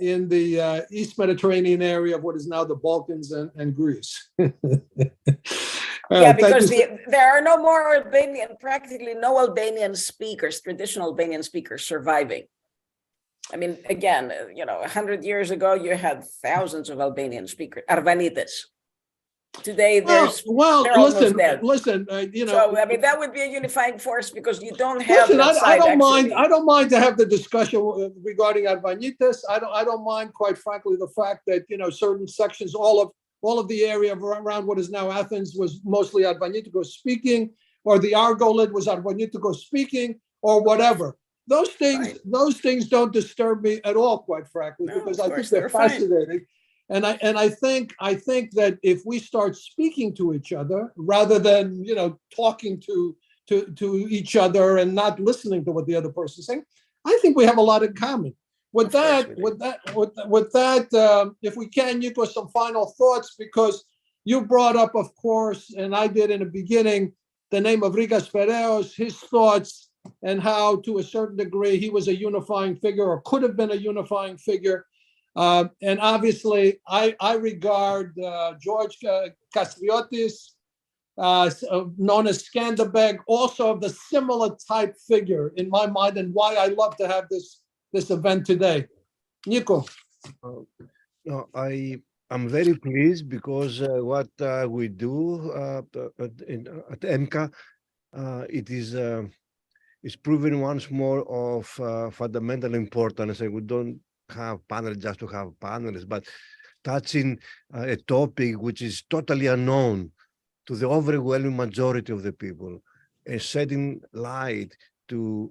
in the East Mediterranean area of what is now the Balkans and Greece. Because there are no more practically no Albanian speakers, traditional Albanian speakers surviving. I mean, again, 100 years ago, you had thousands of Albanian speakers, Arvanites. Today, they're almost dead. Listen. So I mean, that would be a unifying force, because you don't have. Listen, I don't mind to have the discussion regarding Arvanites. I don't mind, quite frankly, the fact that certain sections, all of the area around what is now Athens, was mostly Arvanitico speaking, or the Argolid was Arvanitico speaking, or whatever. Those things don't disturb me at all, quite frankly, because I think they're fascinating. Fine. And I think that if we start speaking to each other rather than talking to each other and not listening to what the other person is saying, I think we have a lot in common. With that, if we can, you got some final thoughts, because you brought up, of course, and I did in the beginning, the name of Rigas Ferraios, his thoughts, and how, to a certain degree, he was a unifying figure, or could have been a unifying figure. And obviously, I regard George Kastriotis, known as Skanderbeg, also of the similar type figure in my mind, and why I love to have this event today. Nico. No, I'm very pleased, because what we do at EMBCA, it is proven once more of fundamental importance, and we don't have panels just to have panels, but touching a topic which is totally unknown to the overwhelming majority of the people. shedding light to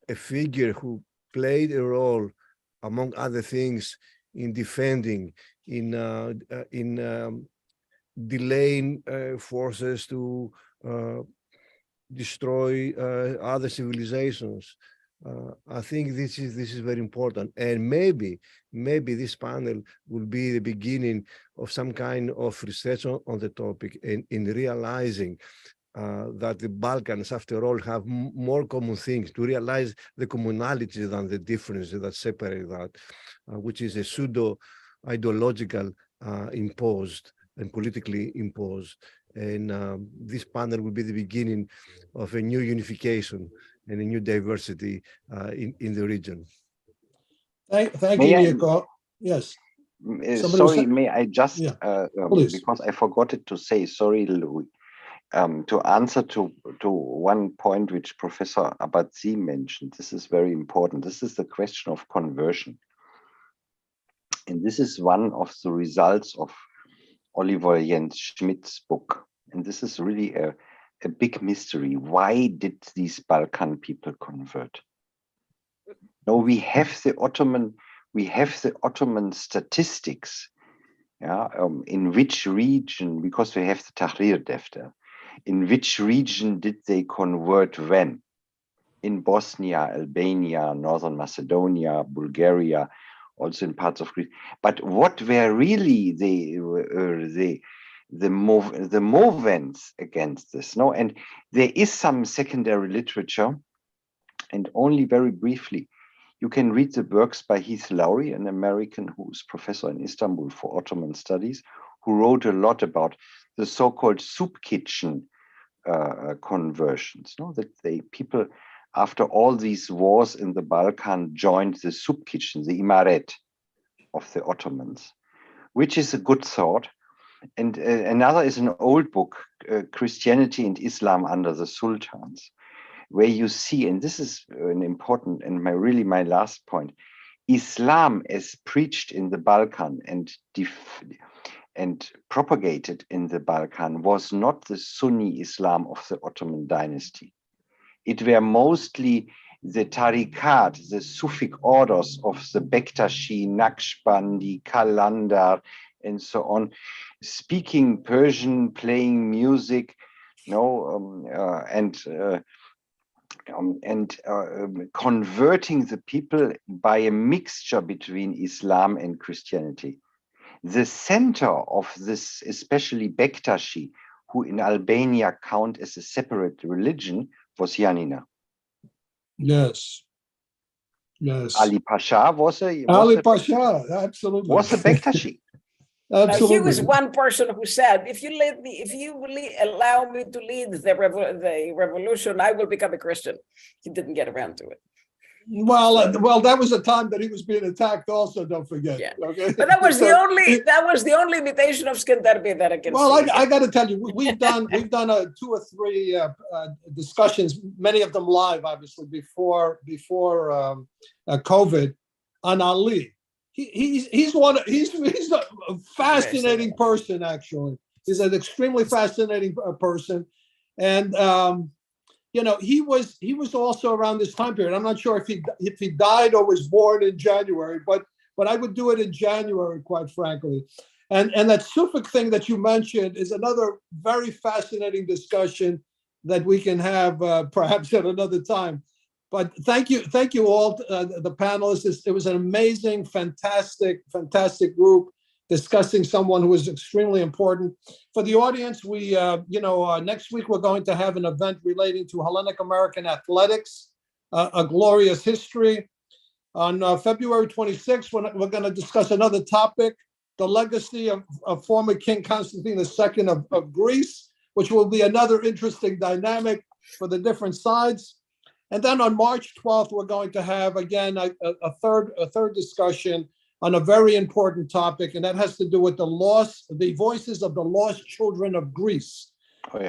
a figure who played a role, among other things, in defending, in delaying forces to destroy other civilizations. I think this is very important, and maybe this panel will be the beginning of some kind of research on the topic, and in realizing that the Balkans, after all, have more common things, to realize the commonalities than the differences that separate that, which is a pseudo-ideological imposed and politically imposed. And this panel will be the beginning of a new unification and a new diversity in the region. Thank you, Nico. Yes. Sorry, may I just, because I forgot it to say, sorry, Louis, to answer to one point which Professor Abadzi mentioned. This is very important. This is the question of conversion. And this is one of the results of Oliver Jens Schmidt's book. And this is really a big mystery. Why did these Balkan people convert? No, we have the Ottoman statistics. Yeah, in which region, because we have the Tahrir Defter, in which region did they convert when? In Bosnia, Albania, Northern Macedonia, Bulgaria, also in parts of Greece. But what were really the movements against this? No, and there is some secondary literature, and only very briefly, you can read the works by Heath Lowry, an American who's professor in Istanbul for Ottoman studies, who wrote a lot about the so-called soup kitchen conversions. No, that people, after all these wars in the Balkan, joined the soup kitchen, the imaret of the Ottomans, which is a good thought. And another is an old book, Christianity and Islam under the Sultans, where you see, and this is an important and my last point, Islam as preached in the Balkan and propagated in the Balkan was not the Sunni Islam of the Ottoman dynasty. It were mostly the tariqat, the Sufic orders of the Bektashi, Naqshbandi, Kalandar, and so on, speaking Persian, playing music, and converting the people by a mixture between Islam and Christianity. The center of this, especially Bektashi, who in Albania count as a separate religion, was Yanina. Yes. Yes. Ali Pasha was a absolutely was a Bektashi. Absolutely. He was one person who said, if you allow me to lead the revolution, I will become a Christian. He didn't get around to it. Well, that was a time that he was being attacked also, don't forget. Yeah. Okay. But that was the only imitation of Skanderbeg that I can see. Well, I got to tell you, we've done 2 or 3 discussions, many of them live, obviously, before COVID, on Ali. He's a fascinating person, actually. He's an extremely fascinating person. And he was also around this time period. I'm not sure if he died or was born in January, but I would do it in January, quite frankly. And that Suffolk thing that you mentioned is another very fascinating discussion that we can have perhaps at another time. But thank you all, the panelists. It was an amazing, fantastic group discussing someone who was extremely important. For the audience, we, next week we're going to have an event relating to Hellenic American athletics, a glorious history. On February 26th, we're going to discuss another topic, the legacy of former King Constantine II of Greece, which will be another interesting dynamic for the different sides. And then on March 12th, we're going to have, again, a third discussion on a very important topic, and that has to do with the voices of the lost children of Greece,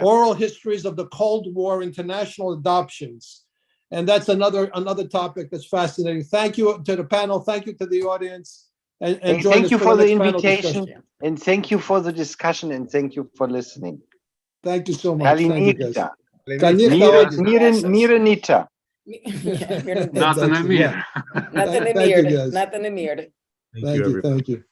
oral histories of the Cold War, international adoptions. And that's another topic that's fascinating. Thank you to the panel. Thank you to the audience. And thank you for the invitation. And thank you for the discussion. And thank you for listening. Thank you so much. Thank you, guys. Kanihta Odi. Mirenita. Yeah, Not an That's- emir. yeah. Not an Thank you, emir, guys. not an emir. Thank you, everybody. Thank you.